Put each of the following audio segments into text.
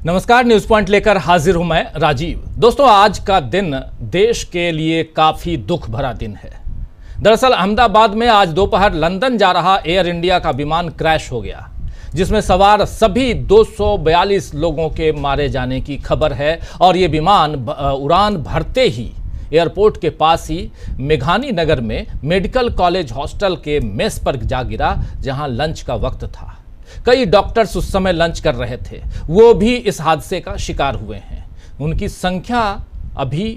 नमस्कार, news point लेकर हाजिर हूं मैं राजीव। दोस्तों, आज का दिन देश के लिए काफी दुख भरा दिन है। दरअसल अहमदाबाद में आज दोपहर लंदन जा रहा एयर इंडिया का विमान क्रैश हो गया, जिसमें सवार सभी 242 लोगों के मारे जाने की खबर है। और ये विमान उड़ान भरते ही एयरपोर्ट के पास ही मेघानी नगर में मेडिकल कॉलेज हॉस्टल के मेस पर जा गिरा, जहां लंच का वक्त था। कई डॉक्टर्स उस समय लंच कर रहे थे, वो भी इस हादसे का शिकार हुए हैं। उनकी संख्या अभी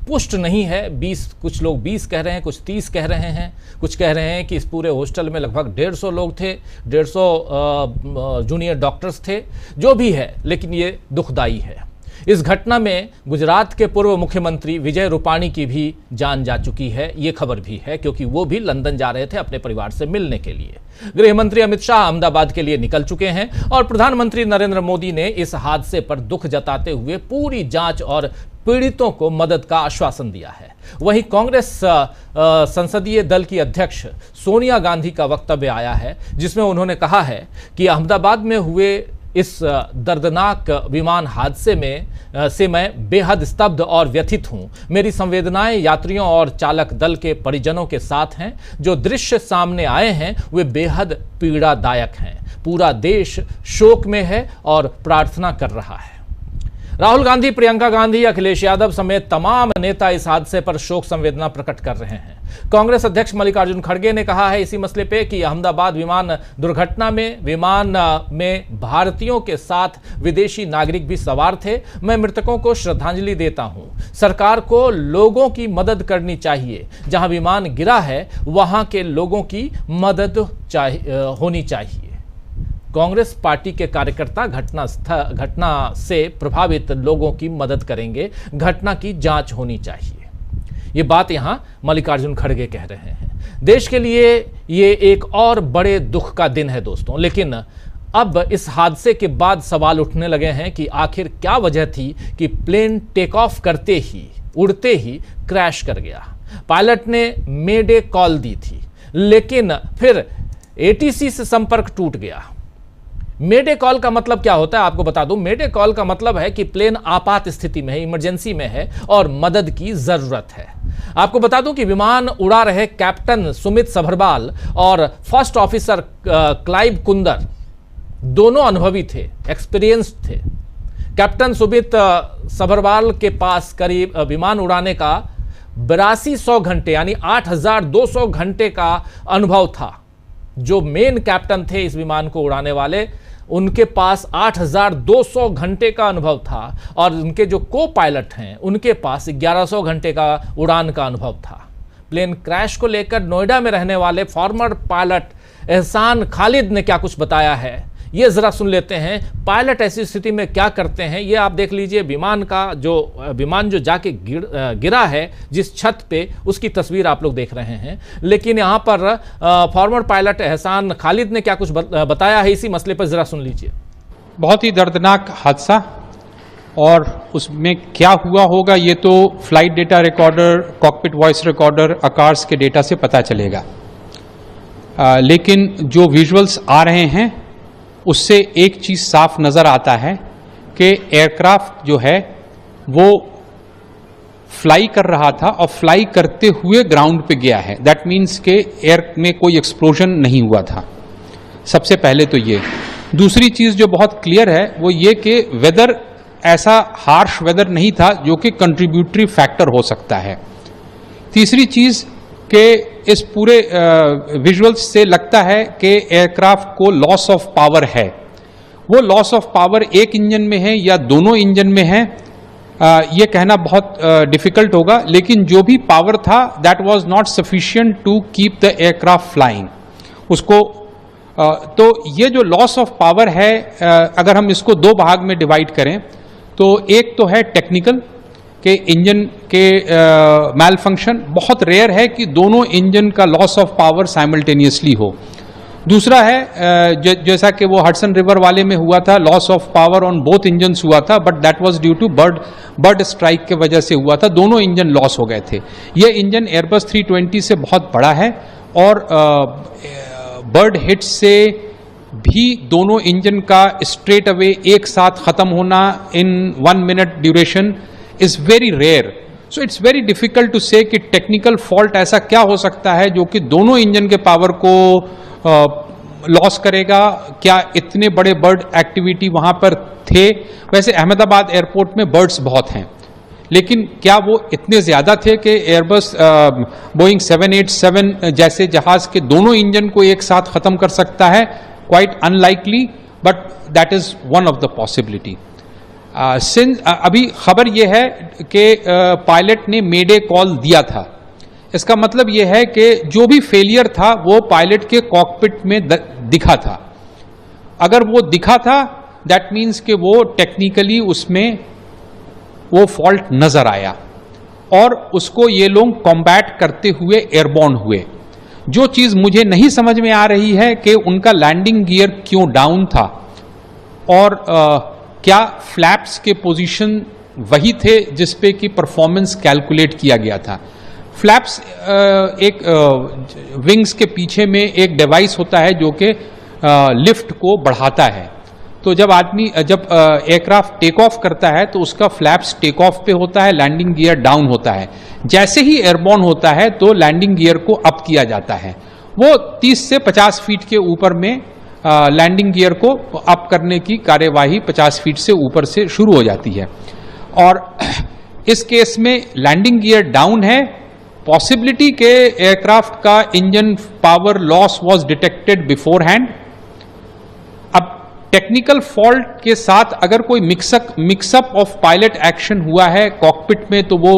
पुष्ट नहीं है। 20, कुछ लोग 20 कह रहे हैं, कुछ 30 कह रहे हैं, कुछ कह रहे हैं कि इस पूरे हॉस्टल में लगभग 150 लोग थे, 150 जूनियर डॉक्टर्स थे। जो भी है, लेकिन ये दुखदाई है। इस घटना में गुजरात के पूर्व मुख्यमंत्री विजय रूपाणी की भी जान जा चुकी है, ये खबर भी है, क्योंकि वो भी लंदन जा रहे थे अपने परिवार से मिलने के लिए। गृह मंत्री अमित शाह अहमदाबाद के लिए निकल चुके हैं और प्रधानमंत्री नरेंद्र मोदी ने इस हादसे पर दुख जताते हुए पूरी जांच और पीड़ितों को मदद का आश्वासन दिया है। वहीं कांग्रेस संसदीय दल की अध्यक्ष सोनिया गांधी का वक्तव्य आया है, जिसमें उन्होंने कहा है कि अहमदाबाद में हुए इस दर्दनाक विमान हादसे में से मैं बेहद स्तब्ध और व्यथित हूं। मेरी संवेदनाएं यात्रियों और चालक दल के परिजनों के साथ हैं। जो दृश्य सामने आए हैं वे बेहद पीड़ादायक हैं। पूरा देश शोक में है और प्रार्थना कर रहा है। राहुल गांधी, प्रियंका गांधी, अखिलेश यादव समेत तमाम नेता इस हादसे पर शोक संवेदना प्रकट कर रहे हैं। कांग्रेस अध्यक्ष मल्लिकार्जुन खड़गे ने कहा है इसी मसले पे कि अहमदाबाद विमान दुर्घटना में विमान में भारतीयों के साथ विदेशी नागरिक भी सवार थे। मैं मृतकों को श्रद्धांजलि देता हूं। सरकार को लोगों की मदद करनी चाहिए। जहां विमान गिरा है वहां के लोगों की मदद होनी चाहिए। कांग्रेस पार्टी के कार्यकर्ता घटना से प्रभावित लोगों की मदद करेंगे। घटना की जांच होनी चाहिए। ये बात यहां मल्लिकार्जुन खड़गे कह रहे हैं। देश के लिए ये एक और बड़े दुख का दिन है दोस्तों। लेकिन अब इस हादसे के बाद सवाल उठने लगे हैं कि आखिर क्या वजह थी कि प्लेन टेक ऑफ करते ही, उड़ते ही क्रैश कर गया। पायलट ने मेडे कॉल दी थी, लेकिन फिर एटीसी से संपर्क टूट गया। मेडे कॉल का मतलब क्या होता है आपको बता दूं। मेडे कॉल का मतलब है कि प्लेन आपात स्थिति में है, इमरजेंसी में है और मदद की जरूरत है। आपको बता दूं कि विमान उड़ा रहे कैप्टन सुमित सभरवाल और फर्स्ट ऑफिसर क्लाइव कुंदर दोनों अनुभवी थे, एक्सपीरियंस्ड थे। कैप्टन सुमित सभरवाल के पास करीब विमान उड़ाने का 8200 घंटे यानी 8200 घंटे का अनुभव था। जो मेन कैप्टन थे इस विमान को उड़ाने वाले, उनके पास 8200 घंटे का अनुभव था और उनके जो को पायलट हैं उनके पास 1100 घंटे का उड़ान का अनुभव था। प्लेन क्रैश को लेकर नोएडा में रहने वाले फॉर्मर पायलट एहसान खालिद ने क्या कुछ बताया है, ये जरा सुन लेते हैं। पायलट ऐसी स्थिति में क्या करते हैं ये आप देख लीजिए। विमान जो जाके गिरा है जिस छत पे, उसकी तस्वीर आप लोग देख रहे हैं। लेकिन यहाँ पर फॉर्मर पायलट एहसान खालिद ने क्या कुछ बताया है इसी मसले पर जरा सुन लीजिए। बहुत ही दर्दनाक हादसा, और उसमें क्या हुआ होगा ये तो flight data recorder, cockpit voice recorder, ACARS के डेटा से पता चलेगा। लेकिन जो विजुअल्स आ रहे हैं उससे एक चीज साफ नजर आता है कि एयरक्राफ्ट जो है वो फ्लाई कर रहा था और फ्लाई करते हुए ग्राउंड पे गया है। दैट मीन्स के एयर में कोई एक्सप्लोजन नहीं हुआ था। सबसे पहले तो ये। दूसरी चीज जो बहुत क्लियर है वो ये कि वेदर ऐसा हार्श वेदर नहीं था जो कि कंट्रीब्यूटरी फैक्टर हो सकता है। तीसरी चीज कि इस पूरे विजुअल्स से लगता है कि एयरक्राफ्ट को लॉस ऑफ पावर है। वो लॉस ऑफ पावर एक इंजन में है या दोनों इंजन में है, ये कहना बहुत डिफिकल्ट होगा। लेकिन जो भी पावर था that was not sufficient to keep the aircraft flying. उसको तो ये जो लॉस ऑफ पावर है, अगर हम इसको दो भाग में डिवाइड करें तो एक तो है टेक्निकल कि इंजन के मैल फंक्शन। बहुत रेयर है कि दोनों इंजन का लॉस ऑफ पावर साइमल्टेनियसली हो। दूसरा है जैसा कि वो हडसन रिवर वाले में हुआ था, loss of power on both engines हुआ था, but that was due to bird strike के वजह से हुआ था। दोनों इंजन लॉस हो गए थे। ये इंजन एयरबस 320 से बहुत बड़ा है और बर्ड हिट से भी दोनों इंजन का स्ट्रेट अवे एक साथ खत्म होना in 1 minute duration is very rare. So it's very difficult to say कि टेक्निकल फॉल्ट ऐसा क्या हो सकता है जो कि दोनों इंजन के पावर को लॉस करेगा. क्या इतने बड़े बर्ड एक्टिविटी वहां पर थे? वैसे अहमदाबाद एयरपोर्ट में बर्ड्स बहुत हैं, लेकिन क्या वो इतने ज्यादा थे कि एयरबस बोइंग 787 जैसे जहाज के दोनों इंजन को एक साथ खत्म कर सकता है? Quite unlikely, but that is one of the possibility. अभी खबर यह है कि पायलट ने मेडे कॉल दिया था. इसका मतलब यह है कि जो भी फेलियर था वो पायलट के कॉकपिट में दिखा था. अगर वो दिखा था दैट मीन्स कि वो टेक्निकली उसमें वो फॉल्ट नजर आया और उसको ये लोग कॉम्बैट करते हुए एयरबॉर्न हुए. जो चीज मुझे नहीं समझ में आ रही है कि उनका लैंडिंग गियर क्यों डाउन था और क्या फ्लैप्स के पोजीशन वही थे जिसपे कि परफॉर्मेंस कैलकुलेट किया गया था. फ्लैप्स एक विंग्स के पीछे में एक डिवाइस होता है जो कि लिफ्ट को बढ़ाता है. तो जब एयरक्राफ्ट टेक ऑफ करता है तो उसका फ्लैप्स टेक ऑफ पे होता है, लैंडिंग गियर डाउन होता है. जैसे ही एयरबॉर्न होता है तो लैंडिंग गियर को अप किया जाता है. वो 30 से 50 फीट के ऊपर में लैंडिंग गियर को अप करने की कार्यवाही 50 फीट से ऊपर से शुरू हो जाती है. और इस केस में लैंडिंग गियर डाउन है. पॉसिबिलिटी के एयरक्राफ्ट का engine power loss was detected before hand. अब टेक्निकल फॉल्ट के साथ अगर कोई मिक्सअप ऑफ पायलट एक्शन हुआ है कॉकपिट में तो वो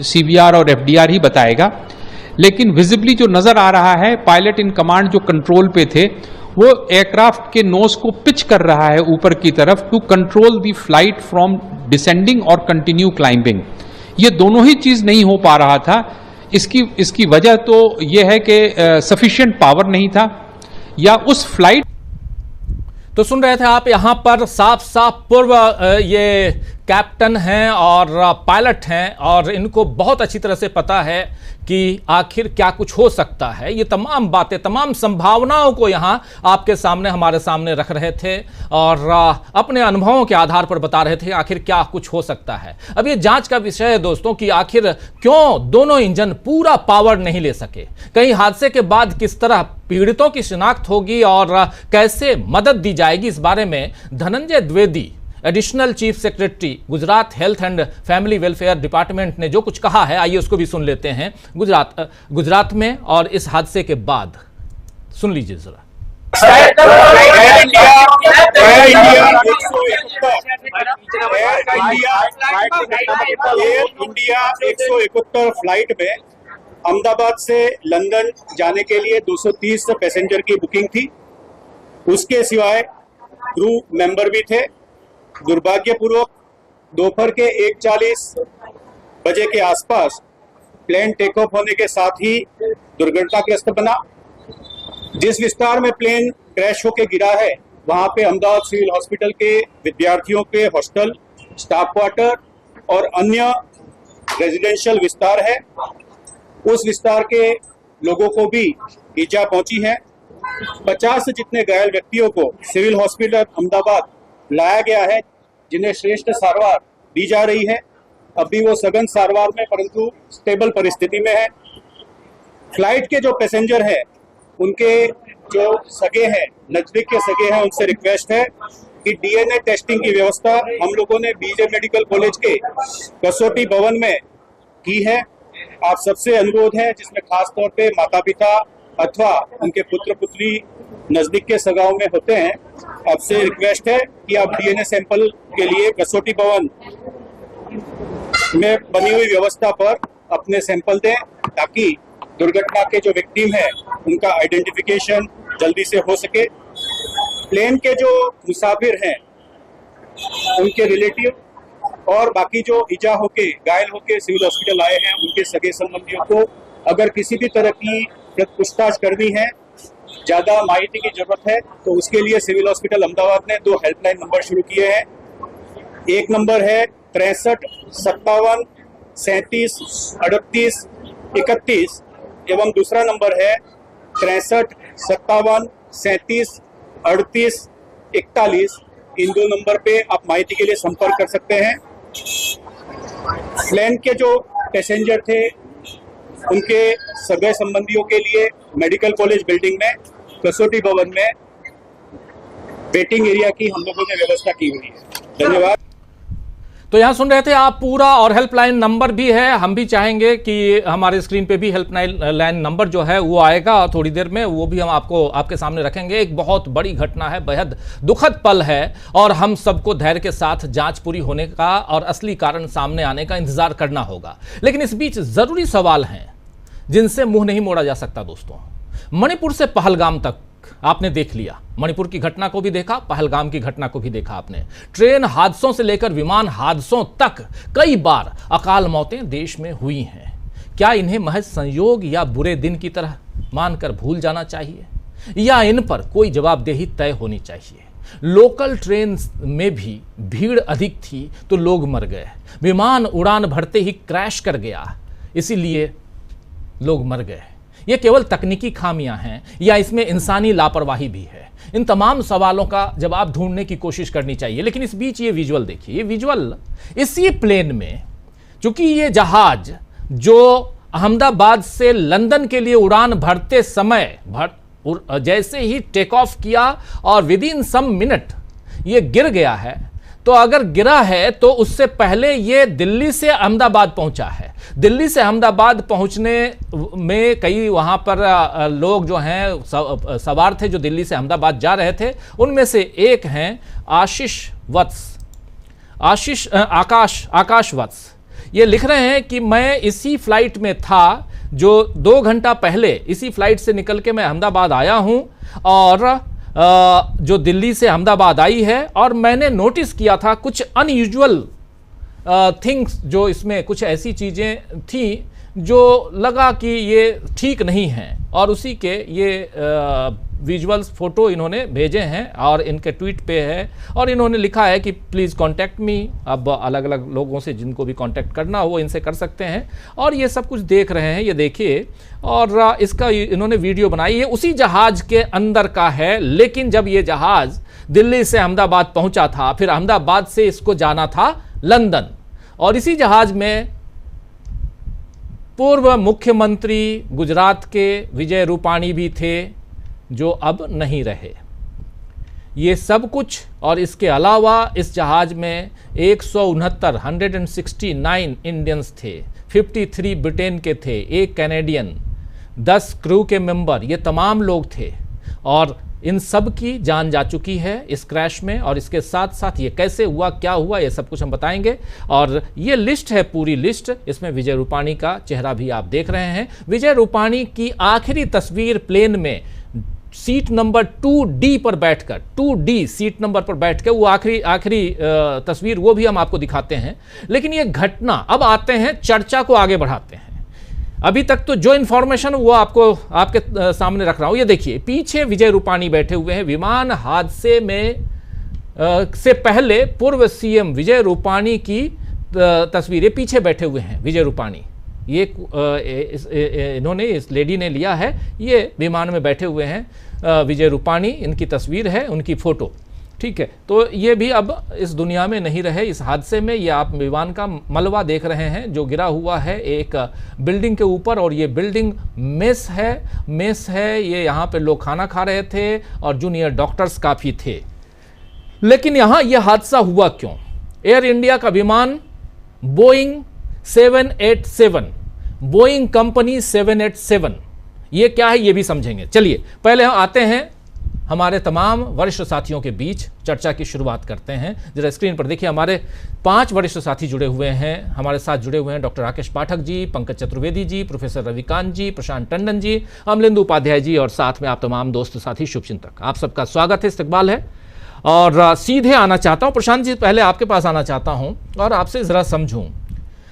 सीवीआर और एफडीआर ही बताएगा. लेकिन विजिबली जो नजर आ रहा है, पायलट इन कमांड जो कंट्रोल पे थे वो एयरक्राफ्ट के नोज को पिच कर रहा है ऊपर की तरफ to control the flight from descending और कंटिन्यू क्लाइंबिंग. ये दोनों ही चीज नहीं हो पा रहा था. इसकी वजह तो यह है कि सफिशिएंट पावर नहीं था या उस फ्लाइट. तो सुन रहे थे आप, यहां पर साफ साफ पूर्व ये कैप्टन हैं और पायलट हैं और इनको बहुत अच्छी तरह से पता है कि आखिर क्या कुछ हो सकता है. ये तमाम बातें, तमाम संभावनाओं को यहां आपके सामने, हमारे सामने रख रहे थे और अपने अनुभवों के आधार पर बता रहे थे आखिर क्या कुछ हो सकता है. अब ये जांच का विषय है दोस्तों कि आखिर क्यों दोनों इंजन पूरा पावर नहीं ले सके. कहीं हादसे के बाद किस तरह पीड़ितों की शिनाख्त होगी और कैसे मदद दी जाएगी, इस बारे में Dhananjay Dwivedi, additional chief secretary Gujarat health and family welfare department, ने जो कुछ कहा है आइए उसको भी सुन लेते हैं. गुजरात में और इस हादसे के बाद सुन लीजिए जरा. एयर इंडिया 171 फ्लाइट में अहमदाबाद से लंदन जाने के लिए 230 पैसेंजर की बुकिंग थी. उसके सिवाय क्रू मेंबर भी थे. दुर्भाग्यपूर्वक दोपहर के 1:40 बजे के आसपास प्लेन टेक ऑफ होने के साथ ही दुर्घटनाग्रस्त बना. जिस विस्तार में प्लेन क्रैश होकर गिरा है वहां पे अहमदाबाद सिविल हॉस्पिटल के विद्यार्थियों के हॉस्टल, स्टाफ क्वार्टर और अन्य रेजिडेंशियल विस्तार है. उस विस्तार के लोगों को भी ईजा पहुंची है. 50 जितने घायल व्यक्तियों को सिविल हॉस्पिटल अहमदाबाद लाया गया है, जिन्हें श्रेष्ठ सारवार दी जा रही है. अभी वो सघन सारवार में परंतु स्टेबल परिस्थिति में है. फ्लाइट के जो पैसेंजर हैं उनके जो सगे हैं, नजदीक के सगे हैं, उनसे रिक्वेस्ट है कि डीएनए टेस्टिंग की व्यवस्था हम लोगों ने बीजे मेडिकल कॉलेज के कसौटी भवन में की है. आप सबसे अनुरोध है, जिसमें खास तौर पे माता पिता अथवा उनके पुत्र पुत्री नजदीक के सगाओं में होते हैं, आपसे रिक्वेस्ट है कि आप डीएनए सैंपल के लिए कसौटी भवन में बनी हुई व्यवस्था पर अपने सैंपल दें ताकि दुर्घटना के जो विक्टिम है उनका आइडेंटिफिकेशन जल्दी से हो सके. प्लेन के जो मुसाफिर हैं उनके रिलेटिव और बाकी जो इजा होके घायल होके सिविल हॉस्पिटल आए हैं उनके सगे संबंधियों को अगर किसी भी तरह की पूछताछ करनी है, ज्यादा माहिती की जरूरत है, तो उसके लिए सिविल हॉस्पिटल अहमदाबाद ने 2 हेल्पलाइन नंबर शुरू किए हैं. एक नंबर है 63 57 37 38 31 एवं दूसरा नंबर है 63 57 37 3841 इन 2 नंबर पे आप माहिती के लिए संपर्क कर सकते हैं। प्लेन के जो पैसेंजर थे उनके सगे संबंधियों के लिए मेडिकल कॉलेज बिल्डिंग में कसौटी भवन में वेटिंग एरिया की हम लोगों ने व्यवस्था की हुई है। धन्यवाद। तो यहां सुन रहे थे आप पूरा, और हेल्पलाइन नंबर भी है। हम भी चाहेंगे कि हमारे स्क्रीन पे भी हेल्पलाइन नंबर जो है वो आएगा थोड़ी देर में, वो भी हम आपके सामने रखेंगे। एक बहुत बड़ी घटना है, बेहद दुखद पल है, और हम सबको धैर्य के साथ जांच पूरी होने का और असली कारण सामने आने का इंतजार करना होगा। लेकिन इस बीच जरूरी सवाल हैं जिनसे मुंह नहीं मोड़ा जा सकता। दोस्तों, मणिपुर से पहलगाम तक आपने देख लिया, मणिपुर की घटना को भी देखा, पहलगाम की घटना को भी देखा आपने। ट्रेन हादसों से लेकर विमान हादसों तक कई बार अकाल मौतें देश में हुई हैं। क्या इन्हें महज संयोग या बुरे दिन की तरह मानकर भूल जाना चाहिए, या इन पर कोई जवाबदेही तय होनी चाहिए? लोकल ट्रेन में भी भीड़ अधिक थी तो लोग मर गए, विमान उड़ान भरते ही क्रैश कर गया, इसीलिए लोग मर गए। ये केवल तकनीकी खामियां हैं या इसमें इंसानी लापरवाही भी है? इन तमाम सवालों का जवाब ढूंढने की कोशिश करनी चाहिए। लेकिन इस बीच ये विजुअल देखिए, ये विजुअल इसी प्लेन में, चूंकि ये जहाज जो अहमदाबाद से लंदन के लिए उड़ान भरते समय जैसे ही टेक ऑफ किया और विद इन सम मिनट ये गिर गया है, तो अगर गिरा है तो उससे पहले ये दिल्ली से अहमदाबाद पहुंचा है। दिल्ली से अहमदाबाद पहुंचने में कई वहां पर लोग जो हैं सवार थे जो दिल्ली से अहमदाबाद जा रहे थे। उनमें से एक हैं आकाश वत्स। ये लिख रहे हैं कि मैं इसी फ्लाइट में था जो 2 घंटा पहले इसी फ्लाइट से निकल के मैं अहमदाबाद आया हूं, और जो दिल्ली से अहमदाबाद आई है, और मैंने नोटिस किया था कुछ अनयूजुअल थिंग्स, जो इसमें कुछ ऐसी चीज़ें थी जो लगा कि ये ठीक नहीं हैं, और उसी के ये विजुअल्स फोटो इन्होंने भेजे हैं और इनके ट्वीट पे है, और इन्होंने लिखा है कि प्लीज़ कांटेक्ट मी। अब अलग अलग लोगों से जिनको भी कांटेक्ट करना हो वो इनसे कर सकते हैं, और ये सब कुछ देख रहे हैं, ये देखिए। और इसका इन्होंने वीडियो बनाई है, उसी जहाज के अंदर का है। लेकिन जब ये जहाज दिल्ली से अहमदाबाद पहुंचा था, फिर अहमदाबाद से इसको जाना था लंदन, और इसी जहाज में पूर्व मुख्यमंत्री गुजरात के विजय रूपाणी भी थे, जो अब नहीं रहे। ये सब कुछ और इसके अलावा इस जहाज में 169 इंडियंस थे, 53 ब्रिटेन के थे, 1 कैनेडियन, 10 क्रू के मेंबर, ये तमाम लोग थे, और इन सब की जान जा चुकी है इस क्रैश में। और इसके साथ साथ ये कैसे हुआ, क्या हुआ, ये सब कुछ हम बताएंगे। और ये लिस्ट है, पूरी लिस्ट। इसमें विजय रूपाणी का चेहरा भी आप देख रहे हैं। विजय रूपाणी की आखिरी तस्वीर प्लेन में सीट नंबर 2D पर बैठकर, 2D सीट नंबर पर बैठकर, वो आखिरी तस्वीर, वो भी हम आपको दिखाते हैं। लेकिन ये घटना, अब आते हैं चर्चा को आगे बढ़ाते हैं। अभी तक तो जो इंफॉर्मेशन वो आपके सामने रख रहा हूं, ये देखिए, पीछे विजय रूपाणी बैठे हुए हैं। विमान हादसे में से पहले पूर्व सीएम विजय रूपाणी की तस्वीरें, पीछे बैठे हुए हैं विजय रूपाणी। ये इन्होंने, इस लेडी ने लिया है, ये विमान में बैठे हुए हैं विजय रूपाणी, इनकी तस्वीर है, उनकी फोटो, ठीक है। तो ये भी अब इस दुनिया में नहीं रहे इस हादसे में। ये आप विमान का मलबा देख रहे हैं जो गिरा हुआ है एक बिल्डिंग के ऊपर, और ये बिल्डिंग मेस है। ये यहाँ पे लोग खाना खा रहे थे और जूनियर डॉक्टर्स काफ़ी थे। लेकिन यहाँ ये हादसा हुआ क्यों? एयर इंडिया का विमान बोइंग 787, बोइंग कंपनी 787, ये क्या है ये भी समझेंगे। चलिए पहले हम आते हैं हमारे तमाम वरिष्ठ साथियों के बीच, चर्चा की शुरुआत करते हैं। जरा स्क्रीन पर देखिए, हमारे 5 वरिष्ठ साथी जुड़े हुए हैं, हमारे साथ जुड़े हुए हैं डॉक्टर राकेश पाठक जी, पंकज चतुर्वेदी जी, प्रोफेसर रविकांत जी, प्रशांत टंडन जी, अमलेंदु उपाध्याय जी, और साथ में आप तमाम दोस्त साथी, शुभचिंतक, आप सबका स्वागत है, इस्तकबाल है। और सीधे आना चाहता हूँ प्रशांत जी, पहले आपके पास आना चाहता हूँ और आपसे ज़रा समझूँ।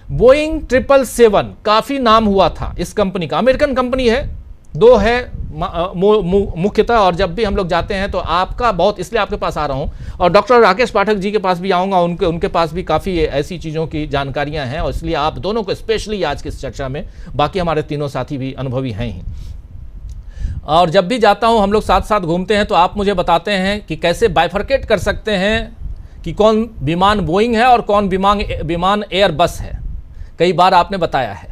बोइंग 777 काफ़ी नाम हुआ था इस कंपनी का, अमेरिकन कंपनी है, 2 है मुख्यतः, और जब भी हम लोग जाते हैं तो आपका बहुत, इसलिए आपके पास आ रहा हूं, और डॉक्टर राकेश पाठक जी के पास भी आऊँगा, उनके पास भी काफ़ी ऐसी चीज़ों की जानकारियां हैं, और इसलिए आप दोनों को स्पेशली आज की इस चर्चा में, बाकी हमारे तीनों साथी भी अनुभवी हैं ही। और जब भी जाता हूं हम लोग साथ साथ घूमते हैं तो आप मुझे बताते हैं कि कैसे बाइफरकेट कर सकते हैं कि कौन विमान बोइंग है और कौन विमान एयरबस है। कई बार आपने बताया है।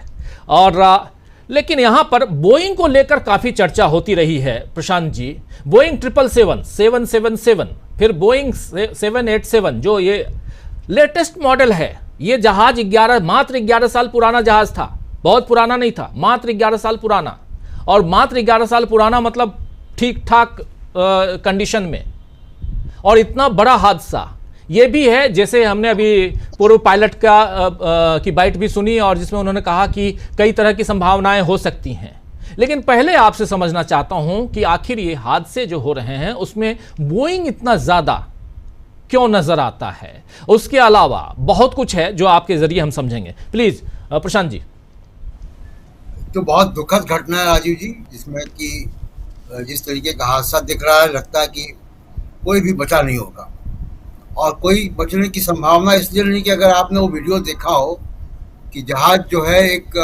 और लेकिन यहाँ पर बोइंग को लेकर काफ़ी चर्चा होती रही है प्रशांत जी। बोइंग 777, 777, फिर बोइंग 787 जो ये लेटेस्ट मॉडल है। ये जहाज मात्र 11 साल पुराना जहाज था, बहुत पुराना नहीं था, मात्र 11 साल पुराना। और मात्र 11 साल पुराना मतलब ठीक ठाक कंडीशन में। और इतना बड़ा हादसा ये भी है, जैसे हमने अभी पूर्व पायलट की बाइट भी सुनी और जिसमें उन्होंने कहा कि कई तरह की संभावनाएं हो सकती हैं। लेकिन पहले आपसे समझना चाहता हूं कि आखिर ये हादसे जो हो रहे हैं उसमें बोइंग इतना ज़्यादा क्यों नजर आता है। उसके अलावा बहुत कुछ है जो आपके जरिए हम समझेंगे। प्लीज प्रशांत जी। तो बहुत दुखद घटना है राजीव जी, जिसमें कि जिस तरीके का हादसा दिख रहा है, लगता है कि कोई भी बचा नहीं होगा। और कोई बचने की संभावना इसलिए नहीं कि अगर आपने वो वीडियो देखा हो कि जहाज जो है एक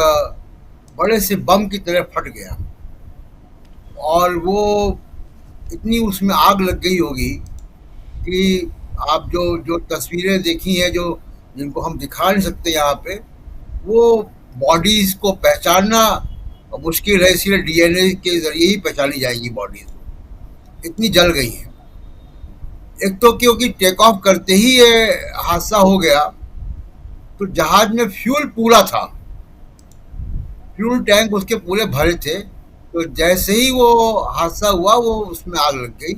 बड़े से बम की तरह फट गया और वो इतनी उसमें आग लग गई होगी कि आप जो तस्वीरें देखी हैं, जो जिनको हम दिखा नहीं सकते यहाँ पे, वो बॉडीज को पहचानना मुश्किल है। इसलिए डीएनए के जरिए ही पहचानी जाएगी बॉडीज, इतनी जल गई हैं। एक तो क्योंकि टेक ऑफ करते ही ये हादसा हो गया, तो जहाज में फ्यूल पूरा था, फ्यूल टैंक उसके पूरे भरे थे। तो जैसे ही वो हादसा हुआ वो उसमें आग लग गई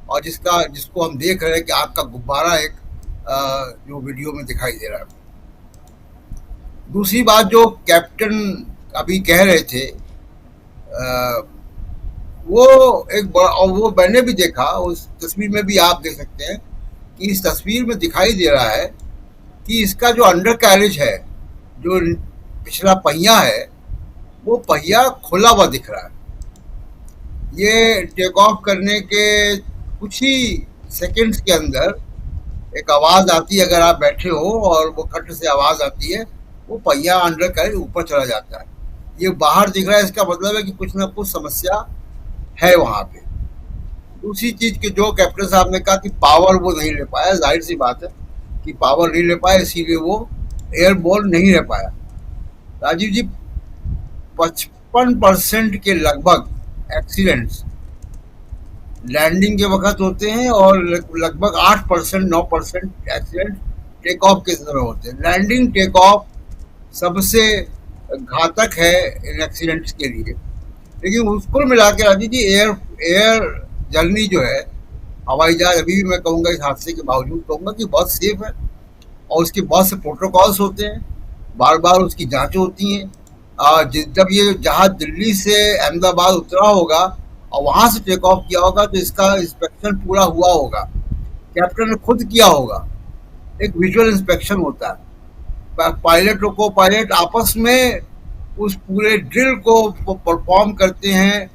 और जिसको हम देख रहे हैं कि आग का गुब्बारा एक जो वीडियो में दिखाई दे रहा है। दूसरी बात जो कैप्टन अभी कह रहे थे, वो मैंने भी देखा, उस तस्वीर में भी आप देख सकते हैं कि इस तस्वीर में दिखाई दे रहा है कि इसका जो अंडर कैरेज है, जो पिछला पहिया है, वो पहिया खुला हुआ दिख रहा है। ये टेक ऑफ करने के कुछ ही सेकंड्स के अंदर एक आवाज़ आती है, अगर आप बैठे हो और वो खट से आवाज़ आती है, वो पहिया अंडर कैरेज ऊपर चला जाता है। ये बाहर दिख रहा है, इसका मतलब है कि कुछ ना कुछ समस्या है वहाँ पे। दूसरी चीज कि जो कैप्टन साहब ने कहा कि पावर वो नहीं ले पाया, जाहिर सी बात है कि पावर नहीं ले पाया, इसीलिए वो एयरबोर्न नहीं रह पाया। राजीव जी, 55% के लगभग एक्सीडेंट्स लैंडिंग के वक्त होते हैं और लगभग 8% 9% एक्सीडेंट टेक ऑफ के समय होते हैं। लैंडिंग टेक ऑफ सबसे घातक है इन एक्सीडेंट्स के लिए। लेकिन उसको मिला के राजीव जी, एयर जर्नी जो है, हवाई जहाज, अभी भी मैं कहूँगा इस हादसे के बावजूद कहूँगा कि बहुत सेफ है और उसके बहुत से प्रोटोकॉल्स होते हैं, बार बार उसकी जांच होती हैं। जब ये जहाज दिल्ली से अहमदाबाद उतरा होगा और वहाँ से टेक ऑफ किया होगा तो इसका इंस्पेक्शन पूरा हुआ होगा, कैप्टन ने खुद किया होगा। एक विजुअल इंस्पेक्शन होता है, पायलट और को पायलट आपस में उस पूरे ड्रिल को परफॉर्म करते हैं,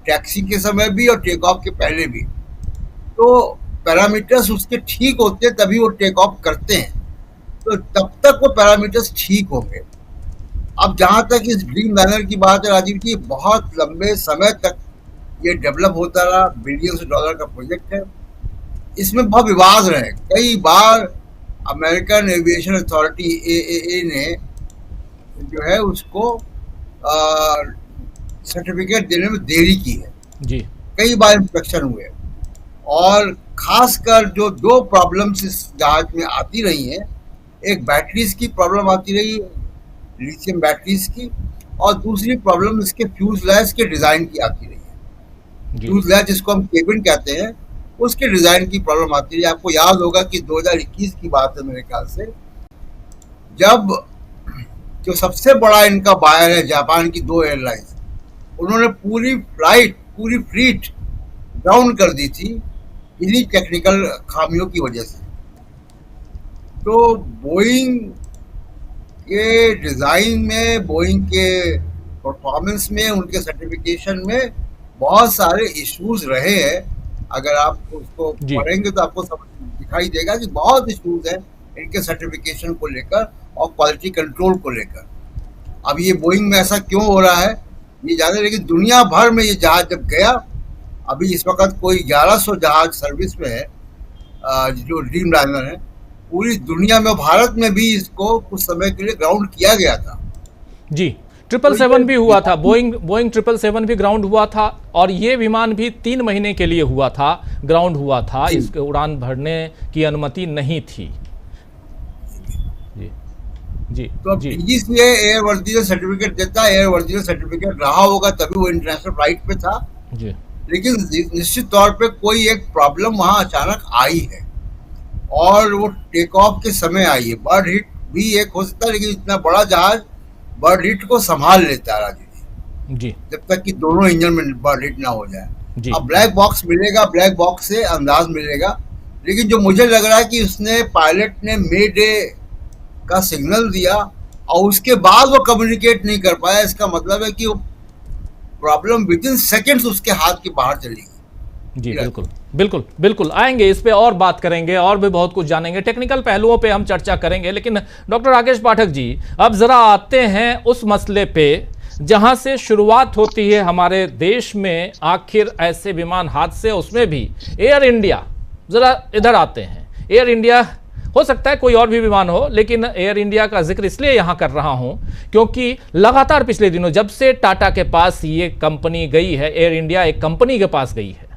टैक्सी के समय भी और टेक ऑफ के पहले भी। तो पैरामीटर्स उसके ठीक होते हैं तभी वो टेक ऑफ करते हैं, तो तब तक वो पैरामीटर्स ठीक होंगे। अब जहाँ तक इस ड्रीम लाइनर की बात है राजीव जी, बहुत लंबे समय तक ये डेवलप होता रहा, बिलियंस डॉलर का प्रोजेक्ट है। इसमें बहुत विवाद रहे, कई बार अमेरिकन एविएशन अथॉरिटी AAA ने जो है उसको सर्टिफिकेट देने में देरी की है जी। कई बार इंस्पेक्शन हुए और खासकर जो दो प्रॉब्लम्स इस जहाज में आती रही हैं, एक बैटरीज की प्रॉब्लम आती रही है, लिथियम बैटरीज की, और दूसरी प्रॉब्लम इसके फ्यूजलेज के डिज़ाइन की आती रही है। फ्यूजलेज जिसको हम केबिन कहते हैं, उसके डिज़ाइन की प्रॉब्लम आती रही है। आपको याद होगा कि 2021 की बात है मेरे ख्याल से, जब जो सबसे बड़ा इनका बायर है जापान की 2 एयरलाइंस, उन्होंने पूरी फ्लीट डाउन कर दी थी इन्हीं टेक्निकल खामियों की वजह से। तो बोइंग के डिज़ाइन में, बोइंग के परफॉर्मेंस में, उनके सर्टिफिकेशन में बहुत सारे इश्यूज रहे हैं। अगर आप उसको पढ़ेंगे तो आपको दिखाई देगा कि बहुत इश्यूज हैं इनके सर्टिफिकेशन को लेकर और क्वालिटी कंट्रोल को लेकर। अब ये बोइंग में ऐसा क्यों हो रहा है ये ज्यादा, लेकिन दुनिया भर में ये जहाज जब गया, अभी इस वक्त कोई 1100 जहाज सर्विस में है, जो ड्रीम लाइनर है, पूरी दुनिया में, भारत में भी इसको कुछ समय के लिए ग्राउंड किया गया था। जी, 777 भी हुआ था, बोइंग 777 भी ग्राउंड हुआ था, और ये विमान भी 3 महीने के लिए हुआ था, ग्राउंड हुआ था, इसके उड़ान भरने की अनुमति नहीं थी। जी जी तो जी डीजीसीए एयरवर्दीनेस सर्टिफिकेट देता है, एयरवर्दीनेस सर्टिफिकेट रहा होगा तभी वो इंटरनेशनल फ्लाइट पे था। जी लेकिन निश्चित तौर पे कोई एक प्रॉब्लम वहां अचानक आई है, और वो टेक ऑफ के समय आई है। बर्ड हिट भी एक हो सकता है, लेकिन इतना बड़ा जहाज बर्ड हिट को संभाल लेता है राजू जी, जब तक कि दोनों इंजन में बर्ड हिट ना हो जाए। जी। अब ब्लैक बॉक्स मिलेगा, ब्लैक बॉक्स से अंदाज मिलेगा, लेकिन जो मुझे लग रहा है कि उसने, पायलट ने मे डे का सिग्नल दिया और उसके बाद वो कम्युनिकेट नहीं कर पाया। इसका मतलब है कि वो प्रॉब्लम विद इन सेकेंड्स उसके हाथ के बाहर चली गई। जी बिल्कुल बिल्कुल बिल्कुल, आएंगे इस पे और बात करेंगे, और भी बहुत कुछ जानेंगे, टेक्निकल पहलुओं पे हम चर्चा करेंगे। लेकिन डॉक्टर राकेश पाठक जी, अब जरा आते हैं उस मसले पे जहां से शुरुआत होती है हमारे देश में आखिर ऐसे विमान हादसे, उसमें भी एयर इंडिया। जरा इधर आते हैं, एयर इंडिया, हो सकता है कोई और भी विमान हो, लेकिन एयर इंडिया का जिक्र इसलिए यहां कर रहा हूं क्योंकि लगातार पिछले दिनों जब से टाटा के पास ये कंपनी गई है, एयर इंडिया एक कंपनी के पास गई है,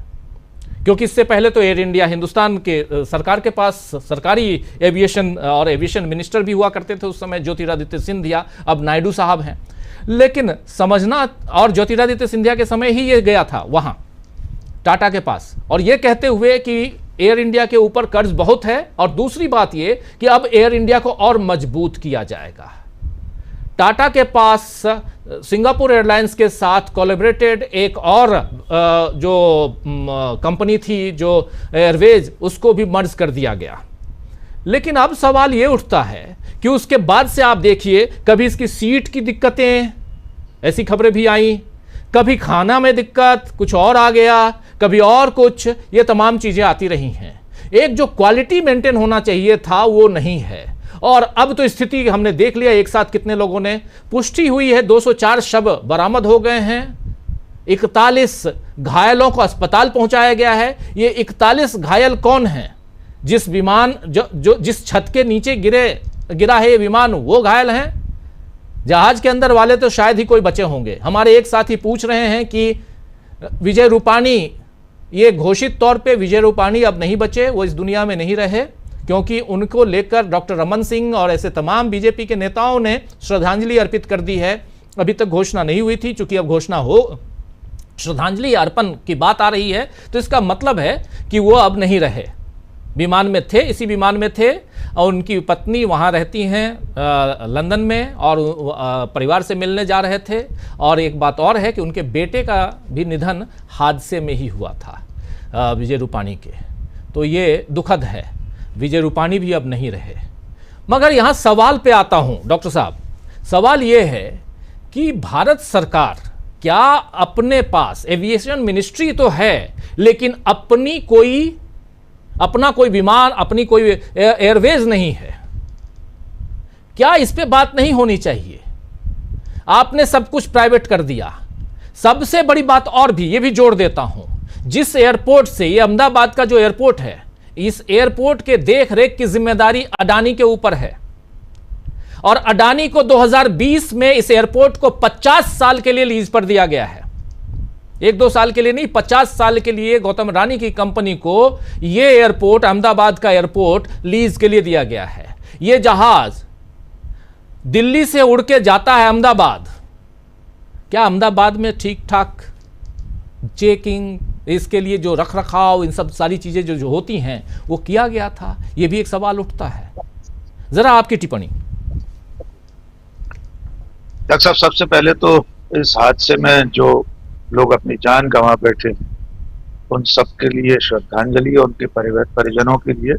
क्योंकि इससे पहले तो एयर इंडिया हिंदुस्तान के सरकार के पास सरकारी एविएशन और एविएशन मिनिस्टर भी हुआ करते थे उस समय, ज्योतिरादित्य सिंधिया, अब नायडू साहब हैं। लेकिन समझना, और ज्योतिरादित्य सिंधिया के समय ही ये गया था वहां टाटा के पास, और ये कहते हुए कि एयर इंडिया के ऊपर कर्ज बहुत है, और दूसरी बात ये कि अब एयर इंडिया को और मजबूत किया जाएगा। टाटा के पास सिंगापुर एयरलाइंस के साथ कोलैबोरेटेड एक और जो कंपनी थी, जो एयरवेज, उसको भी मर्ज कर दिया गया। लेकिन अब सवाल ये उठता है कि उसके बाद से आप देखिए, कभी इसकी सीट की दिक्कतें, ऐसी खबरें भी आई, कभी खाना में दिक्कत, कुछ और आ गया, कभी और कुछ, ये तमाम चीजें आती रही हैं। एक जो क्वालिटी मेंटेन होना चाहिए था वो नहीं है, और अब तो स्थिति हमने देख लिया, एक साथ कितने लोगों ने पुष्टि हुई है, 204 शव बरामद हो गए हैं, 41 घायलों को अस्पताल पहुंचाया गया है। ये 41 घायल कौन हैं? जिस विमान जो जिस छत के नीचे गिरा है ये विमान, वो घायल हैं। जहाज के अंदर वाले तो शायद ही कोई बचे होंगे। हमारे एक साथी पूछ रहे हैं कि विजय रूपाणी, ये घोषित तौर पे विजय रूपाणी अब नहीं बचे, वो इस दुनिया में नहीं रहे, क्योंकि उनको लेकर डॉक्टर रमन सिंह और ऐसे तमाम बीजेपी के नेताओं ने श्रद्धांजलि अर्पित कर दी है। अभी तक घोषणा नहीं हुई थी, चूंकि अब घोषणा हो, श्रद्धांजलि अर्पण की बात आ रही है, तो इसका मतलब है कि वो अब नहीं रहे। विमान में थे, इसी विमान में थे, और उनकी पत्नी वहाँ रहती हैं लंदन में, और परिवार से मिलने जा रहे थे। और एक बात और है कि उनके बेटे का भी निधन हादसे में ही हुआ था, विजय रूपाणी के। तो ये दुखद है, विजय रूपाणी भी अब नहीं रहे। मगर यहाँ सवाल पे आता हूँ डॉक्टर साहब, सवाल ये है कि भारत सरकार क्या अपने पास, एविएशन मिनिस्ट्री तो है, लेकिन अपना कोई विमान, अपनी कोई एयरवेज नहीं है। क्या इस पे बात नहीं होनी चाहिए? आपने सब कुछ प्राइवेट कर दिया। सबसे बड़ी बात और भी, ये भी जोड़ देता हूं, जिस एयरपोर्ट से, ये अहमदाबाद का जो एयरपोर्ट है, इस एयरपोर्ट के देख रेख की जिम्मेदारी अडानी के ऊपर है, और अडानी को 2020 में इस एयरपोर्ट को 50 साल के लिए लीज पर दिया गया है। 1-2 साल के लिए नहीं, 50 साल के लिए गौतम अडानी की कंपनी को यह एयरपोर्ट, अहमदाबाद का एयरपोर्ट, लीज के लिए दिया गया है। यह जहाज दिल्ली से उड़ के जाता है अहमदाबाद। क्या अहमदाबाद में ठीक ठाक चेकिंग, इसके लिए जो रख रखाव, इन सब सारी चीजें जो होती हैं, वो किया गया था? यह भी एक सवाल उठता है। जरा आपकी टिप्पणी। डॉक्टर साहब, सबसे पहले तो इस हादसे में जो लोग अपनी जान गंवा बैठे हैं, उन सब के लिए श्रद्धांजलि, और उनके परिजनों के लिए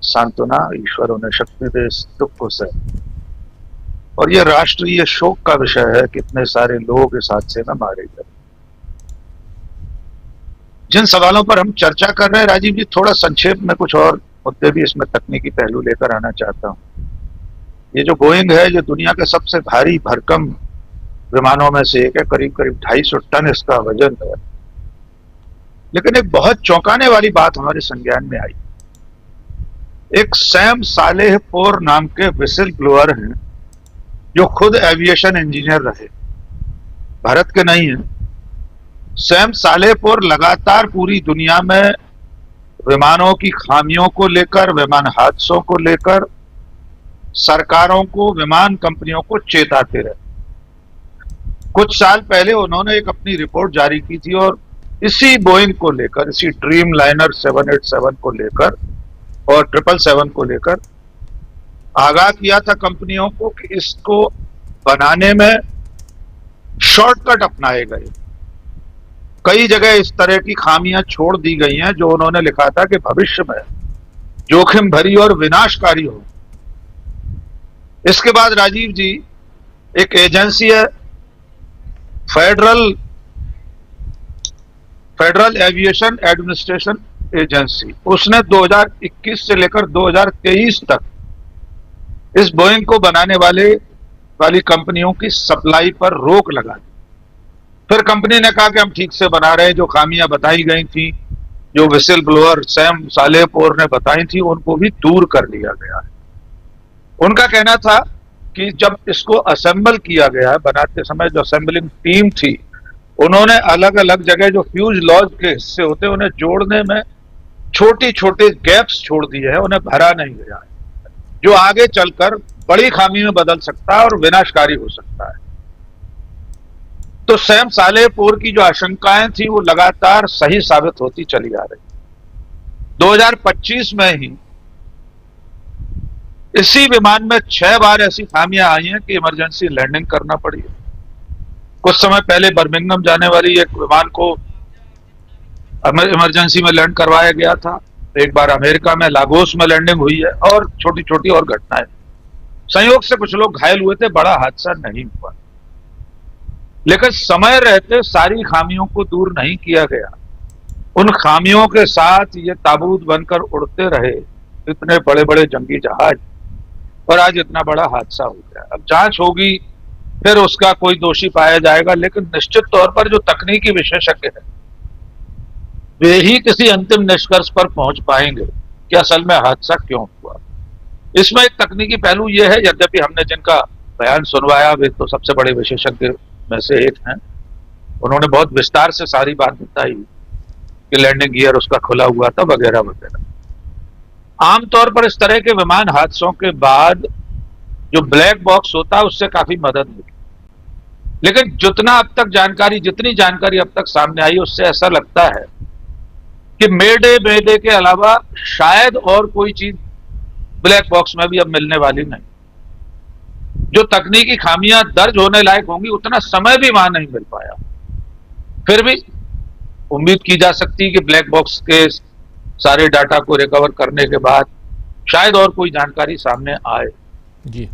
सांत्वना। ईश्वर उन्हें शक्ति दे इस दुख को सहे। और ये राष्ट्रीय शोक का विषय है, कितने सारे लोग इस हादसे में मारे गए। जिन सवालों पर हम चर्चा कर रहे हैं राजीव जी, थोड़ा संक्षेप में कुछ और मुद्दे भी इसमें तकनीकी पहलू लेकर आना चाहता हूं। ये जो बोइंग है, ये दुनिया के सबसे भारी भरकम विमानों में से एक है, करीब करीब 250 टन इसका वजन है। लेकिन एक बहुत चौंकाने वाली बात हमारे संज्ञान में आई। एक सैम सालेहपुर नाम के विसिल ब्लोअर हैं, जो खुद एविएशन इंजीनियर रहे, भारत के नहीं है। सैम सालेहपुर लगातार पूरी दुनिया में विमानों की खामियों को लेकर, विमान हादसों को लेकर सरकारों को, विमान कंपनियों को चेताते रहे। कुछ साल पहले उन्होंने एक अपनी रिपोर्ट जारी की थी और इसी बोइंग को लेकर, इसी ड्रीम लाइनर 787 को लेकर और 777 को लेकर आगाह किया था कंपनियों को कि इसको बनाने में शॉर्टकट अपनाए गए। कई जगह इस तरह की खामियां छोड़ दी गई हैं जो उन्होंने लिखा था कि भविष्य में जोखिम भरी और विनाशकारी हो। इसके बाद राजीव जी, एक एजेंसी है फेडरल एविएशन एडमिनिस्ट्रेशन एजेंसी, उसने 2021 से लेकर 2023 तक इस बोइंग को बनाने वाली कंपनियों की सप्लाई पर रोक लगा दी। फिर कंपनी ने कहा कि हम ठीक से बना रहे हैं, जो खामियां बताई गई थी, जो विसिल ब्लोअर सैम सालेहपुर ने बताई थी, उनको भी दूर कर लिया गया है। उनका कहना था कि जब इसको असेंबल किया गया, बनाते समय जो असेंबलिंग टीम थी, उन्होंने अलग अलग जगह जो फ्यूज लॉज के हिस्से होते हैं उन्हें जोड़ने में छोटी छोटे गैप्स छोड़ दिए हैं, उन्हें भरा नहीं गया है, जो आगे चलकर बड़ी खामी में बदल सकता है और विनाशकारी हो सकता है। तो सैम सालेहपुर की जो आशंकाएं थी वो लगातार सही साबित होती चली आ रही। 2025 में ही इसी विमान में 6 बार ऐसी खामियां आई हैं कि इमरजेंसी लैंडिंग करना पड़ी है। कुछ समय पहले बर्मिंघम जाने वाली एक विमान को इमरजेंसी में लैंड करवाया गया था। एक बार अमेरिका में लागोस में लैंडिंग हुई है और छोटी छोटी और घटनाएं। संयोग से कुछ लोग घायल हुए थे, बड़ा हादसा नहीं हुआ। लेकिन समय रहते सारी खामियों को दूर नहीं किया गया। उन खामियों के साथ ये ताबूत बनकर उड़ते रहे इतने बड़े बड़े जंगी जहाज, और आज इतना बड़ा हादसा हो गया। अब जांच होगी, फिर उसका कोई दोषी पाया जाएगा, लेकिन निश्चित तौर पर जो तकनीकी विशेषज्ञ हैं वे ही किसी अंतिम निष्कर्ष पर पहुंच पाएंगे कि असल में हादसा क्यों हुआ। इसमें एक तकनीकी पहलू यह है, यद्यपि हमने जिनका बयान सुनवाया वे तो सबसे बड़े विशेषज्ञ में से एक हैं, उन्होंने बहुत विस्तार से सारी बात बताई कि लैंडिंग गियर उसका खुला हुआ था वगैरह वगैरह। आमतौर पर इस तरह के विमान हादसों के बाद जो ब्लैक बॉक्स होता है उससे काफी मदद मिली, लेकिन जितनी जानकारी अब तक सामने आई उससे ऐसा लगता है कि मेडे के अलावा शायद और कोई चीज ब्लैक बॉक्स में भी अब मिलने वाली नहीं। जो तकनीकी खामियां दर्ज होने लायक होंगी उतना समय भी वहां नहीं मिल पाया। फिर भी उम्मीद की जा सकती है कि ब्लैक बॉक्स के सारे डाटा को रिकवर करने के बाद शायद और कोई जानकारी सामने आए जी।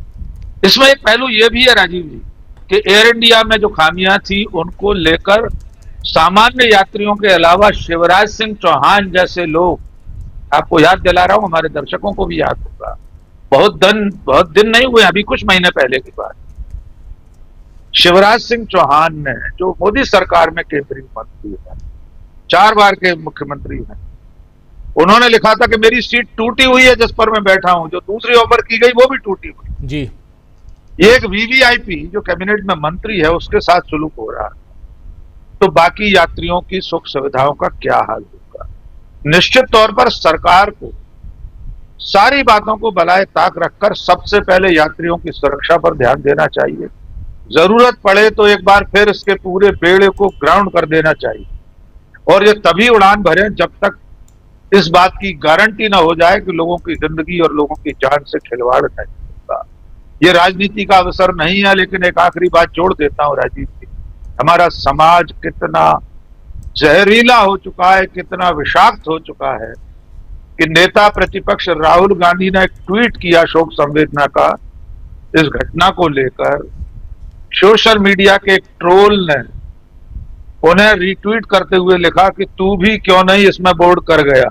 इसमें एक पहलू यह भी है राजीव जी कि एयर इंडिया में जो खामियां थी उनको लेकर सामान्य यात्रियों के अलावा शिवराज सिंह चौहान जैसे लोग, आपको याद दिला रहा हूं, हमारे दर्शकों को भी याद होगा, बहुत दिन नहीं हुए, अभी कुछ महीने पहले की बात, शिवराज सिंह चौहान ने, जो मोदी सरकार में केंद्रीय मंत्री हैं, 4 बार के मुख्यमंत्री हैं, उन्होंने लिखा था कि मेरी सीट टूटी हुई है जिस पर मैं बैठा हूं, जो दूसरी ऑफर की गई वो भी टूटी हुई जी। ये एक वीवीआईपी जो कैबिनेट में मंत्री है उसके साथ सुलूक हो रहा है, तो बाकी यात्रियों की सुख सुविधाओं का क्या हाल होगा। निश्चित तौर पर सरकार को सारी बातों को बलाए ताक रखकर सबसे पहले यात्रियों की सुरक्षा पर ध्यान देना चाहिए। जरूरत पड़े तो एक बार फिर इसके पूरे बेड़े को ग्राउंड कर देना चाहिए, और ये तभी उड़ान भरें जब तक इस बात की गारंटी ना हो जाए कि लोगों की जिंदगी और लोगों की जान से खिलवाड़ नहीं होगा। ये राजनीति का अवसर नहीं है, लेकिन एक आखिरी बात जोड़ देता हूं राजीव जी, हमारा समाज कितना जहरीला हो चुका है, कितना विषाक्त हो चुका है कि नेता प्रतिपक्ष राहुल गांधी ने एक ट्वीट किया शोक संवेदना का इस घटना को लेकर। सोशल मीडिया के एक ट्रोल ने उन्हें रीट्वीट करते हुए लिखा कि तू भी क्यों नहीं इसमें बोर्ड कर गया,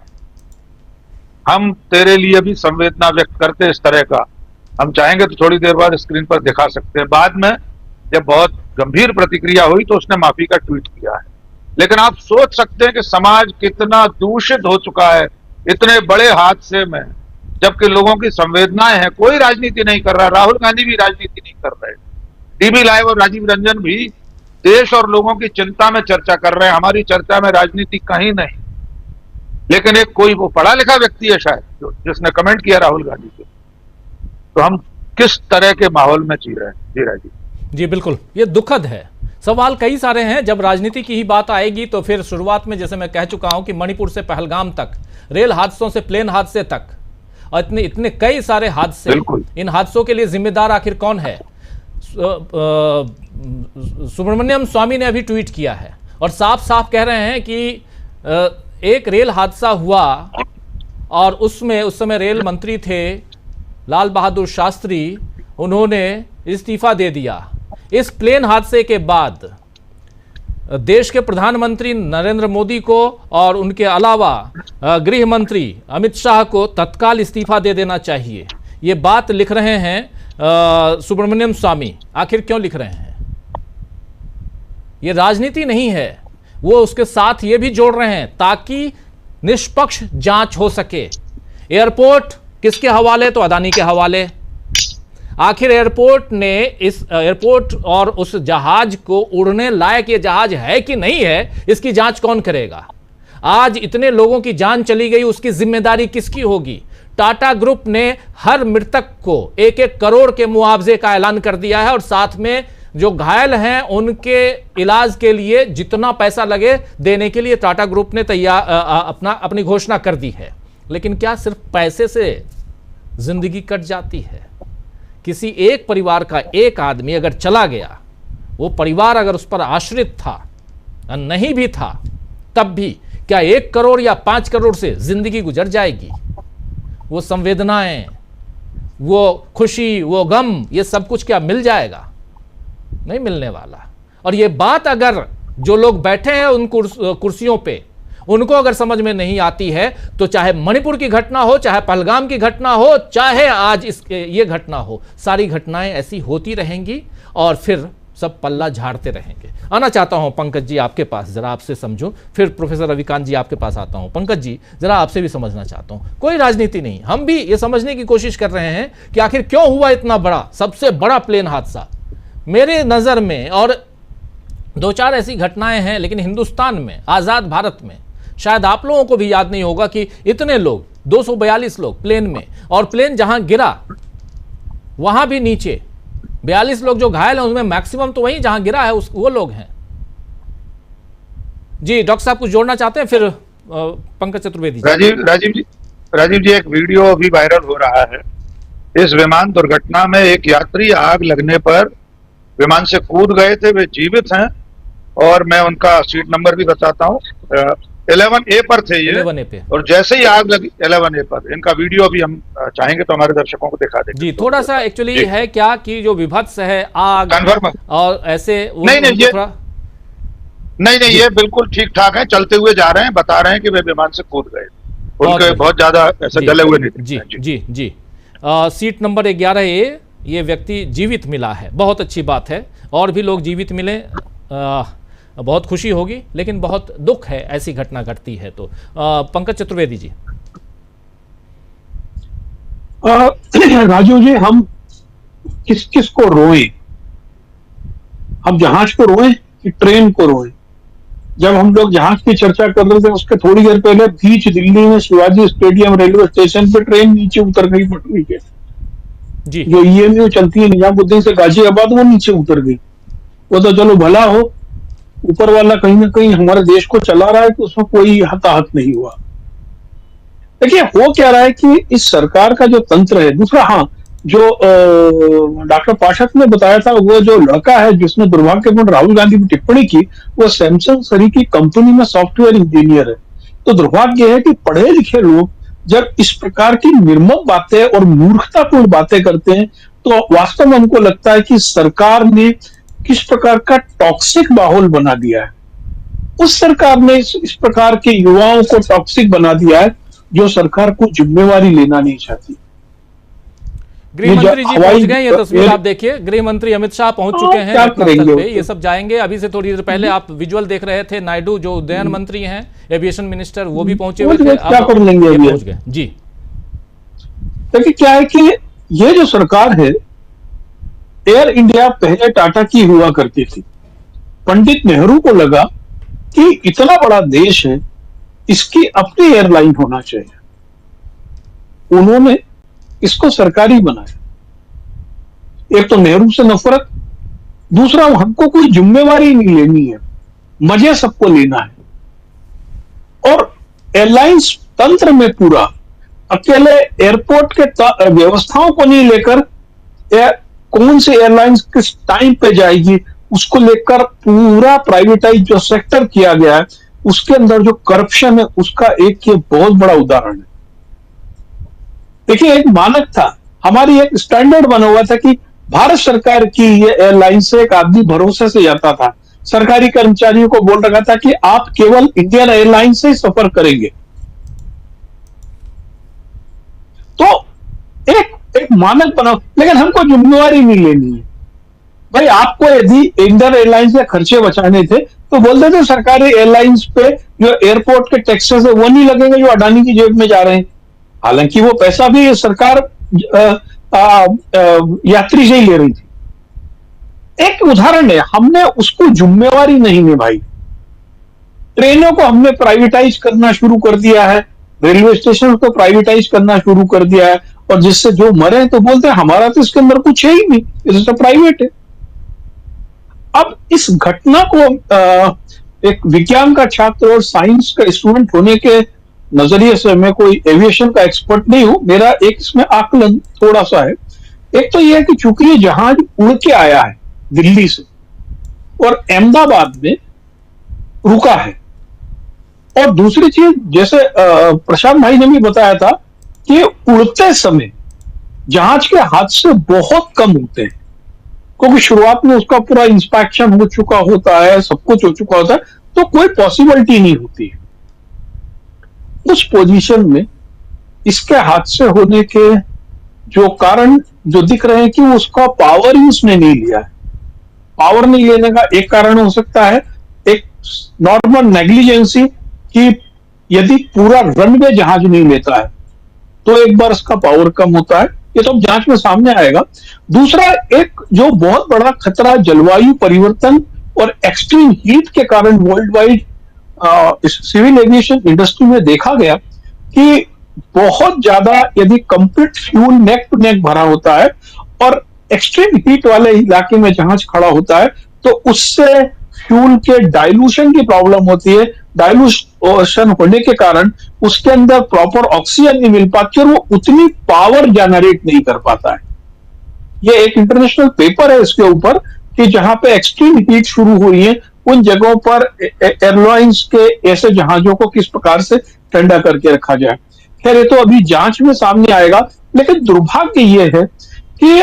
हम तेरे लिए भी संवेदना व्यक्त करते इस तरह का। हम चाहेंगे तो थोड़ी देर बाद स्क्रीन पर दिखा सकते हैं। बाद में जब बहुत गंभीर प्रतिक्रिया हुई तो उसने माफी का ट्वीट किया है। लेकिन आप सोच सकते हैं कि समाज कितना दूषित हो चुका है इतने बड़े हादसे में, जबकि लोगों की संवेदनाएं हैं। कोई राजनीति नहीं कर रहा, राहुल गांधी भी राजनीति नहीं कर रहे, टीवी लाइव और राजीव रंजन भी देश और लोगों की चिंता में चर्चा कर रहे हैं। हमारी चर्चा में राजनीति कहीं नहीं। लेकिन एक कोई वो पढ़ा लिखा व्यक्ति है शायद जिसने कमेंट किया राहुल गांधी को। तो हम किस तरह के माहौल में जी रहे हैं? जी राजीव जी बिल्कुल, ये दुखद है। सवाल कई सारे हैं। जब राजनीति की ही बात आएगी तो फिर शुरुआत में जैसे मैं कह चुका हूं कि मणिपुर से पहलगाम तक, रेल हादसों से प्लेन हादसे तक, और इतने इतने कई सारे हादसे, इन हादसों के लिए जिम्मेदार आखिर कौन है? सुब्रमण्यम स्वामी ने अभी ट्वीट किया है और साफ साफ कह रहे हैं कि एक रेल हादसा हुआ और उसमें उस समय रेल मंत्री थे लाल बहादुर शास्त्री, उन्होंने इस्तीफा दे दिया। इस प्लेन हादसे के बाद देश के प्रधानमंत्री नरेंद्र मोदी को और उनके अलावा गृह मंत्री अमित शाह को तत्काल इस्तीफा दे देना चाहिए। ये बात लिख रहे हैं सुब्रमण्यम स्वामी। आखिर क्यों लिख रहे हैं? ये राजनीति नहीं है। वो उसके साथ ये भी जोड़ रहे हैं ताकि निष्पक्ष जांच हो सके। एयरपोर्ट किसके हवाले? तो अदानी के हवाले। आखिर एयरपोर्ट और उस जहाज को उड़ने लायक ये जहाज है कि नहीं है, इसकी जांच कौन करेगा? आज इतने लोगों की जान चली गई, उसकी जिम्मेदारी किसकी होगी? टाटा ग्रुप ने हर मृतक को 1-1 करोड़ के मुआवजे का ऐलान कर दिया है और साथ में जो घायल हैं उनके इलाज के लिए जितना पैसा लगे देने के लिए टाटा ग्रुप ने अपनी घोषणा कर दी है। लेकिन क्या सिर्फ पैसे से जिंदगी कट जाती है? किसी एक परिवार का एक आदमी अगर चला गया, वो परिवार अगर उस पर आश्रित था, नहीं भी था, तब भी क्या 1 करोड़ या 5 करोड़ से जिंदगी गुजर जाएगी? वो संवेदनाएं, वो खुशी, वो गम, ये सब कुछ क्या मिल जाएगा? नहीं मिलने वाला। और ये बात अगर जो लोग बैठे हैं उन कुर्सियों पे, उनको अगर समझ में नहीं आती है तो चाहे मणिपुर की घटना हो, चाहे पहलगाम की घटना हो, चाहे आज ये घटना हो, सारी घटनाएं ऐसी होती रहेंगी और फिर सब पल्ला झाड़ते रहेंगे। आना चाहता हूं पंकज जी आपके पास, जरा आपसे समझूं, फिर प्रोफेसर रविकांत जी आपके पास आता हूं। पंकज जी, जरा आपसे भी समझना चाहता हूं। कोई राजनीति नहीं, हम भी ये समझने की कोशिश कर रहे हैं कि आखिर क्यों हुआ इतना बड़ा, सबसे बड़ा प्लेन हादसा मेरे नजर में। और 2-4 ऐसी घटनाएं हैं, लेकिन हिंदुस्तान में, आजाद भारत में, शायद आप लोगों को भी याद नहीं होगा कि इतने लोग, 242 लोग प्लेन में, और प्लेन जहां गिरा वहां भी नीचे 42 लोग जो घायल हैं, उसमें मैक्सिमम तो वहीं जहां गिरा है वो लोग हैं। जी डॉक्टर साहब कुछ जोड़ना चाहते हैं? फिर पंकज चतुर्वेदी। राजीव जी, एक वीडियो अभी वायरल हो रहा है। इस विमान दुर्घटना में एक यात्री आग लगने पर विमान से कूद गए थे, वे जीवित हैं और मैं उनका सीट नंबर भी बताता हूँ। 11A पर थे ये, 11A पे। और जैसे ही आग लगी 11A पर, इनका वीडियो अभी हम चाहेंगे तो हमारे दर्शकों को दिखा देंगे। जी, थोड़ा सा एक्चुअली है क्या कि जो विभत्स है, आग और ऐसे नहीं, ये बिल्कुल ठीक ठाक है, चलते हुए जा रहे हैं, बता रहे हैं कि वे विमान से कूद गए, उनके बहुत ज्यादा ऐसे जले हुए नहीं थे। जी सीट नंबर 11A, ये व्यक्ति जीवित मिला है, बहुत अच्छी बात है। और भी लोग जीवित मिले, बहुत खुशी होगी, लेकिन बहुत दुख है ऐसी घटना घटती है तो। पंकज चतुर्वेदी जी। राजू जी, हम किस को रोएं? हम जहाज को रोएं कि ट्रेन को रोएं? जब हम लोग जहाज की चर्चा कर रहे थे, उसके थोड़ी देर पहले बीच दिल्ली में शिवाजी स्टेडियम रेलवे स्टेशन पे ट्रेन नीचे उतर गई पटरी के जी। जो EMU चलती है निजामुद्दीन से गाजियाबाद, वो नीचे उतर गई। वो तो चलो भला हो, ऊपर वाला कहीं ना कहीं हमारे देश को चला रहा है, तो उसमें कोई हताहत नहीं हुआ। देखिए हो क्या रहा है कि इस सरकार का जो तंत्र है। दूसरा, हाँ, जो डॉक्टर पाठक ने बताया था, वो जो लड़का है जिसने दुर्भाग्यपूर्ण राहुल गांधी की टिप्पणी की, वो सैमसंग सरी की कंपनी में सॉफ्टवेयर इंजीनियर है। तो दुर्भाग्य है कि पढ़े लिखे लोग जब इस प्रकार की निर्मम बातें और मूर्खतापूर्ण बातें करते हैं, तो वास्तव में उनको लगता है कि सरकार ने किस प्रकार का टॉक्सिक माहौल बना दिया है। उस सरकार ने इस प्रकार के युवाओं को टॉक्सिक बना दिया है, जो सरकार को जिम्मेवारी लेना नहीं चाहती। गृह मंत्री जी पहुंच गए, ये तस्वीर आप देखिए, गृह मंत्री अमित शाह पहुंच चुके हैं घटनास्थल पे। ये सब जाएंगे, अभी से थोड़ी देर पहले आप विजुअल देख रहे थे, नायडू जो उड्डयन मंत्री हैं, एविएशन मिनिस्टर, वो भी पहुंचे हुए थे। क्या कर लेंगे पहुंच गए जी। देखिए क्या है कि ये जो सरकार है, एयर इंडिया पहले टाटा की हुआ करती थी। पंडित नेहरू को लगा कि इतना बड़ा देश है, इसकी अपनी एयरलाइन होना चाहिए। उन्होंने इसको सरकारी बनाया। एक तो नेहरू से नफरत, दूसरा हमको कोई जिम्मेवारी नहीं लेनी है, मजे सबको लेना है। और एयरलाइंस तंत्र में पूरा अकेले एयरपोर्ट के व्यवस्थाओं को नहीं लेकर कौन सी एयरलाइंस किस टाइम पे जाएगी उसको लेकर पूरा प्राइवेटाइज जो सेक्टर किया गया है, उसके अंदर जो करप्शन है उसका एक ये बहुत बड़ा उदाहरण है। देखिए एक मानक था, हमारी एक स्टैंडर्ड बना हुआ था कि भारत सरकार की ये एयरलाइन से एक आदमी भरोसे से जाता था, सरकारी कर्मचारियों को बोल रखा था कि आप केवल इंडियन एयरलाइन से ही सफर करेंगे। तो एक मानक बनाओ, लेकिन हमको जिम्मेवारी नहीं लेनी है। भाई आपको यदि इंडियन एयरलाइंस के खर्चे बचाने थे तो बोलते थे सरकारी एयरलाइंस पे जो एयरपोर्ट के टैक्सेस है वो नहीं लगेंगे जो अडानी की जेब में जा रहे हैं। हालांकि वो पैसा भी सरकार यात्री से ही ले रही थी। एक उदाहरण है, हमने उसको जिम्मेवारी नहीं निभाई। ट्रेनों को हमने प्राइवेटाइज करना शुरू कर दिया है, रेलवे स्टेशन को प्राइवेटाइज करना शुरू कर दिया है, और जिससे जो मरे तो बोलते हैं हमारा तो इसके अंदर कुछ है ही नहीं, इसे तो प्राइवेट है। अब इस घटना को एक विज्ञान का छात्र और साइंस का स्टूडेंट होने के नजरिए से, मैं कोई एविएशन का एक्सपर्ट नहीं हूं, मेरा एक इसमें आकलन थोड़ा सा है। एक तो यह है कि चूंकि ये जहाज उड़ के आया है दिल्ली से और अहमदाबाद में रुका है, और दूसरी चीज जैसे प्रशांत भाई ने भी बताया था कि उड़ते समय जहाज के हादसे बहुत कम होते हैं, क्योंकि शुरुआत में उसका पूरा इंस्पेक्शन हो चुका होता है, सब कुछ हो चुका होता है, तो कोई पॉसिबिलिटी नहीं होती है। उस पोजीशन में इसके हादसे होने के जो कारण जो दिख रहे हैं कि उसका पावर ही उसने नहीं लिया है। पावर नहीं लेने का एक कारण हो सकता है एक नॉर्मल नेग्लिजेंसी, कि यदि पूरा रनवे जहाज नहीं लेता है तो एक बार इसका पावर कम होता है, ये तो जांच में सामने आएगा। दूसरा एक जो बहुत बड़ा खतरा जलवायु परिवर्तन और एक्सट्रीम हीट के कारण world wide civil aviation industry में देखा गया कि बहुत ज्यादा यदि complete fuel neck to neck भरा होता है और एक्सट्रीम हीट वाले इलाके में जहाज खड़ा होता है तो उससे फ्यूल के डाइल्यूशन की प्रॉब्लम होती है। डाइल्यूशन होने के कारण उसके अंदर प्रॉपर ऑक्सीजन नहीं मिल पाती और वो उतनी पावर जनरेट नहीं कर पाता है। ये एक इंटरनेशनल पेपर है इसके ऊपर कि जहां पे एक्सट्रीम हीट शुरू हुई है उन जगहों पर एयरलाइंस के ऐसे जहाजों को किस प्रकार से ठंडा करके रखा जाए। खैर ये तो अभी जांच में सामने आएगा, लेकिन दुर्भाग्य ये है कि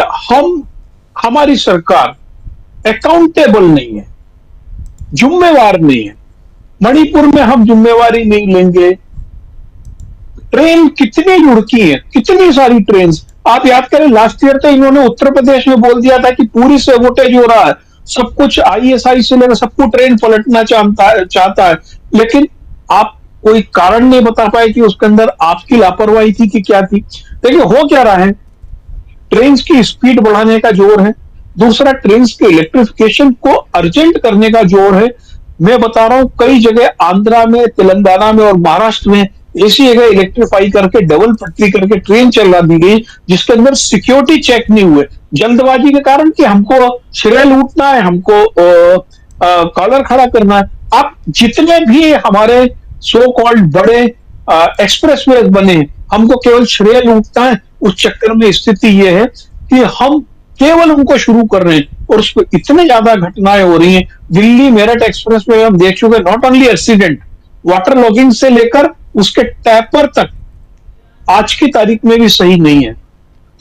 हमारी सरकार अकाउंटेबल नहीं है, जिम्मेवार नहीं है। मणिपुर में हम जिम्मेवारी नहीं लेंगे। ट्रेन कितनी लुढ़की है, कितनी सारी ट्रेन। आप याद करें लास्ट ईयर तो इन्होंने उत्तर प्रदेश में बोल दिया था कि पूरी सेबोटेज हो रहा है, सब कुछ ISI से लेकर सबको ट्रेन पलटना चाहता है, लेकिन आप कोई कारण नहीं बता पाए कि उसके अंदर आपकी लापरवाही थी कि क्या थी। देखिए हो क्या रहा है, ट्रेन की स्पीड बढ़ाने का जोर है, दूसरा ट्रेन के इलेक्ट्रिफिकेशन को अर्जेंट करने का जोर है। मैं बता रहा हूं कई जगह आंध्रा में, तेलंगाना में और महाराष्ट्र में ऐसी जगह इलेक्ट्रीफाई करके डबल पटरी करके ट्रेन चला दी गई जिसके अंदर सिक्योरिटी चेक नहीं हुए, जल्दबाजी के कारण कि हमको श्रेय लूटना है, हमको कॉलर खड़ा करना है। आप जितने भी हमारे सो कॉल्ड बड़े एक्सप्रेसवे बने, हमको केवल श्रेय लूटना है। उस चक्कर में स्थिति यह है कि हम केवल उनको शुरू कर रहे हैं और उस पर इतने ज्यादा घटनाएं हो रही हैं। दिल्ली मेरठ एक्सप्रेस में हम देख चुके, not only accident, water logging से लेकर उसके टैपर तक आज की तारीख में भी सही नहीं है।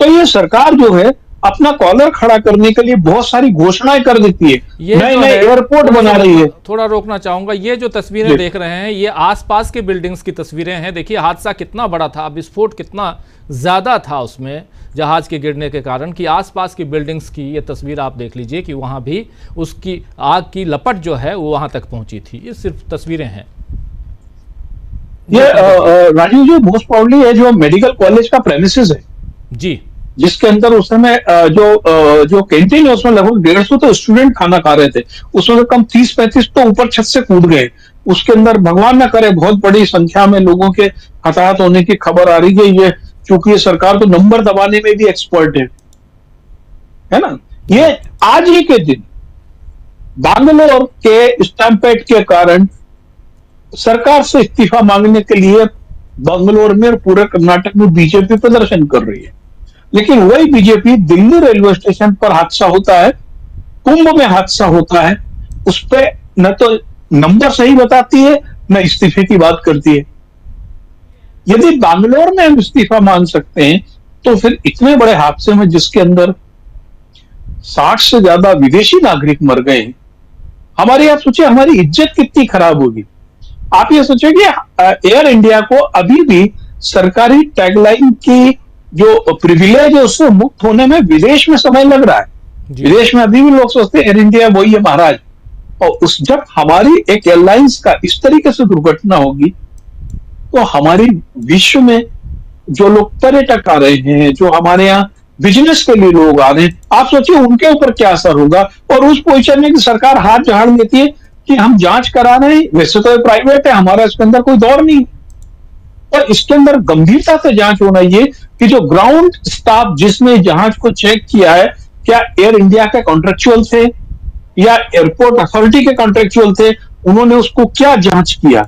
तो ये सरकार जो है अपना कॉलर खड़ा करने के लिए बहुत सारी घोषणाएं कर देती है, ये नए जो नए है, एयरपोर्ट बना रही है। थोड़ा रोकना चाहूंगा, ये जो तस्वीरें जी। देख रहे हैं ये आसपास के बिल्डिंग्स की तस्वीरें हैं। देखिए हादसा कितना बड़ा था, विस्फोट कितना ज्यादा था उसमें जहाज के गिरने के कारण, कि आसपास की बिल्डिंग्स की ये तस्वीर आप देख लीजिए कि वहां भी उसकी आग की लपट जो है वो वहां तक पहुंची थी। ये सिर्फ तस्वीरें हैं। ये राजीव जी मोस्ट प्रॉब्ली है जो मेडिकल कॉलेज का प्रेमिसेस है, जी जिसके अंदर उस समय जो कैंटीन है उसमें लगभग 150 तो स्टूडेंट खाना खा रहे थे, उसमें कम 30-35 तो ऊपर छत से कूद गए। उसके अंदर भगवान न करे बहुत बड़ी संख्या में लोगों के हताहत होने की खबर आ रही है। ये चूंकि ये सरकार तो नंबर दबाने में भी एक्सपर्ट है ना। ये आज ही के दिन बैंगलोर के स्टैम्पेड के कारण सरकार से इस्तीफा मांगने के लिए बंगलोर में और पूरे कर्नाटक में बीजेपी प्रदर्शन कर रही है, लेकिन वही बीजेपी दिल्ली रेलवे स्टेशन पर हादसा होता है, कुंभ में हादसा होता है, उस पर न तो नंबर सही बताती है न इस्तीफे की बात करती है। यदि बैंगलोर में हम इस्तीफा मांग सकते हैं तो फिर इतने बड़े हादसे में जिसके अंदर 60 से ज्यादा विदेशी नागरिक मर गए, हमारे आप सोचिए हमारी इज्जत कितनी खराब होगी। आप ये सोचिए कि एयर इंडिया को अभी भी सरकारी टैगलाइन की जो प्रिविलेज है उससे मुक्त होने में विदेश में समय लग रहा है। विदेश में अभी भी लोग सोचते हैं एयर इंडिया वही है महाराज, और उस जब हमारी एक एयरलाइंस का इस तरीके से दुर्घटना होगी तो हमारी विश्व में जो लोग पर्यटक आ रहे हैं, जो हमारे यहाँ बिजनेस के लिए लोग आ रहे हैं, आप सोचिए उनके ऊपर क्या असर होगा। और उस पोजीशन में कि सरकार हाथ झाड़ लेती है कि हम जांच करा रहे हैं, वैसे तो प्राइवेट है, हमारा इसके अंदर कोई दौर नहीं, और इसके अंदर गंभीरता से जांच होना ये कि जो ग्राउंड स्टाफ जिसने जहाज को चेक किया है क्या एयर इंडिया के कॉन्ट्रेक्चुअल थे या एयरपोर्ट अथॉरिटी के कॉन्ट्रेक्चुअल थे, उन्होंने उसको क्या जांच किया।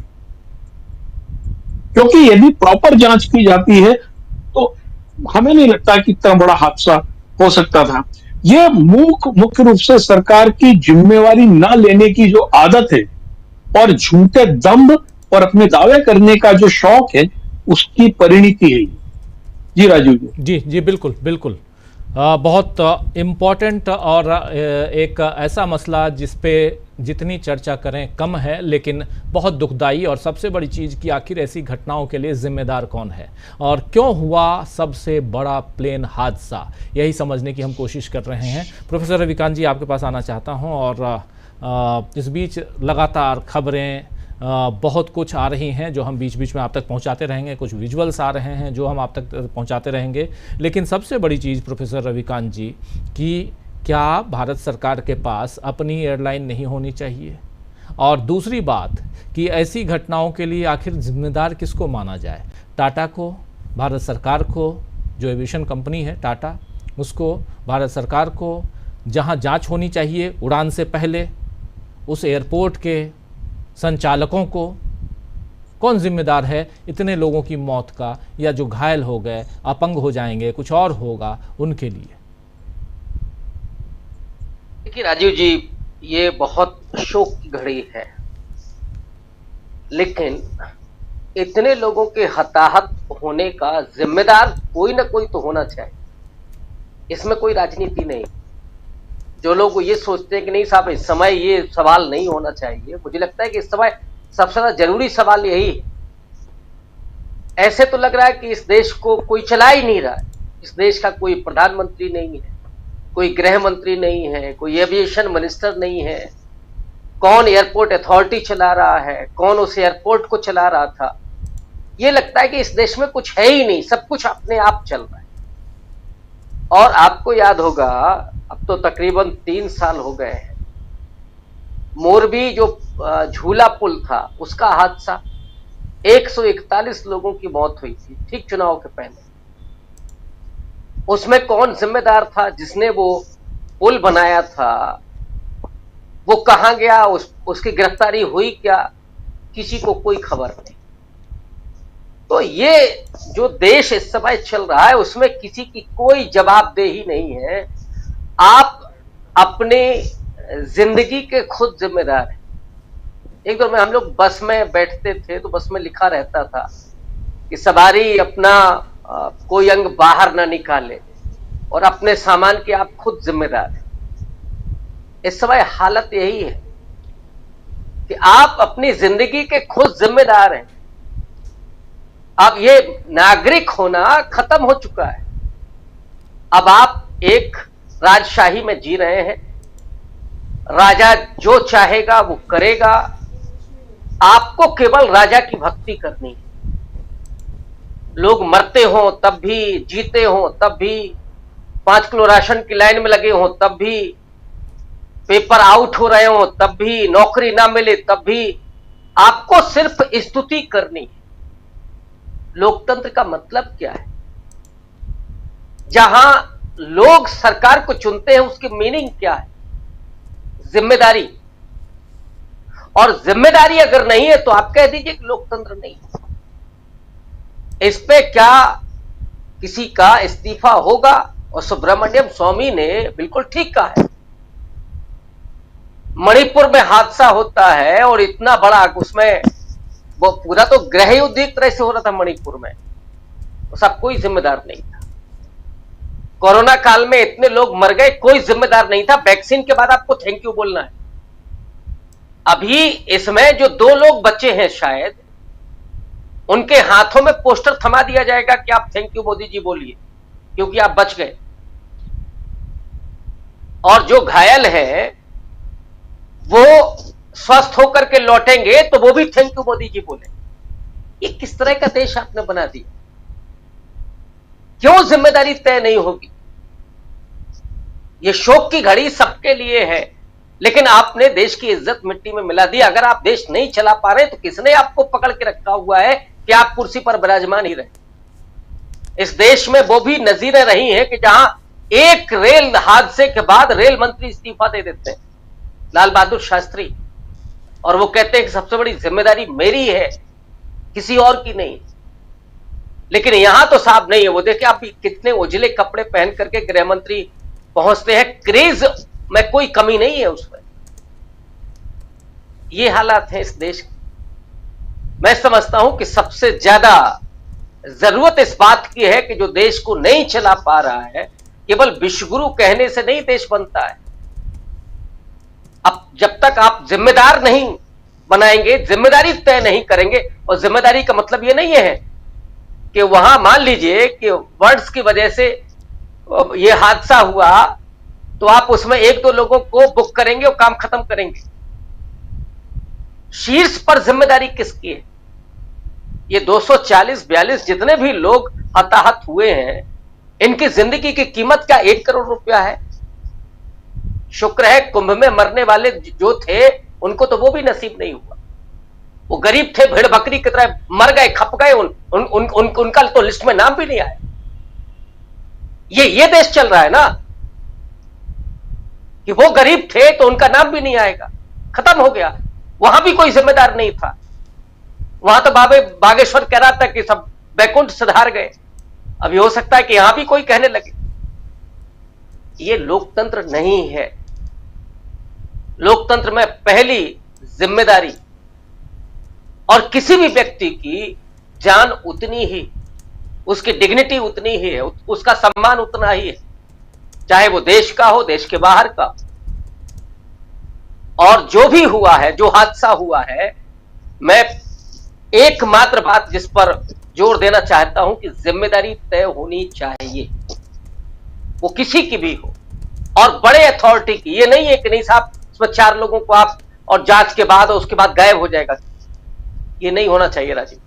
क्योंकि यदि प्रॉपर जांच की जाती है तो हमें नहीं लगता कि इतना बड़ा हादसा हो सकता था। यह मुख्य रूप से सरकार की जिम्मेवारी ना लेने की जो आदत है और झूठे दम्भ और अपने दावे करने का जो शौक है उसकी परिणति है। जी राजीव जी। जी बिल्कुल बिल्कुल। बहुत इम्पॉर्टेंट और एक ऐसा मसला जिस पे जितनी चर्चा करें कम है, लेकिन बहुत दुखदाई, और सबसे बड़ी चीज़ कि आखिर ऐसी घटनाओं के लिए जिम्मेदार कौन है और क्यों हुआ सबसे बड़ा प्लेन हादसा, यही समझने की हम कोशिश कर रहे हैं। प्रोफेसर रविकांत जी आपके पास आना चाहता हूं, और इस बीच लगातार खबरें बहुत कुछ आ रही हैं जो हम बीच बीच में आप तक पहुंचाते रहेंगे, कुछ विजुअल्स आ रहे हैं जो हम आप तक पहुंचाते रहेंगे। लेकिन सबसे बड़ी चीज़ प्रोफेसर रविकांत जी कि क्या भारत सरकार के पास अपनी एयरलाइन नहीं होनी चाहिए, और दूसरी बात कि ऐसी घटनाओं के लिए आखिर जिम्मेदार किसको माना जाए, टाटा को, भारत सरकार को, जो एविएशन कंपनी है टाटा उसको, भारत सरकार को, जहां जांच होनी चाहिए उड़ान से पहले उस एयरपोर्ट के संचालकों को, कौन जिम्मेदार है इतने लोगों की मौत का, या जो घायल हो गए, अपंग हो जाएंगे, कुछ और होगा उनके लिए। देखिए राजीव जी, ये बहुत शोक की घड़ी है, लेकिन इतने लोगों के हताहत होने का जिम्मेदार कोई ना कोई तो होना चाहिए। इसमें कोई राजनीति नहीं। जो लोग ये सोचते हैं कि नहीं साहब इस समय ये सवाल नहीं होना चाहिए, मुझे लगता है कि इस समय सबसे ज्यादा जरूरी सवाल यही है। ऐसे तो लग रहा है कि इस देश को कोई चला ही नहीं रहा है। इस देश का कोई प्रधानमंत्री नहीं है, कोई गृह मंत्री नहीं है, कोई एविएशन मिनिस्टर नहीं है, कौन एयरपोर्ट अथॉरिटी चला रहा है, कौन उस एयरपोर्ट को चला रहा था। ये लगता है कि इस देश में कुछ है ही नहीं, सब कुछ अपने आप चल रहा है। और आपको याद होगा अब तो तकरीबन 3 साल हो गए हैं, मोरबी जो झूला पुल था उसका हादसा, 141 लोगों की मौत हुई थी ठीक चुनाव के पहले। उसमें कौन जिम्मेदार था जिसने वो पुल बनाया था, वो कहां गया, उसकी गिरफ्तारी हुई क्या, किसी को कोई खबर नहीं। तो ये जो देश इस समय चल रहा है उसमें किसी की कोई जवाबदेही नहीं है। आप अपने जिंदगी के खुद जिम्मेदार हैं। एक दौर में हम लोग बस में बैठते थे तो बस में लिखा रहता था कि सवारी अपना कोई अंग बाहर ना निकाले, और अपने सामान की आप खुद जिम्मेदार हैं। इस समय हालत यही है कि आप अपनी जिंदगी के खुद जिम्मेदार हैं। अब ये नागरिक होना खत्म हो चुका है। अब आप एक राजशाही में जी रहे हैं, राजा जो चाहेगा वो करेगा, आपको केवल राजा की भक्ति करनी है। लोग मरते हो तब भी, जीते हो तब भी, 5 किलो राशन की लाइन में लगे हो तब भी, पेपर आउट हो रहे हो तब भी, नौकरी ना मिले तब भी, आपको सिर्फ स्तुति करनी है। लोकतंत्र का मतलब क्या है? जहां लोग सरकार को चुनते हैं उसकी मीनिंग क्या है? जिम्मेदारी। और जिम्मेदारी अगर नहीं है तो आप कह दीजिए कि लोकतंत्र नहीं है। इस पे क्या किसी का इस्तीफा होगा? और सुब्रमण्यम स्वामी ने बिल्कुल ठीक कहा है। मणिपुर में हादसा होता है और इतना बड़ा, उसमें वो पूरा तो गृह युद्ध एक तरह से हो रहा था मणिपुर में, सब कोई जिम्मेदार नहीं था। कोरोना काल में इतने लोग मर गए, कोई जिम्मेदार नहीं था। वैक्सीन के बाद आपको थैंक यू बोलना है। अभी इसमें जो 2 लोग बचे हैं शायद, उनके हाथों में पोस्टर थमा दिया जाएगा कि आप थैंक यू मोदी जी बोलिए, क्योंकि आप बच गए। और जो घायल हैं वो स्वस्थ होकर के लौटेंगे तो वो भी थैंक यू मोदी जी बोले। ये किस तरह का देश आपने बना दिया? क्यों जिम्मेदारी तय नहीं होगी? ये शोक की घड़ी सबके लिए है, लेकिन आपने देश की इज्जत मिट्टी में मिला दी। अगर आप देश नहीं चला पा रहे तो किसने आपको पकड़ के रखा हुआ है कि आप कुर्सी पर विराजमान ही रहे? इस देश में वो भी नजीरें रही हैं कि जहां एक रेल हादसे के बाद रेल मंत्री इस्तीफा दे देते हैं, लाल बहादुर शास्त्री, और वो कहते हैं कि सबसे बड़ी जिम्मेदारी मेरी है, किसी और की नहीं। लेकिन यहां तो साहब नहीं है। वो देखिए आप कितने उजले कपड़े पहन करके गृह मंत्री पहुंचते हैं, क्रेज में कोई कमी नहीं है उसमें। ये हालात हैं इस देश की। मैं समझता हूं कि सबसे ज्यादा जरूरत इस बात की है कि जो देश को नहीं चला पा रहा है, केवल विश्वगुरु कहने से नहीं देश बनता है। अब जब तक आप जिम्मेदार नहीं बनाएंगे, जिम्मेदारी तय नहीं करेंगे, और जिम्मेदारी का मतलब यह नहीं है कि वहां मान लीजिए कि वर्ड्स की वजह से यह हादसा हुआ तो आप उसमें 1-2 लोगों को बुक करेंगे और काम खत्म करेंगे। शीर्ष पर जिम्मेदारी किसकी है? ये 240-42 जितने भी लोग हताहत हुए हैं, इनकी जिंदगी की कीमत क्या 1 करोड़ रुपया है? शुक्र है कुंभ में मरने वाले जो थे उनको तो वो भी नसीब नहीं हुआ। वो गरीब थे, भेड़ बकरी की तरह मर गए, खप गए, उनका तो लिस्ट में नाम भी नहीं आया। ये देश चल रहा है ना कि वो गरीब थे तो उनका नाम भी नहीं आएगा, खत्म हो गया। वहां भी कोई जिम्मेदार नहीं था। वहां तो बागेश्वर कह रहा था कि सब बैकुंठ सुधार गए। अभी हो सकता है कि यहां भी कोई कहने लगे। ये लोकतंत्र नहीं है। लोकतंत्र में पहली जिम्मेदारी, और किसी भी व्यक्ति की जान उतनी ही, उसकी डिग्निटी उतनी ही है, उसका सम्मान उतना ही है, चाहे वो देश का हो, देश के बाहर का। और जो भी हुआ है, जो हादसा हुआ है, मैं एकमात्र बात जिस पर जोर देना चाहता हूं कि जिम्मेदारी तय होनी चाहिए, वो किसी की भी हो, और बड़े अथॉरिटी की। ये नहीं है कि नहीं साहब इसमें 4 लोगों को आप और जांच के बाद और उसके बाद गायब हो जाएगा। ये नहीं होना चाहिए राजीव।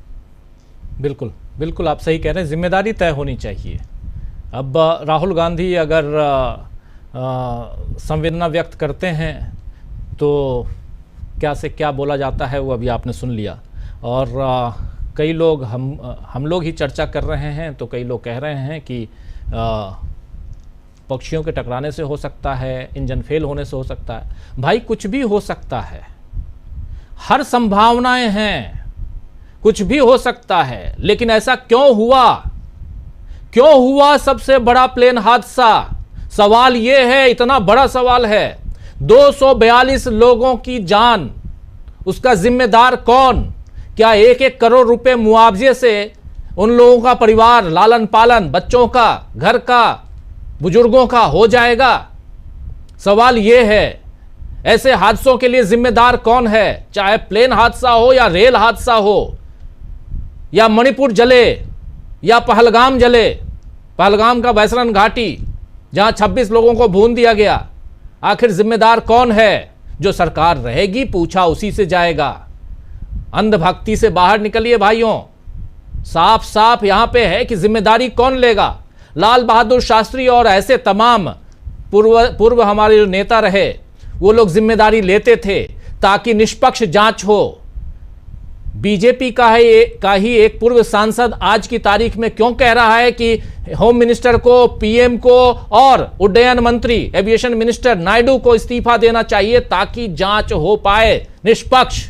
बिल्कुल बिल्कुल आप सही कह रहे हैं, जिम्मेदारी तय होनी चाहिए। अब राहुल गांधी अगर संवेदना व्यक्त करते हैं तो क्या से क्या बोला जाता है वो अभी आपने सुन लिया। और कई लोग हम लोग ही चर्चा कर रहे हैं, तो कई लोग कह रहे हैं कि पक्षियों के टकराने से हो सकता है, इंजन फेल होने से हो सकता है। भाई कुछ भी हो सकता है, हर संभावनाएं हैं, कुछ भी हो सकता है। लेकिन ऐसा क्यों हुआ? क्यों हुआ सबसे बड़ा प्लेन हादसा? सवाल यह है, इतना बड़ा सवाल है। 242 लोगों की जान, उसका जिम्मेदार कौन? क्या 1-1 करोड़ रुपए मुआवजे से उन लोगों का परिवार, लालन पालन, बच्चों का, घर का बुजुर्गों का हो जाएगा? सवाल यह है, ऐसे हादसों के लिए जिम्मेदार कौन है? चाहे प्लेन हादसा हो या रेल हादसा हो या मणिपुर जले या पहलगाम जले, पहलगाम का बैसरन घाटी जहां 26 लोगों को भून दिया गया, आखिर जिम्मेदार कौन है? जो सरकार रहेगी पूछा उसी से जाएगा। अंधभक्ति से बाहर निकलिए भाइयों, साफ साफ यहां पे है कि जिम्मेदारी कौन लेगा। लाल बहादुर शास्त्री और ऐसे तमाम पूर्व हमारे जो नेता रहे, वो लोग जिम्मेदारी लेते थे ताकि निष्पक्ष जांच हो। बीजेपी का ही एक पूर्व सांसद आज की तारीख में क्यों कह रहा है कि होम मिनिस्टर को, पीएम को और उड्डयन मंत्री, एविएशन मिनिस्टर नायडू को इस्तीफा देना चाहिए ताकि जांच हो पाए निष्पक्ष?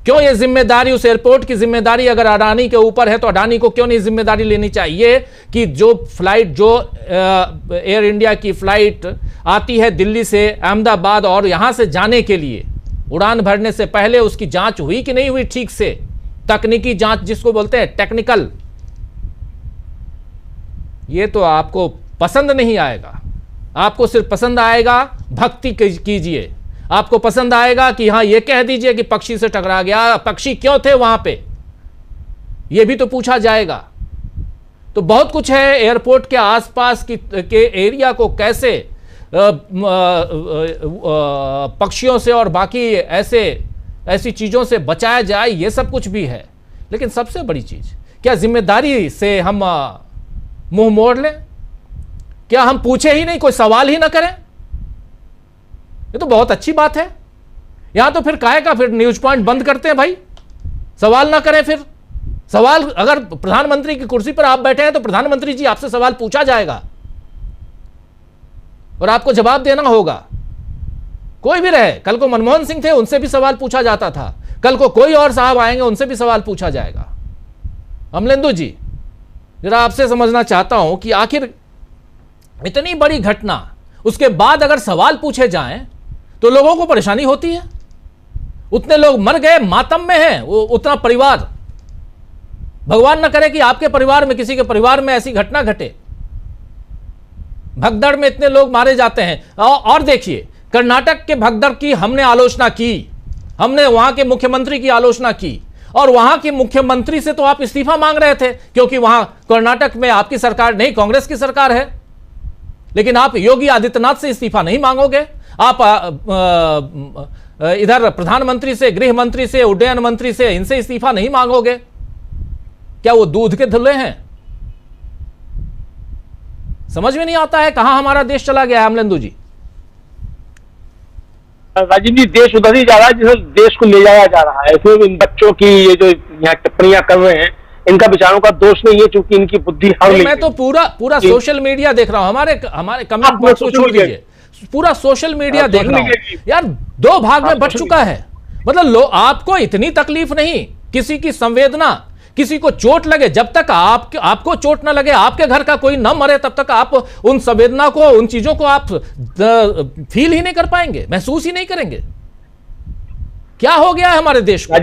क्यों ये जिम्मेदारी, उस एयरपोर्ट की जिम्मेदारी अगर अडानी के ऊपर है तो अडानी को क्यों नहीं जिम्मेदारी लेनी चाहिए कि जो फ्लाइट, जो एयर इंडिया की फ्लाइट आती है दिल्ली से अहमदाबाद और यहां से जाने के लिए, उड़ान भरने से पहले उसकी जांच हुई कि नहीं हुई ठीक से? तकनीकी जांच जिसको बोलते हैं टेक्निकल। ये तो आपको पसंद नहीं आएगा। आपको सिर्फ पसंद आएगा भक्ति कीजिए। आपको पसंद आएगा कि हां ये कह दीजिए कि पक्षी से टकरा गया, पक्षी क्यों थे वहां पे, ये भी तो पूछा जाएगा। तो बहुत कुछ है एयरपोर्ट के आसपास के एरिया को कैसे पक्षियों से और बाकी ऐसी चीजों से बचाया जाए, ये सब कुछ भी है। लेकिन सबसे बड़ी चीज, क्या जिम्मेदारी से हम मुंह मोड़ लें? क्या हम पूछे ही नहीं, कोई सवाल ही ना करें? ये तो बहुत अच्छी बात है। यहां तो फिर काहे का फिर न्यूज पॉइंट बंद करते हैं भाई, सवाल ना करें। फिर सवाल, अगर प्रधानमंत्री की कुर्सी पर आप बैठे हैं तो प्रधानमंत्री जी आपसे सवाल पूछा जाएगा और आपको जवाब देना होगा। कोई भी रहे, कल को मनमोहन सिंह थे, उनसे भी सवाल पूछा जाता था। कल को कोई और साहब आएंगे, उनसे भी सवाल पूछा जाएगा। अमलेंदु जी, जरा आपसे समझना चाहता हूं कि आखिर इतनी बड़ी घटना, उसके बाद अगर सवाल पूछे जाएं तो लोगों को परेशानी होती है। उतने लोग मर गए, मातम में हैं, उतना परिवार, भगवान न करे कि आपके परिवार में, किसी के परिवार में ऐसी घटना घटे। भगदड़ में इतने लोग मारे जाते हैं। और देखिए, कर्नाटक के भगदड़ की हमने आलोचना की, हमने वहां के मुख्यमंत्री की आलोचना की, और वहां के मुख्यमंत्री से तो आप इस्तीफा मांग रहे थे क्योंकि वहां कर्नाटक में आपकी सरकार नहीं, कांग्रेस की सरकार है। लेकिन आप योगी आदित्यनाथ से इस्तीफा नहीं मांगोगे। आप इधर प्रधानमंत्री से, गृह मंत्री से, उड्डयन मंत्री से, इनसे इस्तीफा नहीं मांगोगे। क्या वो दूध के धुले हैं? समझ में नहीं आता है कहां हमारा देश चला गया है। अमलेंदु जी, राजीव जी, देश उधर ही जा रहा है जिसे देश को ले जाया जा रहा है। फिर इन बच्चों की ये जो यहाँ टिप्पणियां कर रहे हैं, इनका बेचारों का दोष नहीं है, क्योंकि इनकी बुद्धि हर मैं तो पूरा सोशल मीडिया देख रहा हूं। हमारे कमेंट बॉक्स को छोड़ दीजिए, पूरा सोशल मीडिया देख रहा हूं यार। 2 भाग में बंट चुका है। मतलब आपको इतनी तकलीफ नहीं, किसी की संवेदना, किसी को चोट लगे, जब तक आपको चोट ना लगे, आपके घर का कोई न मरे, तब तक आप उन संवेदना को, उन चीजों को आप फील ही नहीं कर पाएंगे, महसूस ही नहीं करेंगे। क्या हो गया है हमारे देश को?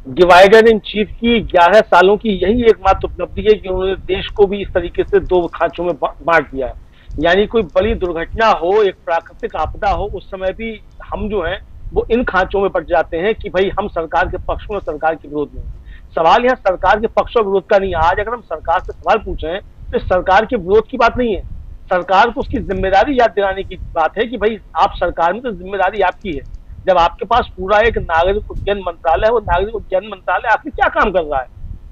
डिवाइडर इन चीफ की 11 सालों की यही एकमात्र उपलब्धि है कि उन्होंने देश को भी इस तरीके से 2 खांचों में बांट दिया है। यानी कोई बड़ी दुर्घटना हो, एक प्राकृतिक आपदा हो, उस समय भी हम जो है वो इन खांचों में पड़ जाते हैं कि भाई हम सरकार के पक्ष में, सरकार के विरोध में। सवाल यहाँ सरकार के पक्ष और विरोध का नहीं है। आज अगर हम सरकार से सवाल पूछें तो सरकार के विरोध की बात नहीं है, सरकार को उसकी जिम्मेदारी याद दिलाने की बात है कि भाई आप सरकार में, तो जिम्मेदारी आपकी है। जब आपके पास पूरा एक नागरिक उड्डयन मंत्रालय है, वो नागरिक उड्डयन मंत्रालय आपके क्या काम कर रहा है?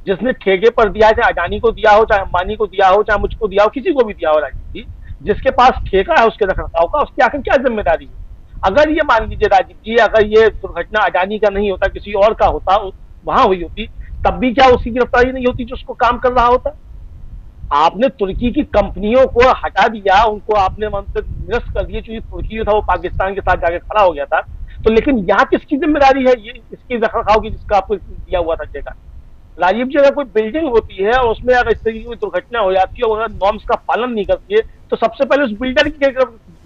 जिसने ठेके पर दिया है, चाहे अडानी को दिया हो, चाहे अंबानी को दिया हो, चाहे मुझको दिया हो, किसी को भी दिया हो, राजीव जी, जिसके पास ठेका है उसके रखरखाव का, उसकी आखिर क्या जिम्मेदारी है? अगर ये मान लीजिए राजीव जी, अगर ये दुर्घटना अडानी का नहीं होता, किसी और का होता, वहां हुई होती, तब भी क्या उसकी गिरफ्तारी नहीं होती जो उसको काम कर रहा होता? आपने तुर्की की कंपनियों को हटा दिया, उनको आपने निरस्त कर दिया, क्योंकि तुर्की जो था वो पाकिस्तान के साथ जाके खड़ा हो गया था। तो लेकिन यहाँ किसकी जिम्मेदारी है ये इसकी रखरखाव की, जिसका आपको दिया हुआ था ठेका? राजीव जी, अगर कोई बिल्डिंग होती है और उसमें अगर इस तरीके की दुर्घटना हो जाती है और अगर नॉर्म्स का पालन नहीं करती है, तो सबसे पहले उस बिल्डर की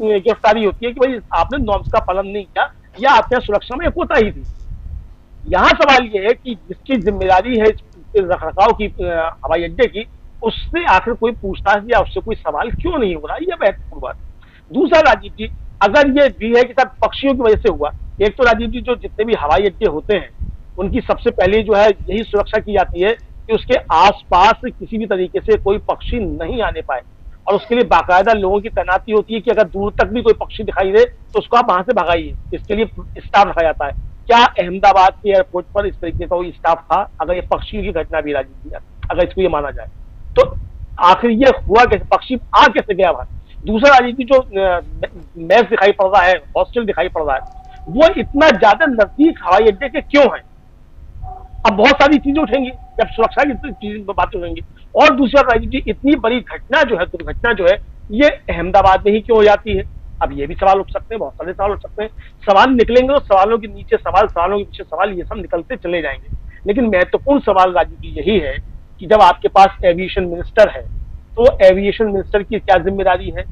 गिरफ्तारी होती है कि भाई आपने नॉर्म्स का पालन नहीं किया या आपके सुरक्षा में कोताही थी। यहाँ सवाल ये है कि जिसकी जिम्मेदारी है रखरखाव की हवाई अड्डे की, उससे आखिर कोई पूछताछ या उससे कोई सवाल क्यों नहीं हो रहा, यह महत्वपूर्ण बात। दूसरा राजीव जी, अगर ये भी है कि सब पक्षियों की वजह से हुआ, एक तो राजीव जी जो जितने भी हवाई अड्डे होते हैं उनकी सबसे पहले जो है यही सुरक्षा की जाती है कि उसके आसपास किसी भी तरीके से कोई पक्षी नहीं आने पाए, और उसके लिए बाकायदा लोगों की तैनाती होती है कि अगर दूर तक भी कोई पक्षी दिखाई दे तो उसको आप वहां से भगाइए, इसके लिए स्टाफ रखा जाता है। क्या अहमदाबाद के एयरपोर्ट पर इस तरीके का कोई स्टाफ था? अगर ये पक्षियों की घटना भी राजीव जी, अगर इसको ये माना जाए तो आखिर ये हुआ कैसे, पक्षी आ कैसे गया वहां? दूसरा राजीव जी जो मैच दिखाई पड़ रहा है, हॉस्टल दिखाई पड़ रहा है, वो इतना ज्यादा नजदीक हवाई अड्डे के क्यों है? अब बहुत सारी चीजें उठेंगी जब सुरक्षा की बातें उठेंगी। और दूसरा राजीव जी, इतनी बड़ी घटना जो है, दुर्घटना जो है, ये अहमदाबाद में ही क्यों हो जाती है? अब ये भी सवाल उठ सकते हैं, बहुत सारे सवाल उठ सकते हैं। सवाल निकलेंगे तो सवालों के नीचे सवाल, सवालों के पीछे सवाल, ये सब निकलते चले जाएंगे। लेकिन महत्वपूर्ण सवाल राजीव जी यही है कि जब आपके पास एविएशन मिनिस्टर है तो एविएशन मिनिस्टर की क्या जिम्मेदारी है?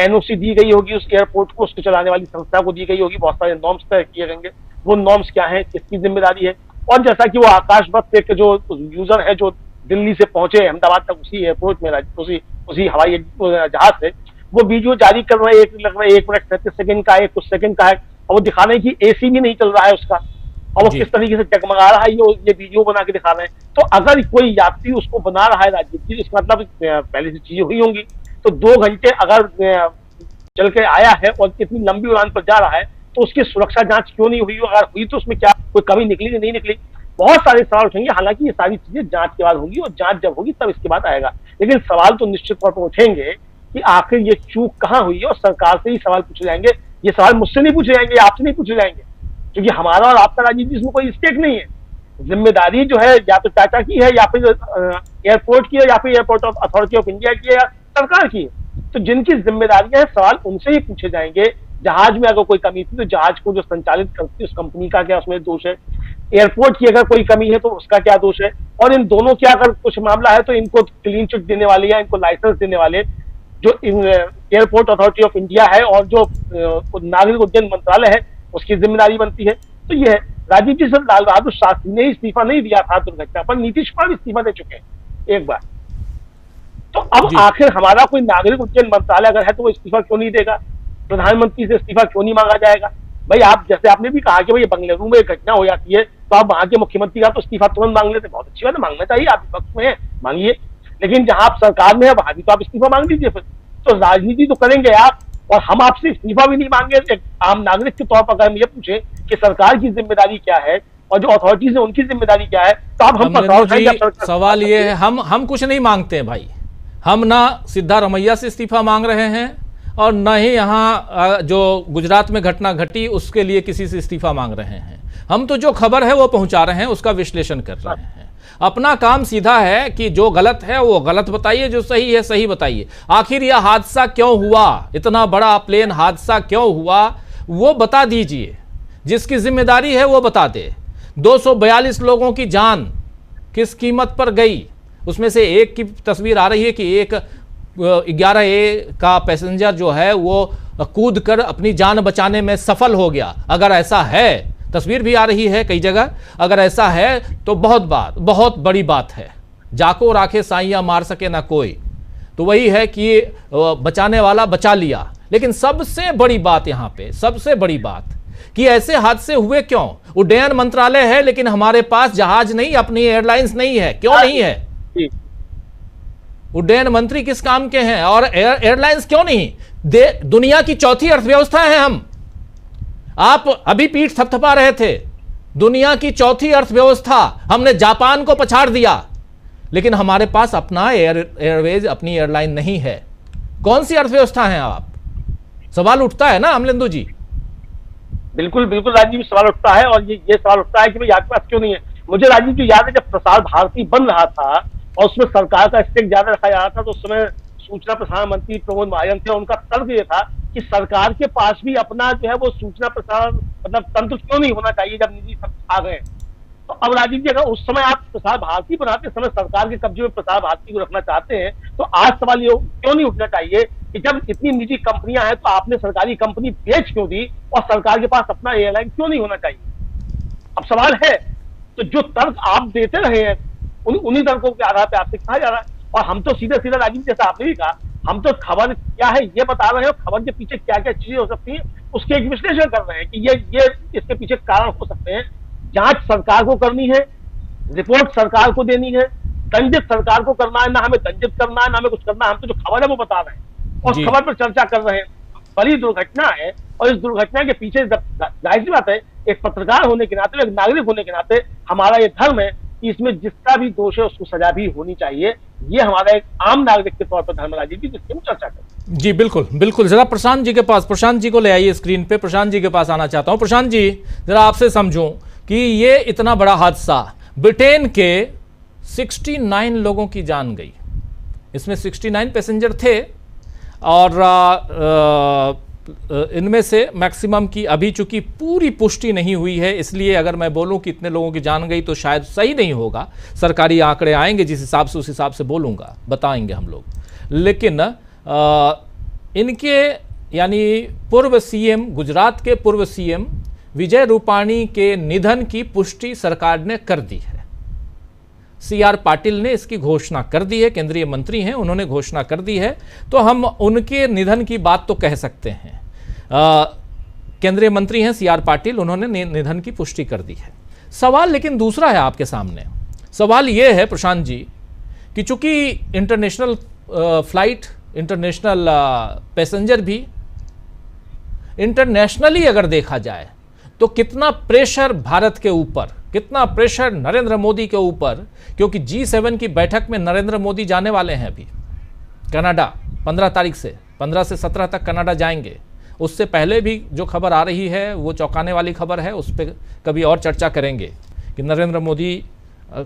एनओसी दी गई होगी उस एयरपोर्ट को, उसको चलाने वाली संस्था को दी गई होगी, बहुत सारे नॉर्म्स तय किए जाएंगे, वो नॉर्म्स क्या है, किसकी जिम्मेदारी है? और जैसा कि वो आकाश वक्त के जो यूजर है जो दिल्ली से पहुंचे अहमदाबाद तक उसी एयरपोर्ट में, उसी हवाई जहाज से, वो वीडियो जारी कर रहे हैं, लग रहा है 1 मिनट 37 सेकंड का है, कुछ सेकंड का है, और वो दिखा रहे हैं कि एसी भी नहीं चल रहा है उसका, और वो किस तरीके से टकमगा रहा है, ये वीडियो बना के दिखा रहे हैं। तो अगर कोई यात्री उसको बना रहा है राजीव जी, इसका मतलब पहले से चीजें हुई होंगी। तो 2 घंटे अगर चल के आया है और इतनी लंबी उड़ान पर जा रहा है तो उसकी सुरक्षा जांच क्यों नहीं हुई? अगर हुई तो उसमें क्या कोई कमी निकली कि नहीं निकली? बहुत सारे सवाल उठेंगे। हालांकि ये सारी चीजें जांच के बाद होगी, और जांच जब होगी तब इसके बाद आएगा। लेकिन सवाल तो निश्चित तौर पर उठेंगे कि आखिर ये चूक कहाँ हुई है, और सरकार से ही सवाल पूछे जाएंगे। ये सवाल मुझसे नहीं पूछे जाएंगे, आपसे नहीं पूछे जाएंगे, क्योंकि हमारा और आपका राजीव जी इसमें कोई स्टेक नहीं है। जिम्मेदारी जो है या तो टाटा की है, या फिर एयरपोर्ट की है, या फिर एयरपोर्ट अथॉरिटी ऑफ इंडिया की है, या सरकार की है। तो जिनकी जिम्मेदारियां हैं, सवाल उनसे ही पूछे जाएंगे। जहाज में अगर कोई कमी थी तो जहाज को जो संचालित करती है उस कंपनी का क्या उसमें दोष है? एयरपोर्ट की अगर कोई कमी है तो उसका क्या दोष है? और इन दोनों की अगर कुछ मामला है तो इनको क्लीन चिट देने वाले या इनको लाइसेंस देने वाले जो एयरपोर्ट अथॉरिटी ऑफ इंडिया है और जो नागरिक उड्डयन मंत्रालय है, उसकी जिम्मेदारी बनती है। तो ये है राजीव जी, सर लाल बहादुर शास्त्री ने इस्तीफा नहीं दिया था दुर्घटना पर, नीतीश कुमार भी इस्तीफा दे चुके हैं एक बार। तो अब आखिर हमारा कोई नागरिक उड्डयन मंत्रालय अगर है तो वो इस्तीफा क्यों नहीं देगा? प्रधानमंत्री से इस्तीफा क्यों नहीं मांगा जाएगा? भाई आप जैसे आपने भी कहा कि भाई बेंगलुरु में एक घटना हो जाती है तो आप वहां के मुख्यमंत्री का तो इस्तीफा तुरंत मांग लेते, बहुत अच्छी बात है, मांगना चाहिए, आप विपक्ष में है मांगिए। लेकिन जहां आप सरकार में है वहां भी तो आप इस्तीफा मांग लीजिए फिर। तो राजनीति तो करेंगे आप, और हम आपसे इस्तीफा भी नहीं मांगे। एक आम नागरिक के तौर पर अगर हम ये पूछे कि सरकार की जिम्मेदारी क्या है और जो अथॉरिटीज है उनकी जिम्मेदारी क्या है, तो आप हम पर सवाल ये है, हम कुछ नहीं मांगते हैं भाई। हम ना सिद्धारमैया से इस्तीफा मांग रहे हैं और न ही यहाँ जो गुजरात में घटना घटी उसके लिए किसी से इस्तीफा मांग रहे हैं। हम तो जो खबर है वो पहुंचा रहे हैं, उसका विश्लेषण कर रहे हैं। अपना काम सीधा है कि जो गलत है वो गलत बताइए, जो सही है सही बताइए। आखिर यह हादसा क्यों हुआ, इतना बड़ा प्लेन हादसा क्यों हुआ, वो बता दीजिए। जिसकी जिम्मेदारी है वो बता दे। 242 लोगों की जान किस कीमत पर गई? उसमें से एक की तस्वीर आ रही है कि एक 11A का पैसेंजर जो है वो कूद कर अपनी जान बचाने में सफल हो गया। अगर ऐसा है, तस्वीर भी आ रही है कई जगह, अगर ऐसा है तो बहुत बड़ी बात है। जाको राखे साइयां मार सके ना कोई, तो वही है कि बचाने वाला बचा लिया। लेकिन सबसे बड़ी बात यहाँ पे, सबसे बड़ी बात कि ऐसे हादसे हुए क्यों? उड्डयन मंत्रालय है लेकिन हमारे पास जहाज नहीं, अपनी एयरलाइंस नहीं है। क्यों नहीं है? उड्डयन मंत्री किस काम के हैं और एयरलाइंस क्यों नहीं? दुनिया की चौथी अर्थव्यवस्था है हम। आप अभी पीठ थपथपा रहे थे, दुनिया की चौथी अर्थव्यवस्था, हमने जापान को पछाड़ दिया, लेकिन हमारे पास अपना एयरवेज, अपनी एयरलाइन नहीं है। कौन सी अर्थव्यवस्था है आप? सवाल उठता है ना अमलेंदु जी? बिल्कुल बिल्कुल राजीव, सवाल उठता है। और ये सवाल उठता है कि भाई आपके पास क्यों नहीं है। मुझे राजीव जी याद है जब प्रसार भारती बन रहा था और उसमें सरकार का स्टेक ज्यादा रखा जा रहा था, तो उस समय सूचना प्रसारण मंत्री प्रमोद महाजन थे। उनका तर्क ये था कि सरकार के पास भी अपना जो है वो सूचना प्रसारण मतलब तंत्र क्यों नहीं होना चाहिए जब निजी आ गए। तो अब राजीव जी अगर उस समय आप प्रसार भारती बनाते समय सरकार के कब्जे में प्रसार भारती को रखना चाहते हैं, तो आज सवाल ये क्यों नहीं उठना चाहिए कि जब इतनी निजी कंपनियां हैं तो आपने सरकारी कंपनी बेच क्यों दी और सरकार के पास अपना एयरलाइन क्यों नहीं होना चाहिए? अब सवाल है। तो जो तर्क आप देते रहे हैं उन्हीं तर्कों के आधार पर आपसे कहा जा रहा है। और हम तो सीधे सीधे राजीव जैसा आपने भी कहा, हम तो खबर क्या है ये बता रहे हैं और खबर के पीछे क्या क्या चीजें हो सकती हैं उसके एक विश्लेषण कर रहे हैं कि ये इसके पीछे कारण हो सकते हैं। जांच सरकार को करनी है, रिपोर्ट सरकार को देनी है, दंडित सरकार को करना है, ना हमें दंडित करना है ना हमें कुछ करना है, हम तो जो खबर है वो बता रहे हैं और जी। खबर पर चर्चा कर रहे हैं। बड़ी दुर्घटना है और इस दुर्घटना के पीछे जाहिर सी बात है एक पत्रकार होने के नाते, एक नागरिक होने के नाते हमारा ये धर्म है कि इसमें जिसका भी दोष है उसको सजा भी होनी चाहिए। ये हमारा एक आम नागरिक के तौर पर धर्म राजीव जी जिसकी हम चर्चा करें। जी बिल्कुल बिल्कुल। जरा प्रशांत जी के पास, प्रशांत जी को ले आइए स्क्रीन पे। प्रशांत जी के पास आना चाहता हूं। प्रशांत जी, जरा आपसे समझूं कि ये इतना बड़ा हादसा, ब्रिटेन के 69 लोगों की जान गई, इसमें 69 पैसेंजर थे और इनमें से मैक्सिमम की अभी चूंकि पूरी पुष्टि नहीं हुई है, इसलिए अगर मैं बोलूं कि इतने लोगों की जान गई तो शायद सही नहीं होगा। सरकारी आंकड़े आएंगे जिस हिसाब से, उस हिसाब से बोलूंगा, बताएंगे हम लोग। लेकिन इनके यानी पूर्व सीएम, गुजरात के पूर्व सीएम विजय रूपाणी के निधन की पुष्टि सरकार ने कर दी है। CR पाटिल ने इसकी घोषणा कर दी है, केंद्रीय मंत्री हैं, उन्होंने घोषणा कर दी है, तो हम उनके निधन की बात तो कह सकते हैं। केंद्रीय मंत्री हैं CR पाटिल, उन्होंने निधन की पुष्टि कर दी है। सवाल लेकिन दूसरा है आपके सामने। सवाल यह है प्रशांत जी कि चूंकि इंटरनेशनल फ्लाइट, इंटरनेशनल पैसेंजर भी, इंटरनेशनली अगर देखा जाए तो कितना प्रेशर भारत के ऊपर, कितना प्रेशर नरेंद्र मोदी के ऊपर, क्योंकि G7 की बैठक में नरेंद्र मोदी जाने वाले हैं अभी कनाडा 15 तारीख से, 15 से 17 तक कनाडा जाएंगे। उससे पहले भी जो खबर आ रही है वो चौंकाने वाली खबर है, उस पर कभी और चर्चा करेंगे कि नरेंद्र मोदी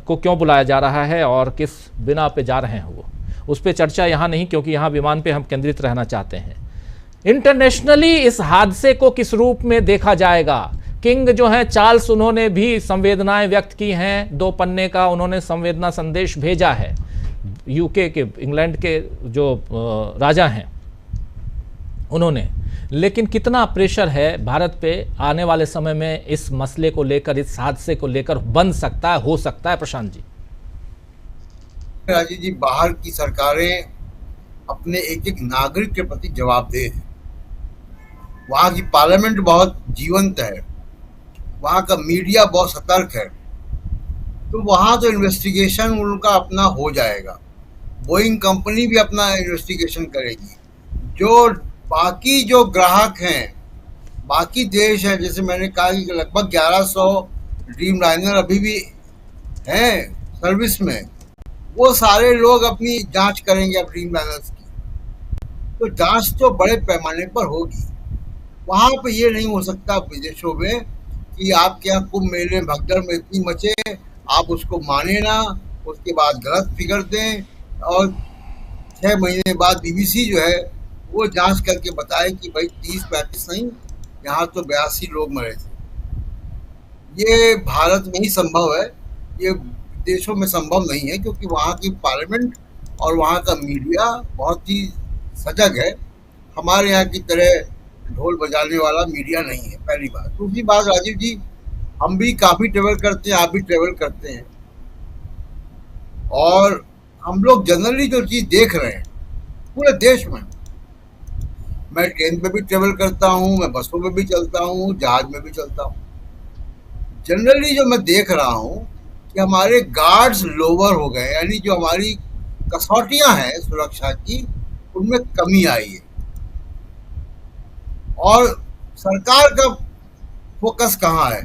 को क्यों बुलाया जा रहा है और किस बिना पे जा रहे हैं वो, उस पर चर्चा यहाँ नहीं, क्योंकि यहाँ विमान पे हम केंद्रित रहना चाहते हैं। इंटरनेशनली इस हादसे को किस रूप में देखा जाएगा? किंग जो हैं चार्ल्स, उन्होंने भी संवेदनाएं व्यक्त की हैं, 2 पन्ने का उन्होंने संवेदना संदेश भेजा है। यूके के, इंग्लैंड के जो राजा हैं उन्होंने, लेकिन कितना प्रेशर है भारत पे आने वाले समय में इस मसले को लेकर, इस हादसे को लेकर बन सकता है, हो सकता है? प्रशांत जी। राजीव जी, बाहर की सरकारें अपने एक एक नागरिक के प्रति जवाबदेह है। वहाँ की पार्लियामेंट बहुत जीवंत है, वहाँ का मीडिया बहुत सतर्क है, तो वहाँ तो इन्वेस्टिगेशन उनका अपना हो जाएगा। बोइंग कंपनी भी अपना इन्वेस्टिगेशन करेगी। जो बाकी जो ग्राहक हैं, बाकी देश हैं, जैसे मैंने कहा कि लगभग 1100 ड्रीम लाइनर अभी भी हैं सर्विस में, वो सारे लोग अपनी जांच करेंगे अब ड्रीम लाइनर्स की। तो जांच तो बड़े पैमाने पर होगी। वहाँ पे ये नहीं हो सकता विदेशों में कि आपके यहाँ कुंभ मेले में भगदड़ में इतनी मचे, आप उसको माने ना, उसके बाद गलत फिगर दें और 6 महीने बाद BBC जो है वो जांच करके बताए कि भाई 30-35 नहीं, यहाँ तो 82 लोग मरे थे। ये भारत में ही संभव है, ये देशों में संभव नहीं है, क्योंकि वहाँ की पार्लियामेंट और वहाँ का मीडिया बहुत ही सजग है। हमारे यहाँ की तरह ढोल बजाने वाला मीडिया नहीं है, पहली बात। दूसरी बात राजीव जी, हम भी काफ़ी ट्रेवल करते हैं, आप भी ट्रेवल करते हैं, और हम लोग जनरली जो चीज़ देख रहे हैं पूरे देश में, मैं ट्रेन पे भी ट्रेवल करता हूँ, मैं बसों में भी चलता हूँ, जहाज में भी चलता हूँ, जनरली जो मैं देख रहा हूँ कि हमारे गार्ड्स लोअर हो गए, यानी जो हमारी कसौटियाँ हैं सुरक्षा की, उनमें कमी आई है। और सरकार का फोकस कहाँ है?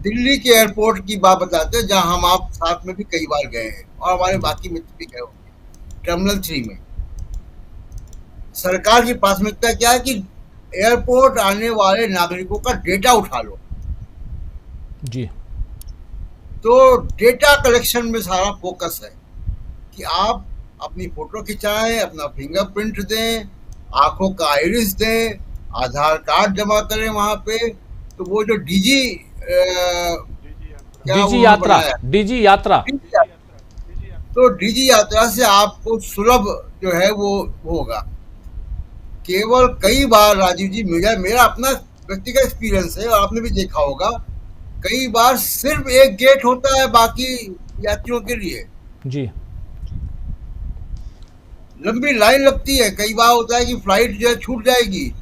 दिल्ली के एयरपोर्ट की बात बताते हैं, जहाँ हम आप साथ में भी कई बार गए हैं और हमारे बाकी मित्र भी गए होंगे। टर्मिनल 3 में सरकार की प्राथमिकता क्या है कि एयरपोर्ट आने वाले नागरिकों का डेटा उठा लो जी। तो डेटा कलेक्शन में सारा फोकस है कि आप अपनी फोटो खिंचाएं, अपना फिंगरप्रिंट दें, आंखों का आइरिस दें, आधार कार्ड जमा करें वहां पे। तो वो जो डीजी यात्रा, तो डीजी यात्रा से आपको सुलभ जो है वो होगा। केवल कई बार राजीव जी, मेरा अपना व्यक्तिगत एक्सपीरियंस है और आपने भी देखा होगा, कई बार सिर्फ एक गेट होता है बाकी यात्रियों के लिए जी। लंबी लाइन लगती है। कई बार होता है कि फ्लाइट जो है छूट जाएगी,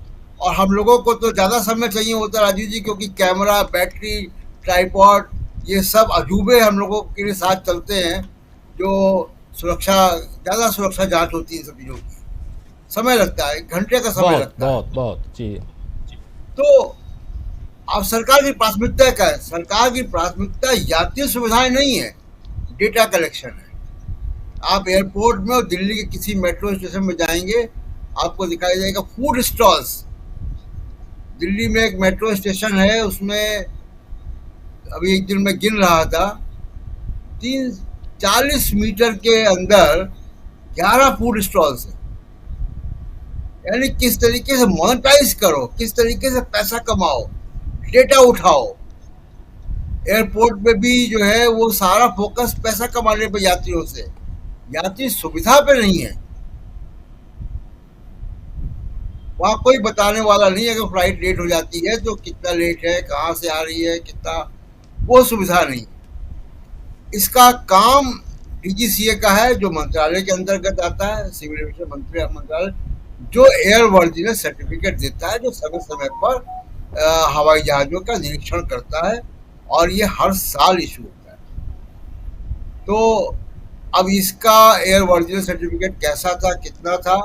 और हम लोगों को तो ज़्यादा समय चाहिए होता है राजीव जी, क्योंकि कैमरा, बैटरी, ट्राइपॉड, ये सब अजूबे हम लोगों के साथ चलते हैं, जो ज़्यादा सुरक्षा जांच होती है इन सब चीज़ों की। समय लगता है, 1 घंटे का समय बहुत लगता है। बहुत बहुत जी। तो अब सरकार की प्राथमिकता क्या है? सरकार की प्राथमिकता यात्री सुविधाएं नहीं है, डेटा कलेक्शन है। आप एयरपोर्ट में और दिल्ली के किसी मेट्रो स्टेशन में जाएंगे, आपको दिखाई देगा फूड स्टॉल्स। दिल्ली में एक मेट्रो स्टेशन है, उसमें अभी एक दिन मैं गिन रहा था, 40 मीटर के अंदर 11 फूड स्टॉल्स हैं। यानी किस तरीके से मोनेटाइज करो, किस तरीके से पैसा कमाओ, डेटा उठाओ। एयरपोर्ट पे भी जो है वो सारा फोकस पैसा कमाने पे यात्रियों से, यात्री सुविधा पे नहीं है। वहां कोई बताने वाला नहीं है कि फ्लाइट लेट हो जाती है तो कितना लेट है, कहाँ से आ रही है, कितना, वो सुविधा नहीं। इसका काम डीजीसीए का है, जो मंत्रालय के अंतर्गत आता है, सिविल एविएशन मंत्रालय, जो एयरवर्दीनेस सर्टिफिकेट देता है, जो समय समय पर हवाई जहाजों का निरीक्षण करता है, और ये हर साल इशू होता है। तो अब इसका एयरवर्दीनेस सर्टिफिकेट कैसा था, कितना था,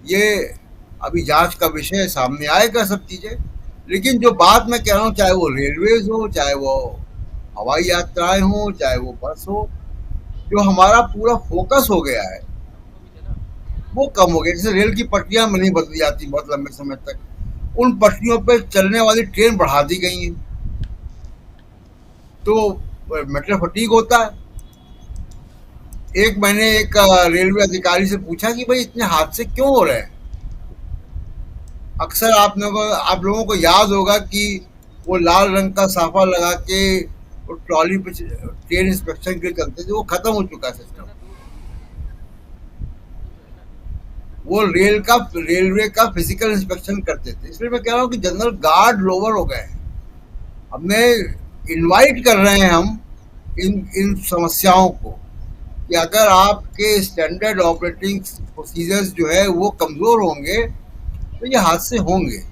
ये अभी जांच का विषय है, सामने आएगा सब चीजें। लेकिन जो बात मैं कह रहा हूँ, चाहे वो रेलवेज हो, चाहे वो हवाई यात्राएं हो, चाहे वो बस हो, जो हमारा पूरा फोकस हो गया है वो कम हो गया। जैसे रेल की पटरियां नहीं बदली जाती बहुत लंबे समय तक, उन पटरियों पे चलने वाली ट्रेन बढ़ा दी गई है, तो मेट्रो फटीग होता है। मैंने एक रेलवे अधिकारी से पूछा कि भाई इतने हादसे क्यों हो रहे हैं। अक्सर आप लोगों को याद होगा कि वो लाल रंग का साफा लगा के वो ट्रॉली पे ट्रेन इंस्पेक्शन के लिए चलते थे, वो खत्म हो चुका है सिस्टम। वो रेलवे का फिजिकल इंस्पेक्शन करते थे। इसलिए मैं कह रहा हूँ कि जनरल गार्ड लोअर हो गए हैं। हमने इनवाइट कर रहे हैं हम इन समस्याओं को, कि अगर आपके स्टैंडर्ड ऑपरेटिंग प्रोसीजर्स जो है वो कमजोर होंगे तो ये हादसे होंगे।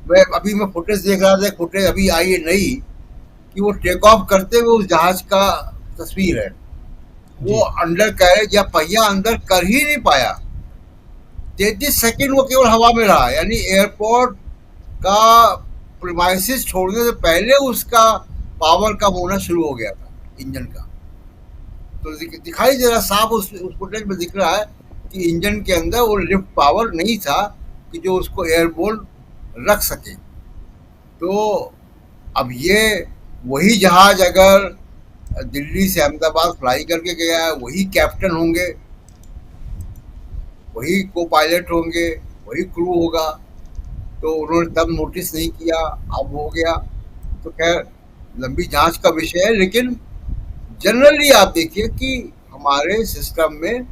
मैं फुटेज देख रहा था, फुटेज अभी आई है नई, कि वो टेक ऑफ करते हुए उस जहाज का तस्वीर है, वो अंडर कैरेज या पहिया अंदर कर ही नहीं पाया। 33 सेकंड वो केवल हवा में रहा। यानी एयरपोर्ट का प्रीमाइसिस छोड़ने से पहले उसका पावर कम होना शुरू हो गया था इंजन का। तो दिखाई दे रहा साफ, उस फुटेज में दिख रहा है कि इंजन के अंदर वो लिफ्ट पावर नहीं था कि जो उसको एयरबोर्न रख सके। तो अब ये वही जहाज अगर दिल्ली से अहमदाबाद फ्लाई करके गया है, वही कैप्टन होंगे, वही को पायलट होंगे, वही क्रू होगा। तो उन्होंने तब नोटिस नहीं किया, अब हो गया। तो खैर लंबी जांच का विषय है, लेकिन जनरली आप देखिए कि हमारे सिस्टम में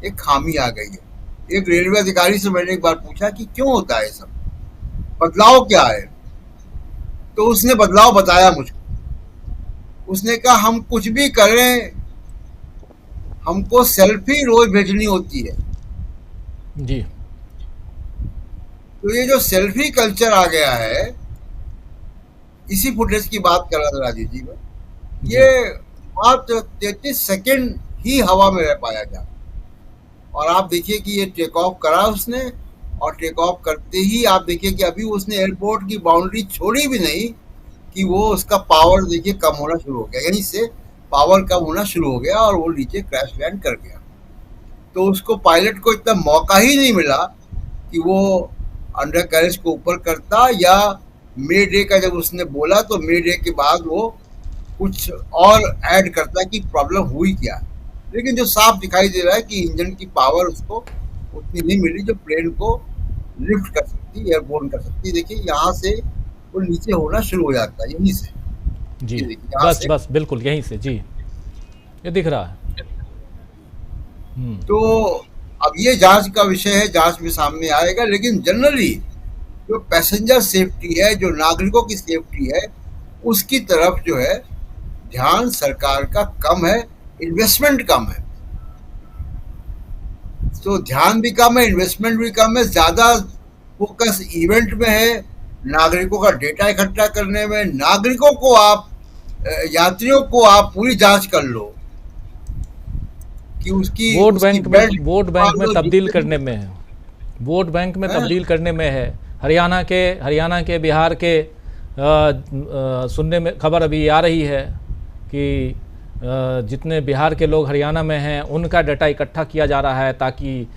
एक खामी आ गई है। एक रेलवे अधिकारी से मैंने एक बार पूछा कि क्यों होता है सब, बदलाव क्या है, तो उसने बदलाव बताया मुझको। उसने कहा हम कुछ भी करें, हमको सेल्फी रोज भेजनी होती है जी। तो ये जो सेल्फी कल्चर आ गया है, इसी फुटेज की बात कर रहा था राजीव जी में, ये मात्र 33 सेकंड ही हवा में रह पाया जा। और आप देखिए कि ये टेक ऑफ करा उसने, और टेक ऑफ करते ही आप देखिए कि अभी उसने एयरपोर्ट की बाउंड्री छोड़ी भी नहीं कि वो उसका पावर देखिए कम होना शुरू हो गया, यहीं से पावर कम होना शुरू हो गया और वो नीचे क्रैश लैंड कर गया। तो उसको पायलट को इतना मौका ही नहीं मिला कि वो अंडर कैरेज को ऊपर करता, या मे डे का जब उसने बोला तो मे डे के बाद वो कुछ और ऐड करता कि प्रॉब्लम हुई क्या। लेकिन जो साफ दिखाई दे रहा है कि इंजन की पावर उसको उतनी नहीं मिली जो प्लेन को लिफ्ट कर सकती, एयरबोर्न कर सकती। देखिए यहाँ से वो नीचे होना शुरू हो जाता है, यहीं से जी। बस बिल्कुल यहीं से जी, ये दिख रहा है। तो अब ये जांच का विषय है, जांच में सामने आएगा। लेकिन जनरली जो पैसेंजर सेफ्टी है, जो नागरिकों की सेफ्टी है, उसकी तरफ जो है ध्यान सरकार का कम है, इन्वेस्टमेंट कम है। तो ध्यान भी कम है, इन्वेस्टमेंट भी कम है, ज्यादा फोकस इवेंट में है, नागरिकों का डेटा इकट्ठा करने में। नागरिकों को आप, यात्रियों को आप पूरी जांच कर लो कि उसकी वोट उसकी बैंक बेल्ट में वोट बैंक में तब्दील करने में है, वोट बैंक में तब्दील करने में है। हरियाणा के बिहार के सुनने में खबर अभी आ रही है कि जितने बिहार के लोग हरियाणा में हैं उनका डाटा इकट्ठा किया जा रहा है, ताकि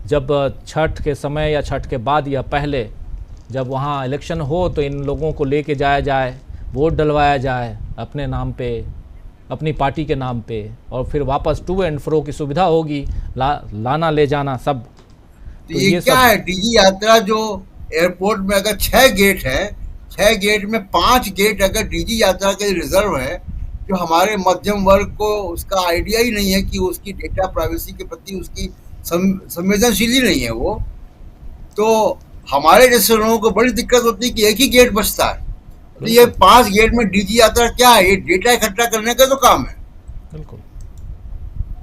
जब छठ के समय या छठ के बाद या पहले जब वहाँ इलेक्शन हो तो इन लोगों को लेके जाया जाए, वोट डलवाया जाए अपने नाम पे, अपनी पार्टी के नाम पे, और फिर वापस टू एंड फ्रो की सुविधा होगी, लाना ले जाना सब। तो ये क्या है, डीजी यात्रा जो एयरपोर्ट में अगर 6 गेट है, 6 गेट में 5 गेट अगर डीजी यात्रा के रिजर्व है, जो हमारे मध्यम वर्ग को उसका आइडिया ही नहीं है कि उसकी डेटा प्राइवेसी के प्रति उसकी संवेदनशील ही नहीं है वो, तो हमारे जैसे लोगों को बड़ी दिक्कत होती है कि एक ही गेट बचता है। तो ये 5 गेट में डीजी यात्रा क्या है, ये डेटा इकट्ठा करने का तो काम है। बिल्कुल,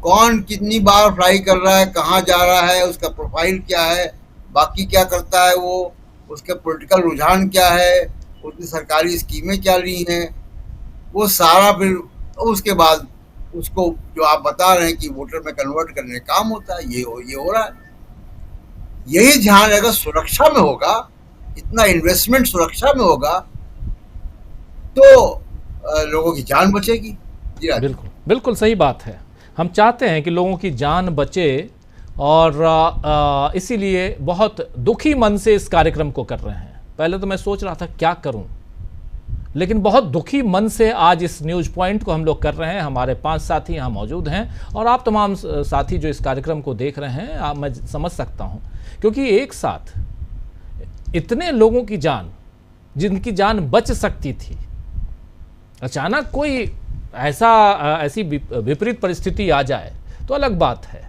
कौन कितनी बार फ्लाई कर रहा है, कहाँ जा रहा है, उसका प्रोफाइल क्या है, बाकी क्या करता है वो, उसके पॉलिटिकल रुझान क्या है, उसकी सरकारी स्कीमें क्या ली हैं, वो सारा फिर उसके बाद उसको जो आप बता रहे हैं कि वोटर में कन्वर्ट करने का काम होता है, ये हो रहा है। यही ध्यान अगर सुरक्षा में होगा, इतना इन्वेस्टमेंट सुरक्षा में होगा, तो लोगों की जान बचेगी। जी बिल्कुल, बिल्कुल सही बात है। हम चाहते हैं कि लोगों की जान बचे, और इसीलिए बहुत दुखी मन से इस कार्यक्रम को कर रहे हैं। पहले तो मैं सोच रहा था क्या करूं, लेकिन बहुत दुखी मन से आज इस न्यूज़ पॉइंट को हम लोग कर रहे हैं। हमारे 5 साथी यहाँ मौजूद हैं, और आप तमाम साथी जो इस कार्यक्रम को देख रहे हैं, मैं समझ सकता हूँ, क्योंकि एक साथ इतने लोगों की जान, जिनकी जान बच सकती थी, अचानक कोई ऐसी विपरीत परिस्थिति आ जाए तो अलग बात है,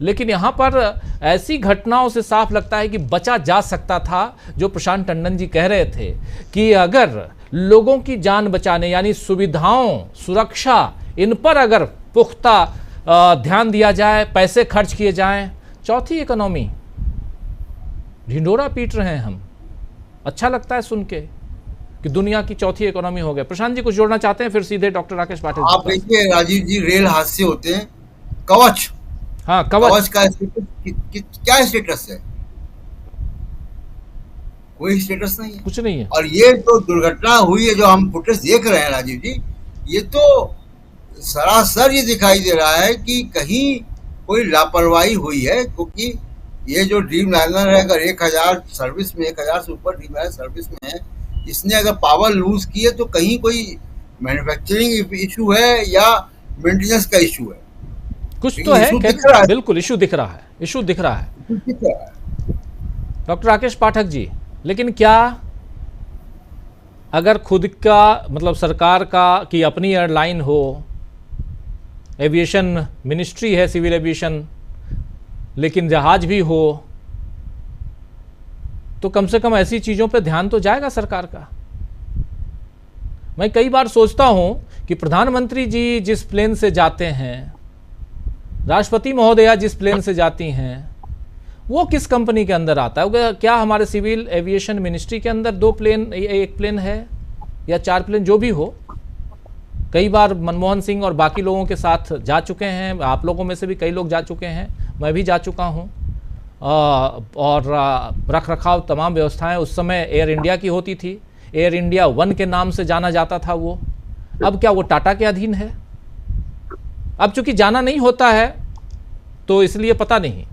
लेकिन यहाँ पर ऐसी घटनाओं से साफ लगता है कि बचा जा सकता था। जो प्रशांत टंडन जी कह रहे थे कि अगर लोगों की जान बचाने, यानी सुविधाओं, सुरक्षा, इन पर अगर पुख्ता ध्यान दिया जाए, पैसे खर्च किए जाएं, चौथी इकोनॉमी, ढिंडोरा पीट रहे हैं हम। अच्छा लगता है सुन के कि दुनिया की चौथी इकोनॉमी हो गई। प्रशांत जी कुछ जोड़ना चाहते हैं, फिर सीधे डॉक्टर राकेश पाठक। आप देखिए राजीव जी, रेल हादसे होते हैं, कवच, हाँ कवच का क्या स्टेटस है? कोई स्टेटस नहीं है, कुछ नहीं है। और ये जो दुर्घटना हुई है, जो हम फुटेज देख रहे हैं राजीव जी, ये तो सरासर ये दिखाई दे रहा है कि कहीं कोई लापरवाही हुई है, क्योंकि ये जो ड्रीम लाइनर है, अगर 1000 सर्विस में, 1000 से ऊपर ड्रीम लाइनर सर्विस में है, इसने अगर पावर लूज की है तो कहीं कोई मैन्युफैक्चरिंग इशू है या मेंटेनेंस का इशू है, कुछ तो है। बिल्कुल इशू दिख रहा है, इशू दिख रहा है डॉक्टर राकेश पाठक जी। लेकिन क्या अगर खुद का, मतलब सरकार का की अपनी एयरलाइन हो, एविएशन मिनिस्ट्री है, सिविल एविएशन, लेकिन जहाज भी हो, तो कम से कम ऐसी चीज़ों पे ध्यान तो जाएगा सरकार का। मैं कई बार सोचता हूं कि प्रधानमंत्री जी जिस प्लेन से जाते हैं, राष्ट्रपति महोदया जिस प्लेन से जाती हैं, वो किस कंपनी के अंदर आता है? क्या हमारे सिविल एविएशन मिनिस्ट्री के अंदर 2 प्लेन, 1 प्लेन है या 4 प्लेन, जो भी हो? कई बार मनमोहन सिंह और बाकी लोगों के साथ जा चुके हैं, आप लोगों में से भी कई लोग जा चुके हैं, मैं भी जा चुका हूं, और रख रखाव तमाम व्यवस्थाएं उस समय एयर इंडिया की होती थी, एयर इंडिया 1 के नाम से जाना जाता था वो। अब क्या वो टाटा के अधीन है? अब चूंकि जाना नहीं होता है तो इसलिए पता नहीं,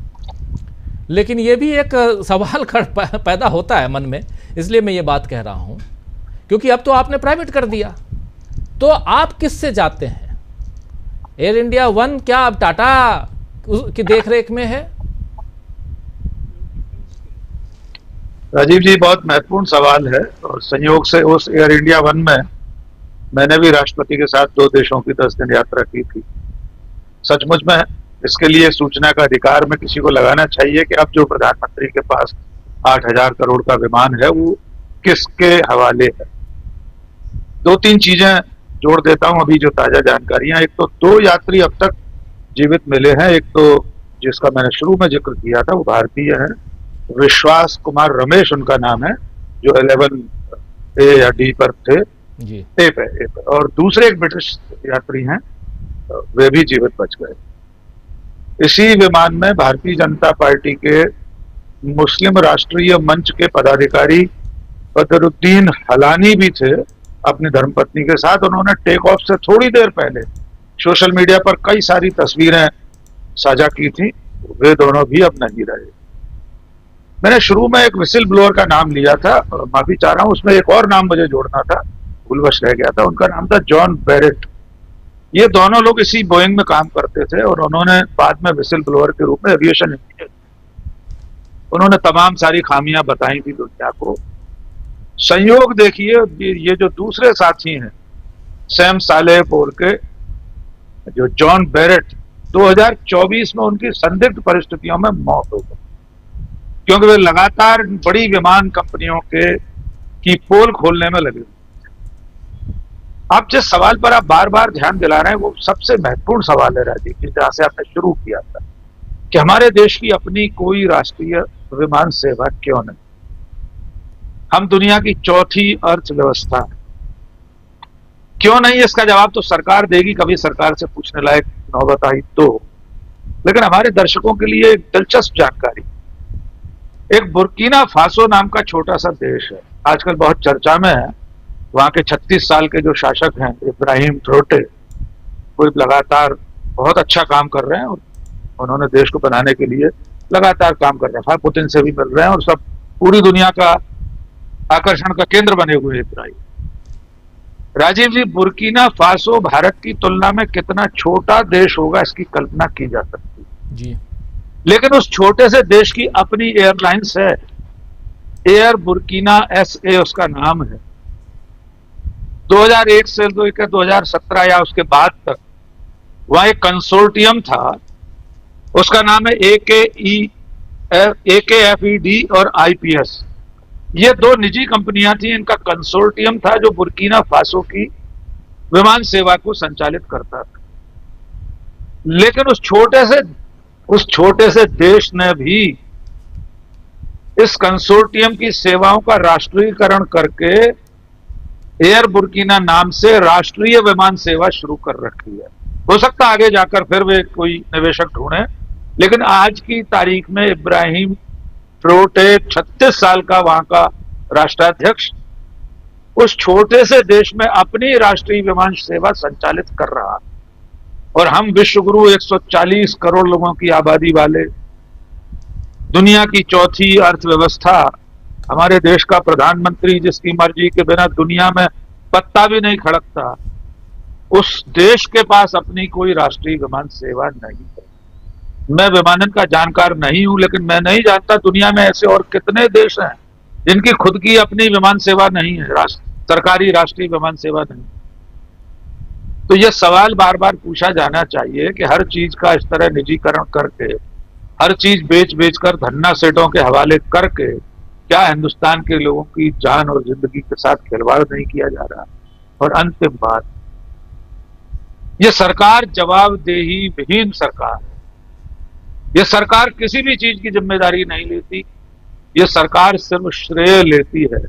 लेकिन ये भी एक सवाल पैदा होता है मन में, इसलिए मैं ये बात कह रहा हूं, क्योंकि अब तो आपने प्राइवेट कर दिया, तो आप किससे जाते हैं? एयर इंडिया 1 क्या अब टाटा की देखरेख में है? राजीव जी, बहुत महत्वपूर्ण सवाल है, और संयोग से उस एयर इंडिया 1 में मैंने भी राष्ट्रपति के साथ 2 देशों की 10 दिन यात्रा की थी। सचमुच में इसके लिए सूचना का अधिकार में किसी को लगाना चाहिए कि अब जो प्रधानमंत्री के पास 8000 करोड़ का विमान है वो किसके हवाले है। 2-3 चीजें जोड़ देता हूं अभी जो ताजा जानकारियां। एक तो 2 यात्री अब तक जीवित मिले हैं, एक तो जिसका मैंने शुरू में जिक्र किया था, वो भारतीय है, विश्वास कुमार रमेश उनका नाम है, जो 11A या D पर थे, जी ए पे। और दूसरे एक ब्रिटिश यात्री हैं, वे भी जीवित बच गए। इसी विमान में भारतीय जनता पार्टी के मुस्लिम राष्ट्रीय मंच के पदाधिकारी बदरुद्दीन हलानी भी थे अपनी धर्मपत्नी के साथ। उन्होंने टेक ऑफ से थोड़ी देर पहले सोशल मीडिया पर कई सारी तस्वीरें साझा की थी। वे दोनों भी अब नहीं रहे। मैंने शुरू में एक विसिल ब्लोअर का नाम लिया था, माफी चाह रहा हूं, उसमें एक और नाम मुझे जोड़ना था, भूलवश रह गया था। उनका नाम था जॉन बेरेट। ये दोनों लोग इसी बोइंग में काम करते थे और उन्होंने बाद में विसिल ब्लोअर के रूप में एविएशन इंजीनियर, उन्होंने तमाम सारी खामियां बताई थी दुनिया को। संयोग देखिए, ये जो दूसरे साथी हैं सैम सालेह पोल के, जो जॉन बेरेट, 2024 में उनकी संदिग्ध परिस्थितियों में मौत हो गई, क्योंकि वे लगातार बड़ी विमान कंपनियों की पोल खोलने में लगे। आप जिस सवाल पर आप बार बार ध्यान दिला रहे हैं वो सबसे महत्वपूर्ण सवाल है राजीव जी, जहां से आपने शुरू किया था कि हमारे देश की अपनी कोई राष्ट्रीय विमान सेवा क्यों नहीं। हम दुनिया की चौथी अर्थव्यवस्था क्यों नहीं, इसका जवाब तो सरकार देगी, कभी सरकार से पूछने लायक नौबत आई तो। लेकिन हमारे दर्शकों के लिए एक दिलचस्प जानकारी, एक बुर्किना फासो नाम का छोटा सा देश है, आजकल बहुत चर्चा में है। वहां के 36 साल के जो शासक हैं इब्राहिम ट्रोटे, वो लगातार बहुत अच्छा काम कर रहे हैं और उन्होंने देश को बनाने के लिए लगातार काम कर रहे हैं। पुतिन से भी मिल रहे हैं और सब पूरी दुनिया का आकर्षण का केंद्र बने हुए हैं इब्राहिम। राजीव जी, बुर्किना फासो भारत की तुलना में कितना छोटा देश होगा इसकी कल्पना की जा सकती है जी। लेकिन उस छोटे से देश की अपनी एयरलाइंस है, एयर बुर्किना SA उसका नाम है। 2001 से 2017 या उसके बाद तक वहां एक कंसोर्टियम था, उसका नाम है AKFED और IPS। ये दो निजी कंपनियां थी, इनका कंसोर्टियम था जो बुर्किना फासो की विमान सेवा को संचालित करता था। लेकिन उस छोटे से देश ने भी इस कंसोर्टियम की सेवाओं का राष्ट्रीयकरण करके एयर बुर्किना नाम से राष्ट्रीय विमान सेवा शुरू कर रखी है। हो सकता है आगे जाकर फिर वे कोई निवेशक ढूंढे, लेकिन आज की तारीख में इब्राहिम ट्रोटे 36 साल का वहां का राष्ट्राध्यक्ष उस छोटे से देश में अपनी राष्ट्रीय विमान सेवा संचालित कर रहा है। और हम विश्वगुरु 140 करोड़ लोगों की आबादी वाले, दुनिया की चौथी अर्थव्यवस्था, हमारे देश का प्रधानमंत्री जिसकी मर्जी के बिना दुनिया में पत्ता भी नहीं खड़कता, उस देश के पास अपनी कोई राष्ट्रीय विमान सेवा नहीं है। मैं विमानन का जानकार नहीं हूं, लेकिन मैं नहीं जानता दुनिया में ऐसे और कितने देश हैं जिनकी खुद की अपनी विमान सेवा नहीं है, सरकारी राष्ट्रीय विमान सेवा नहीं। तो यह सवाल बार बार पूछा जाना चाहिए कि हर चीज का इस तरह निजीकरण करके, हर चीज बेच कर धन्ना सेठों के हवाले करके क्या हिंदुस्तान के लोगों की जान और जिंदगी के साथ खिलवाड़ नहीं किया जा रहा। और अंतिम बात, यह सरकार जवाबदेही विहीन सरकार है। यह सरकार किसी भी चीज की जिम्मेदारी नहीं लेती, यह सरकार सिर्फ श्रेय लेती है।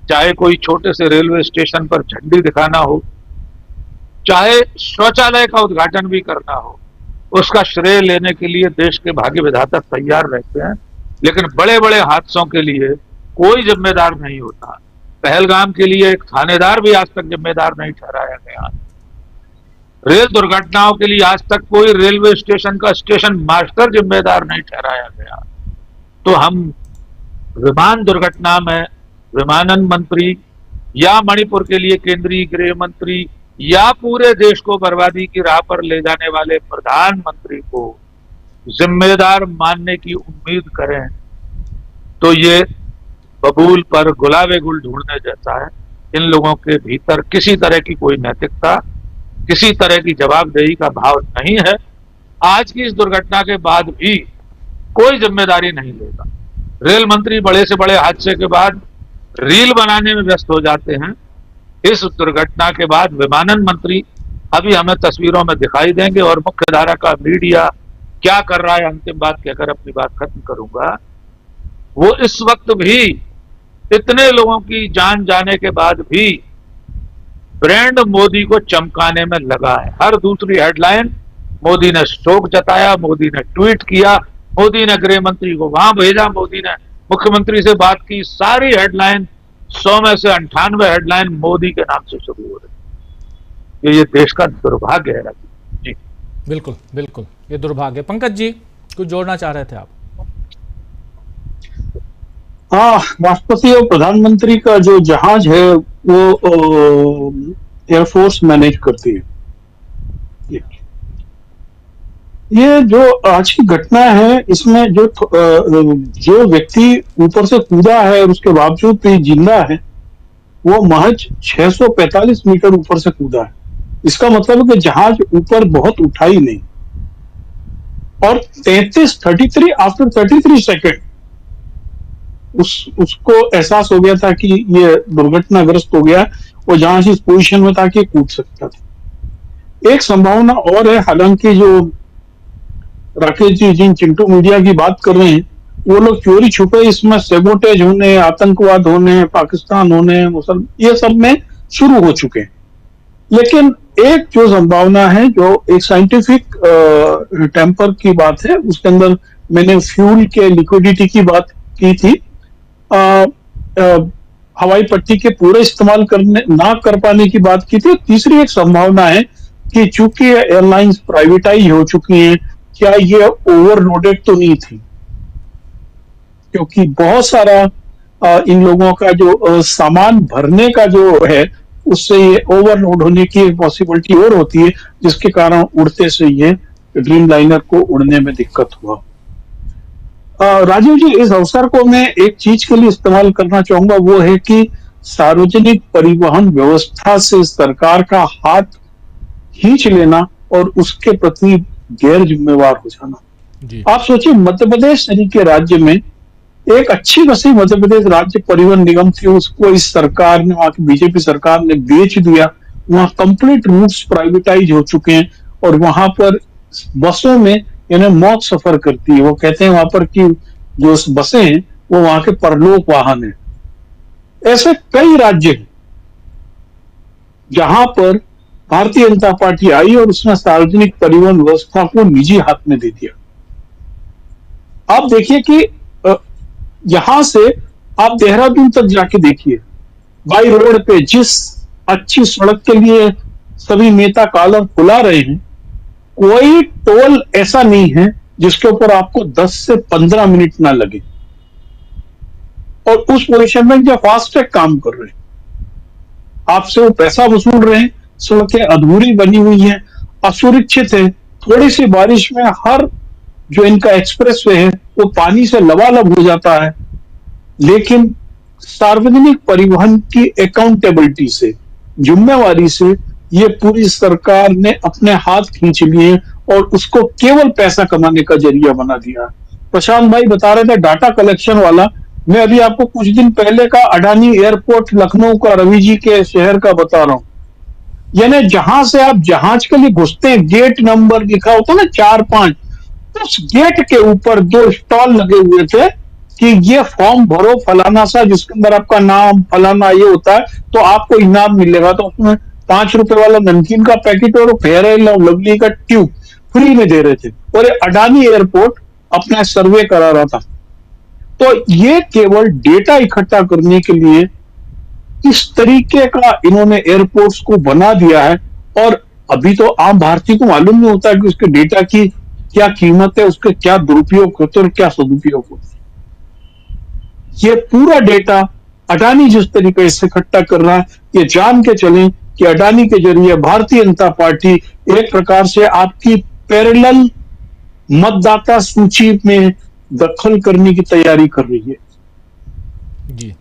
चाहे कोई छोटे से रेलवे स्टेशन पर झंडी दिखाना हो, चाहे शौचालय का उद्घाटन भी करना हो, उसका श्रेय लेने के लिए देश के भाग्य विधाता तैयार रहते हैं। लेकिन बड़े बड़े हादसों के लिए कोई जिम्मेदार नहीं होता। पहलगाम के लिए एक थानेदार भी आज तक जिम्मेदार नहीं ठहराया गया। रेल दुर्घटनाओं के लिए आज तक कोई रेलवे स्टेशन का स्टेशन मास्टर जिम्मेदार नहीं ठहराया गया। तो हम विमान दुर्घटना में विमानन मंत्री या मणिपुर के लिए केंद्रीय गृह मंत्री या पूरे देश को बर्बादी की राह पर ले जाने वाले प्रधानमंत्री को जिम्मेदार मानने की उम्मीद करें तो ये बबूल पर गुलाबे गुल ढूंढने जैसा है। इन लोगों के भीतर किसी तरह की कोई नैतिकता, किसी तरह की जवाबदेही का भाव नहीं है। आज की इस दुर्घटना के बाद भी कोई जिम्मेदारी नहीं लेगा। रेल मंत्री बड़े से बड़े हादसे के बाद रील बनाने में व्यस्त हो जाते हैं। इस दुर्घटना के बाद विमानन मंत्री अभी हमें तस्वीरों में दिखाई देंगे और मुख्य धारा का मीडिया क्या कर रहा है, अंतिम बात कहकर अपनी बात खत्म करूंगा, वो इस वक्त भी इतने लोगों की जान जाने के बाद भी ब्रांड मोदी को चमकाने में लगा है। हर दूसरी हेडलाइन मोदी ने शोक जताया, मोदी ने ट्वीट किया, मोदी ने गृह मंत्री को वहां भेजा, मोदी ने मुख्यमंत्री से बात की। सारी हेडलाइन 100 में से 98 हेडलाइन मोदी के नाम से शुरू हो रही है। ये देश का दुर्भाग्य है राजीव जी। बिल्कुल बिल्कुल, ये दुर्भाग्य। पंकज जी कुछ जोड़ना चाह रहे थे आप? हाँ, राष्ट्रपति और प्रधानमंत्री का जो जहाज है वो एयरफोर्स मैनेज करती है। ये जो आज की घटना है, इसमें जो व्यक्ति ऊपर से कूदा है और उसके बावजूद भी जिंदा है, वो महज 645 मीटर ऊपर से कूदा है। इसका मतलब है कि जहाज ऊपर बहुत उठा ही नहीं। और 33 आफ्टर 33 सेकेंड उसको एहसास हो गया था कि ये दुर्घटनाग्रस्त हो गया और जहाज इस पोजीशन में था कि कूद सकता था। एक संभावना और है, हालांकि जो राकेश जी जिन चिंटू मीडिया की बात कर रहे हैं, वो लोग चोरी छुपे इसमें सेबोटेज होने, आतंकवाद होने, पाकिस्तान होने, ये सब में शुरू हो चुके हैं। लेकिन एक जो संभावना है, जो एक साइंटिफिक टेम्पर की बात है, उसके अंदर मैंने फ्यूल के लिक्विडिटी की बात की थी। हवाई पट्टी के पूरे इस्तेमाल ना कर पाने की बात की थी। तीसरी एक संभावना है कि चूंकि एयरलाइंस प्राइवेटाइज हो चुकी हैं, क्या ये ओवरलोडेड तो नहीं थी, क्योंकि बहुत सारा इन लोगों का जो सामान भरने का जो है, उससे ये ओवरलोड होने की एक पॉसिबिलिटी और होती है, जिसके कारण उड़ते से ये ड्रीम लाइनर को उड़ने में दिक्कत हुआ। राजीव जी, इस अवसर को मैं एक चीज के लिए इस्तेमाल करना चाहूंगा, वो है कि सार्वजनिक परिवहन व्यवस्था से सरकार का हाथ खींच लेना और उसके प्रति गैर जिम्मेवार हो जाना। आप सोचिए, मध्य प्रदेश के राज्य में एक अच्छी खासी मध्य प्रदेश राज्य परिवहन निगम थी, उसको इस सरकार ने, वहां की बीजेपी सरकार ने बेच दिया। वहां कंप्लीट रूट्स प्राइवेटाइज हो चुके हैं और वहां पर बसों में यानी मौत सफर करती है। वो कहते हैं वहां पर कि जो बसें हैं वो वहां के परलोक वाहन है। ऐसे कई राज्य हैं जहां पर भारतीय जनता पार्टी आई और उसने सार्वजनिक परिवहन व्यवस्था को निजी हाथ में दे दिया। आप देखिए कि यहां से आप देहरादून तक जाके देखिए, बाई रोड पे जिस अच्छी सड़क के लिए सभी नेता कॉलर खुला रहे हैं, कोई टोल ऐसा नहीं है जिसके ऊपर आपको 10 से 15 मिनट ना लगे। और उस पोजीशन में जो फास्टैग काम कर रहे हैं, आपसे वो पैसा वसूल रहे हैं। सड़कें अधूरी बनी हुई हैं, असुरक्षित है। थोड़ी सी बारिश में हर जो इनका एक्सप्रेस वे है वो पानी से लबालब हो जाता है। लेकिन सार्वजनिक परिवहन की अकाउंटेबिलिटी से, जिम्मेवारी से ये पूरी सरकार ने अपने हाथ खींच लिए और उसको केवल पैसा कमाने का जरिया बना दिया। प्रशांत भाई बता रहे थे डाटा कलेक्शन वाला, मैं अभी आपको कुछ दिन पहले का अडानी एयरपोर्ट लखनऊ का, रवि जी के शहर का बता रहा हूं। यानी जहां से आप जहाज के लिए घुसते हैं, गेट नंबर लिखा होता है ना 4-5, उस गेट के ऊपर 2 स्टॉल लगे हुए थे कि ये फॉर्म भरो फलाना सा, जिसके अंदर आपका नाम फलाना ये होता है तो आपको इनाम मिलेगा। तो उसमें 5 रुपए वाला नमकीन का पैकेट और फेयर एंड लवली का ट्यूब फ्री में दे रहे थे। और ये अडानी एयरपोर्ट अपना सर्वे करा रहा था। तो ये केवल डेटा इकट्ठा करने के लिए इस तरीके का इन्होंने एयरपोर्ट्स को बना दिया है। और अभी तो आम भारतीय को मालूम नहीं होता कि उसके डेटा की क्या कीमत है, उसके क्या दुरुपयोग होते और क्या सदुपयोग होते। ये पूरा डेटा अडानी जिस तरीके से इकट्ठा कर रहा है, ये जान के चलें कि अडानी के जरिए भारतीय जनता पार्टी एक प्रकार से आपकी पैरेलल मतदाता सूची में दखल करने की तैयारी कर रही है।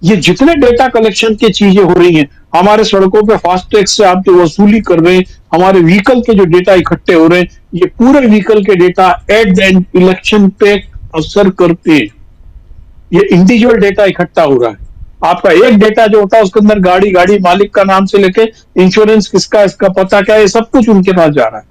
ये जितने डेटा कलेक्शन की चीजें हो रही हैं, हमारे सड़कों पे फास्टैग से आप जो वसूली कर रहे हैं, हमारे व्हीकल के जो डेटा इकट्ठे हो रहे हैं, ये पूरे व्हीकल के data at the end election पे असर करते हैं। ये इंडिविजुअल डेटा इकट्ठा हो रहा है। आपका एक डेटा जो होता है उसके अंदर गाड़ी मालिक का नाम से लेके इंश्योरेंस किसका, इसका पता क्या है, ये सब कुछ उनके पास जा रहा है।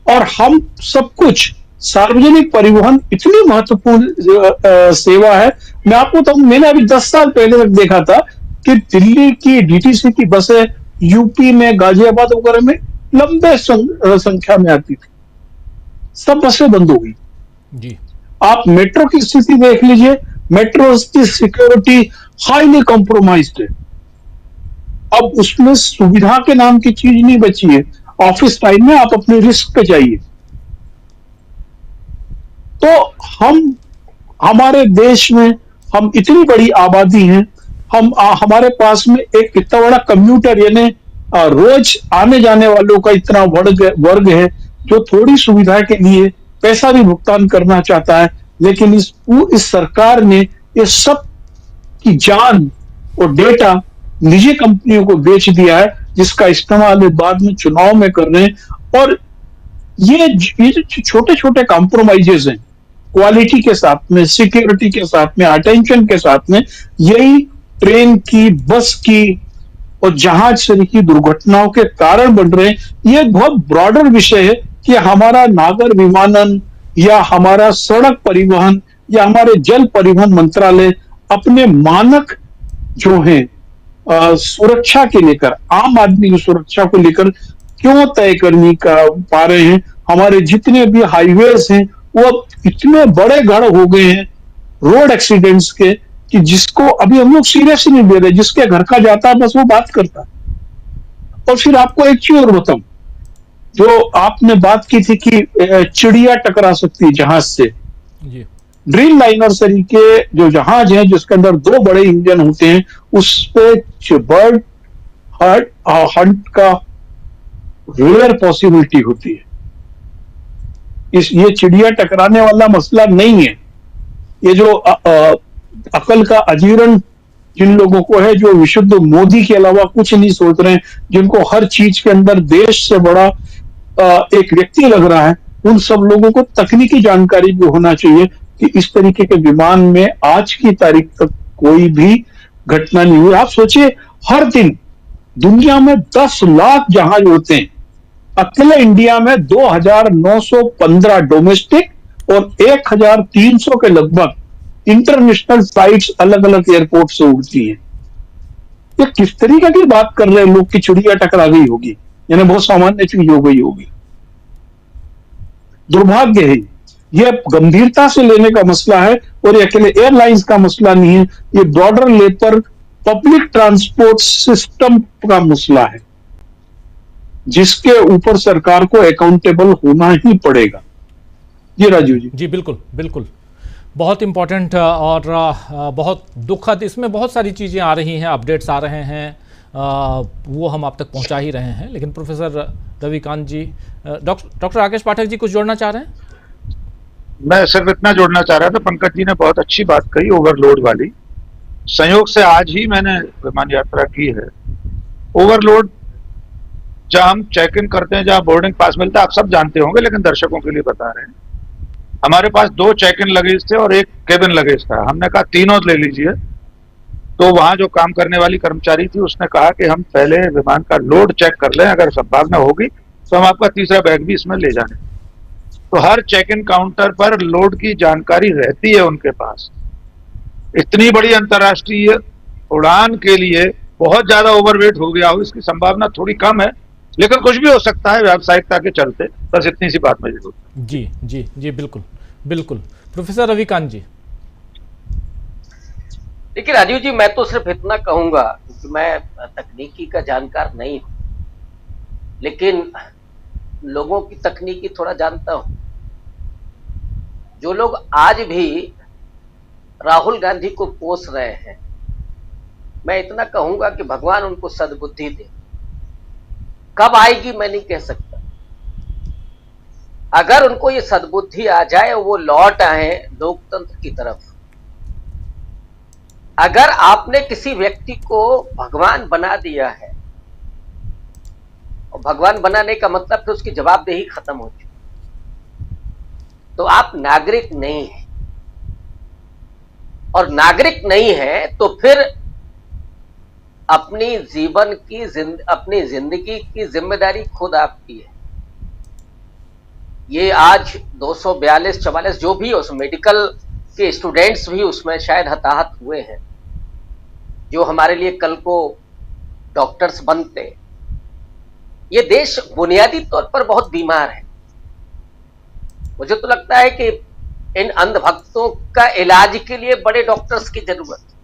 और हम सब कुछ, सार्वजनिक परिवहन इतनी महत्वपूर्ण सेवा है। मैं आपको बताऊं, मैंने अभी 10 साल पहले तक देखा था कि दिल्ली की डीटीसी की बसें यूपी में, गाजियाबाद वगैरह में लंबे संख्या में आती थी। सब बसें बंद हो गई जी। आप मेट्रो की स्थिति देख लीजिए, मेट्रो की सिक्योरिटी हाईली कॉम्प्रोमाइज्ड है। अब उसमें सुविधा के नाम की चीज नहीं बची है। ऑफिस टाइम में आप अपने रिस्क पे जाइए। तो हमारे देश में हम इतनी बड़ी आबादी हैं, हमारे पास में एक इतना बड़ा कम्यूटर यानी रोज आने जाने वालों का इतना वर्ग है जो थोड़ी सुविधा के लिए पैसा भी भुगतान करना चाहता है। लेकिन इस सरकार ने ये सब की जान और डेटा निजी कंपनियों को बेच दिया है, जिसका इस्तेमाल बाद में चुनाव में कर रहे हैं। और ये जो छोटे छोटे कॉम्प्रोमाइजेस हैं क्वालिटी के साथ में, सिक्योरिटी के साथ में, अटेंशन के साथ में, यही ट्रेन की, बस की और जहाज से की दुर्घटनाओं के कारण बन रहे हैं। ये बहुत ब्रॉडर विषय है कि हमारा नागर विमानन या हमारा सड़क परिवहन या हमारे जल परिवहन मंत्रालय अपने मानक जो हैं सुरक्षा के लेकर, आम आदमी की सुरक्षा को लेकर क्यों तय करने का पा रहे हैं। हमारे जितने भी हाईवेज हैं वो इतने बड़े गढ़ हो गए हैं रोड एक्सीडेंट्स के कि जिसको अभी हम लोग सीरियस नहीं ले रहे। जिसके घर का जाता है बस वो बात करता है। और फिर आपको एक चीज और बताऊं, जो आपने बात की थी कि चिड़िया टकरा सकती है जहाज से, जी। ड्रीम लाइनर सरी के जो जहाज है जिसके अंदर 2 बड़े इंजन होते हैं, उस पे बर्ड हंट का रेयर पॉसिबिलिटी होती है। ये चिड़िया टकराने वाला मसला नहीं है। ये जो अकल का अजीर्ण जिन लोगों को है, जो विशुद्ध मोदी के अलावा कुछ नहीं सोच रहे हैं, जिनको हर चीज के अंदर देश से बड़ा एक व्यक्ति लग रहा है, उन सब लोगों को तकनीकी जानकारी भी होना चाहिए कि इस तरीके के विमान में आज की तारीख तक कोई भी घटना नहीं हुई। आप सोचिए, हर दिन दुनिया में 10 लाख जहाज होते हैं। अकेले इंडिया में 2915 डोमेस्टिक और 1300 के लगभग इंटरनेशनल फ्लाइट्स अलग अलग एयरपोर्ट से उड़ती हैं। ये किस तरीके की बात कर रहे हैं लोग कि चिड़िया टकरा गई होगी, यानी बहुत सामान्य चीज हो गई होगी। दुर्भाग्य है। यह गंभीरता से लेने का मसला है और ये अकेले एयरलाइंस का मसला नहीं है, ये broader level public transport system का मसला है, जिसके ऊपर सरकार को अकाउंटेबल होना ही पड़ेगा। जी राजू जी। जी बिल्कुल बिल्कुल, बहुत इम्पोर्टेंट और बहुत दुखद, इसमें बहुत सारी चीज़ें आ रही हैं, अपडेट्स आ रहे हैं, वो हम आप तक पहुंचा ही रहे हैं। लेकिन प्रोफेसर रविकांत जी, डॉक्टर राकेश पाठक जी कुछ जोड़ना चाह रहे हैं? मैं सिर्फ इतना जोड़ना चाह रहा था, पंकज जी ने बहुत अच्छी बात कही ओवरलोड वाली। संयोग से आज ही मैंने विमान यात्रा की है। ओवरलोड जहां हम चेक इन करते हैं, जहां बोर्डिंग पास मिलता है, आप सब जानते होंगे, लेकिन दर्शकों के लिए बता रहे हैं। हमारे पास 2 चेक इन लगेज थे और 1 केबिन लगेज था। हमने कहा तीनों ले लीजिए। तो वहां जो काम करने वाली कर्मचारी थी उसने कहा कि हम पहले विमान का लोड चेक कर लें, अगर संभावना होगी तो हम आपका तीसरा बैग भी इसमें ले जाने। तो हर चेक इन काउंटर पर लोड की जानकारी रहती है उनके पास। इतनी बड़ी अंतर्राष्ट्रीय उड़ान के लिए बहुत ज्यादा ओवरवेट हो गया हो, इसकी संभावना थोड़ी कम है, लेकिन कुछ भी हो सकता है व्यावसायिकता के चलते। बस इतनी सी बात मैं जरूर। जी जी जी बिल्कुल बिल्कुल। प्रोफेसर रविकांत जी। देखिए राजीव जी, मैं तो सिर्फ इतना कहूंगा कि मैं तकनीकी का जानकार नहीं हूं, लेकिन लोगों की तकनीकी थोड़ा जानता हूं। जो लोग आज भी राहुल गांधी को पोस रहे हैं, मैं इतना कहूंगा कि भगवान उनको सद्बुद्धि दे। कब आएगी मैं नहीं कह सकता। अगर उनको ये सद्बुद्धि आ जाए, वो लौट आए लोकतंत्र की तरफ। अगर आपने किसी व्यक्ति को भगवान बना दिया है, और भगवान बनाने का मतलब फिर उसकी जवाबदेही खत्म हो चुकी, तो आप नागरिक नहीं हैं। और नागरिक नहीं है तो फिर अपनी जिंदगी की जिम्मेदारी खुद आपकी है। ये आज 242-44 जो भी उस मेडिकल के स्टूडेंट्स भी उसमें शायद हताहत हुए हैं, जो हमारे लिए कल को डॉक्टर्स बनते। ये देश बुनियादी तौर पर बहुत बीमार है। मुझे तो लगता है कि इन अंधभक्तों का इलाज के लिए बड़े डॉक्टर्स की जरूरत है,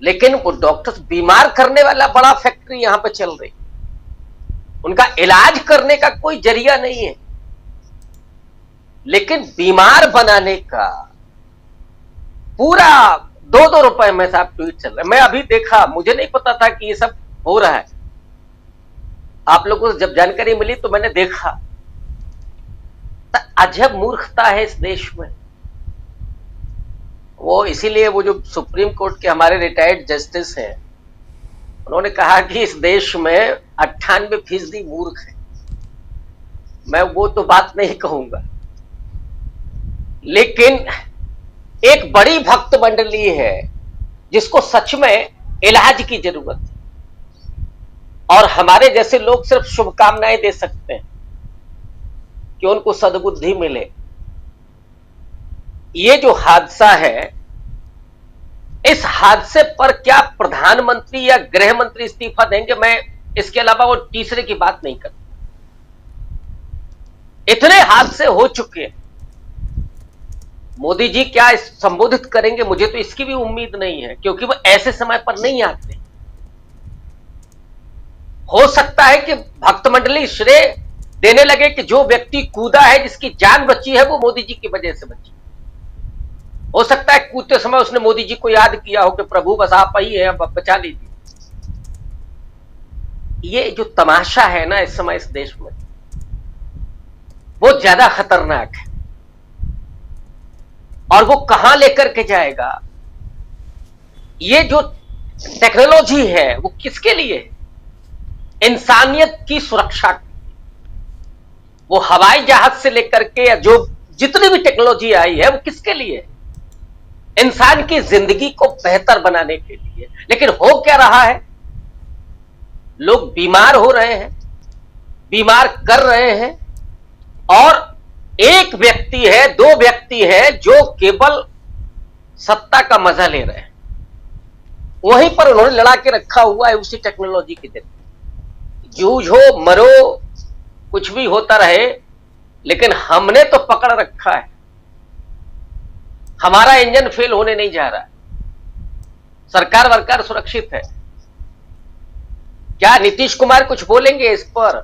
लेकिन वो डॉक्टर्स बीमार करने वाला बड़ा फैक्ट्री यहां पे चल रही, उनका इलाज करने का कोई जरिया नहीं है, लेकिन बीमार बनाने का पूरा 2-2 रुपए में साहब ट्वीट चल रहा है। मैं अभी देखा, मुझे नहीं पता था कि ये सब हो रहा है, आप लोगों को जब जानकारी मिली तो मैंने देखा। अजब मूर्खता है इस देश में। वो इसीलिए वो जो सुप्रीम कोर्ट के हमारे रिटायर्ड जस्टिस हैं, उन्होंने कहा कि इस देश में 98% मूर्ख है। मैं वो तो बात नहीं कहूंगा, लेकिन एक बड़ी भक्त मंडली है जिसको सच में इलाज की जरूरत है, और हमारे जैसे लोग सिर्फ शुभकामनाएं दे सकते हैं कि उनको सद्बुद्धि मिले। ये जो हादसा है, इस हादसे पर क्या प्रधानमंत्री या गृह मंत्री इस्तीफा देंगे, मैं इसके अलावा वो तीसरे की बात नहीं करता। इतने हादसे हो चुके हैं, मोदी जी क्या संबोधित करेंगे, मुझे तो इसकी भी उम्मीद नहीं है, क्योंकि वो ऐसे समय पर नहीं आते। हो सकता है कि भक्त मंडली श्रेय देने लगे कि जो व्यक्ति कूदा है, जिसकी जान बची है, वो मोदी जी की वजह से बची। हो सकता है कूदते समय उसने मोदी जी को याद किया हो कि प्रभु बस आप ही हैं, अब बचा लीजिए। ये जो तमाशा है ना इस समय इस देश में, वो ज्यादा खतरनाक है, और वो कहां लेकर के जाएगा। ये जो टेक्नोलॉजी है वो किसके लिए है? इंसानियत की सुरक्षा के। वो हवाई जहाज से लेकर के या जो जितनी भी टेक्नोलॉजी आई है वो किसके लिए है? इंसान की जिंदगी को बेहतर बनाने के लिए। लेकिन हो क्या रहा है, लोग बीमार हो रहे हैं, बीमार कर रहे हैं, और एक व्यक्ति है, 2 व्यक्ति है जो केवल सत्ता का मजा ले रहे हैं। वहीं पर उन्होंने लड़ा के रखा हुआ है उसी टेक्नोलॉजी के जरिए। जूझो मरो, कुछ भी होता रहे, लेकिन हमने तो पकड़ रखा है, हमारा इंजन फेल होने नहीं जा रहा, सरकार वरकार सुरक्षित है। क्या नीतीश कुमार कुछ बोलेंगे इस पर?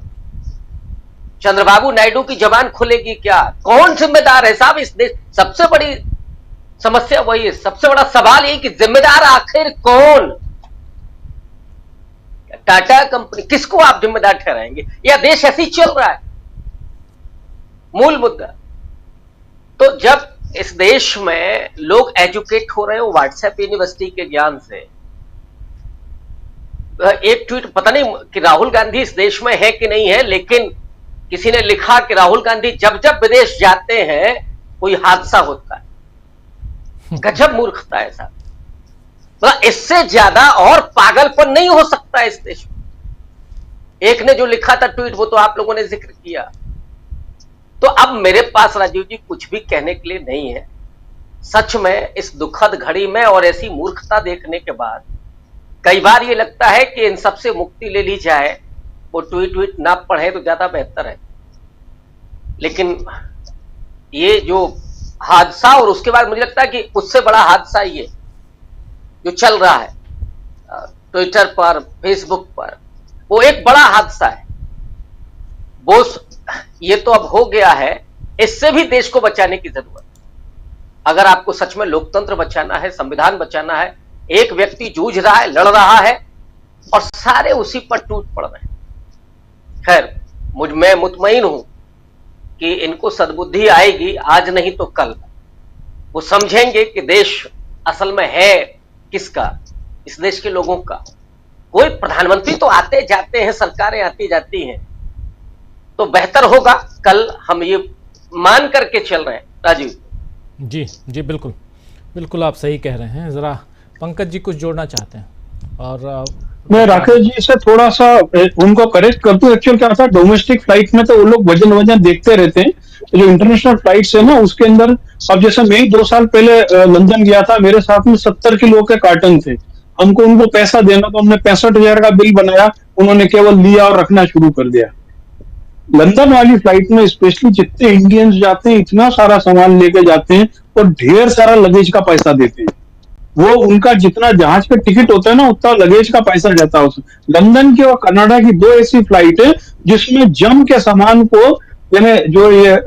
चंद्रबाबू नायडू की जबान खुलेगी क्या? कौन जिम्मेदार है साहब इस देश? सबसे बड़ी समस्या वही है, सबसे बड़ा सवाल यही कि जिम्मेदार आखिर कौन? टाटा कंपनी, किसको आप जिम्मेदार ठहराएंगे? या देश ऐसे ही चल रहा है? मूल मुद्दा तो जब इस देश में लोग एजुकेट हो रहे हो व्हाट्सएप यूनिवर्सिटी के ज्ञान से, एक ट्वीट पता नहीं कि राहुल गांधी इस देश में है कि नहीं है, लेकिन किसी ने लिखा कि राहुल गांधी जब जब विदेश जाते हैं कोई हादसा होता है। गजब मूर्खता है साहब, मतलब इससे ज्यादा और पागलपन नहीं हो सकता इस देश में। एक ने जो लिखा था ट्वीट, वो तो आप लोगों ने जिक्र किया। तो अब मेरे पास राजीव जी कुछ भी कहने के लिए नहीं है। सच में इस दुखद घड़ी में और ऐसी मूर्खता देखने के बाद कई बार ये लगता है कि इन सबसे मुक्ति ले ली जाए, वो ट्वीट ना पढ़े तो ज्यादा बेहतर है। लेकिन ये जो हादसा, और उसके बाद मुझे लगता है कि उससे बड़ा हादसा ये जो चल रहा है ट्विटर पर, फेसबुक पर, वो एक बड़ा हादसा है। वो ये तो अब हो गया है, इससे भी देश को बचाने की जरूरत। अगर आपको सच में लोकतंत्र बचाना है, संविधान बचाना है, एक व्यक्ति जूझ रहा है, लड़ रहा है, और सारे उसी पर टूट पड़ रहे हैं। खैर, मैं मुतमईन हूं कि इनको सद्बुद्धि आएगी, आज नहीं तो कल। वो समझेंगे कि देश असल में है किसका, इस देश के लोगों का। कोई प्रधानमंत्री तो आते जाते हैं, सरकारें आती जाती हैं, तो बेहतर होगा। कल हम ये मान करके चल रहे हैं राजीव। जी जी, बिल्कुल बिल्कुल आप सही कह रहे हैं। ज़रा पंकज जी कुछ जोड़ना चाहते हैं? और मैं राकेश जी से थोड़ा सा उनको करेक्ट कर दूं। एक्चुअल क्या था, डोमेस्टिक फ्लाइट में तो वो लोग वजन देखते रहते हैं, तो जो इंटरनेशनल फ्लाइट्स है ना उसके अंदर, अब जैसे मैं ही 2 साल पहले लंदन गया था, मेरे साथ में 70 किलो के कार्टन थे, हमको उनको पैसा देना, तो हमने 65,000 का बिल बनाया, उन्होंने केवल लिया और रखना शुरू कर दिया। लंदन वाली फ्लाइट में स्पेशली जितने इंडियंस जाते हैं इतना सारा सामान लेके जाते हैं और ढेर सारा लगेज का पैसा देते हैं। वो उनका जितना जहाज पे टिकट होता है ना उतना लगेज का पैसा जाता है उसमें। लंदन की और कनाडा की 2 ऐसी फ्लाइट है जिसमें जम के सामान को, यानी जो ये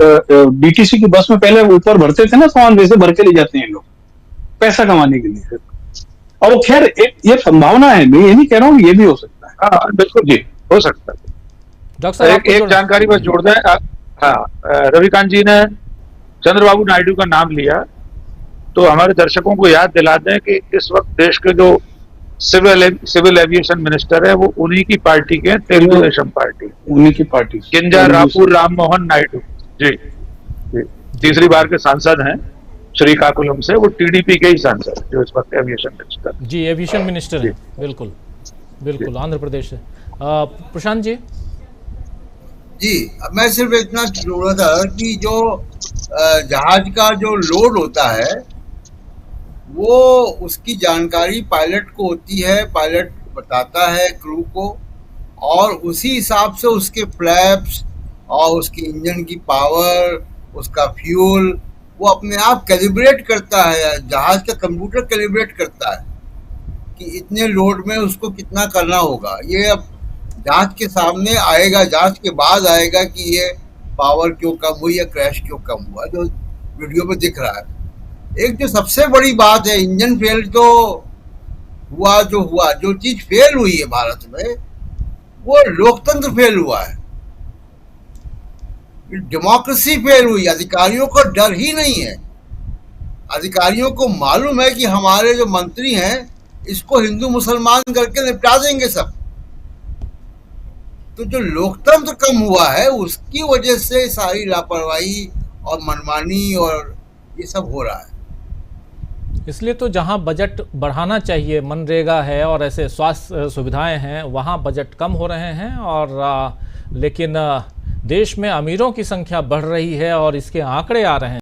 डीटीसी की बस में पहले ऊपर भरते थे ना सामान, वैसे भर के ले जाते हैं लोग पैसा कमाने के लिए। और खैर ये संभावना है, मैं ये नहीं कह रहा हूँ, ये भी हो सकता है। हाँ बिल्कुल जी, हो सकता है। डॉक्टर साहब एक जानकारी बस जोड़ दें। हाँ, रविकांत जी ने चंद्रबाबू नायडू का नाम लिया, तो हमारे दर्शकों को याद दिला दें कि इस वक्त देश के जो सिविल एविएशन मिनिस्टर है वो उन्हीं की पार्टी के, तेलुगु देशम पार्टी, उन्हीं की पार्टी, किंजरापू राम मोहन नायडू जी, तीसरी बार के सांसद हैं श्रीकाकुलम से। वो टीडीपी के ही सांसद जो इस वक्त एविएशन मिनिस्टर जी, एविएशन मिनिस्टर है। बिल्कुल बिल्कुल, आंध्र प्रदेश से। प्रशांत जी जी, अब मैं सिर्फ इतना जोड़ रहा था कि जो जहाज का जो लोड होता है वो उसकी जानकारी पायलट को होती है, पायलट बताता है क्रू को, और उसी हिसाब से उसके फ्लैप्स और उसकी इंजन की पावर, उसका फ्यूल, वो अपने आप कैलिब्रेट करता है। जहाज का कंप्यूटर कैलिब्रेट करता है कि इतने लोड में उसको कितना करना होगा। ये अब जांच के सामने आएगा, जांच के बाद आएगा कि ये पावर क्यों कम हुई या क्रैश क्यों कम हुआ, जो वीडियो में दिख रहा है। एक जो सबसे बड़ी बात है, इंजन फेल तो हुआ, जो चीज फेल हुई है भारत में वो लोकतंत्र फेल हुआ है, डेमोक्रेसी फेल हुई। अधिकारियों को डर ही नहीं है। अधिकारियों को मालूम है कि हमारे जो मंत्री हैं इसको हिंदू मुसलमान करके निपटा देंगे सब। तो जो लोकतंत्र कम हुआ है उसकी वजह से सारी लापरवाही और मनमानी और ये सब हो रहा है। इसलिए तो जहां बजट बढ़ाना चाहिए, मनरेगा है और ऐसे स्वास्थ्य सुविधाएं हैं, वहां बजट कम हो रहे हैं। और लेकिन देश में अमीरों की संख्या बढ़ रही है और इसके आंकड़े आ रहे हैं।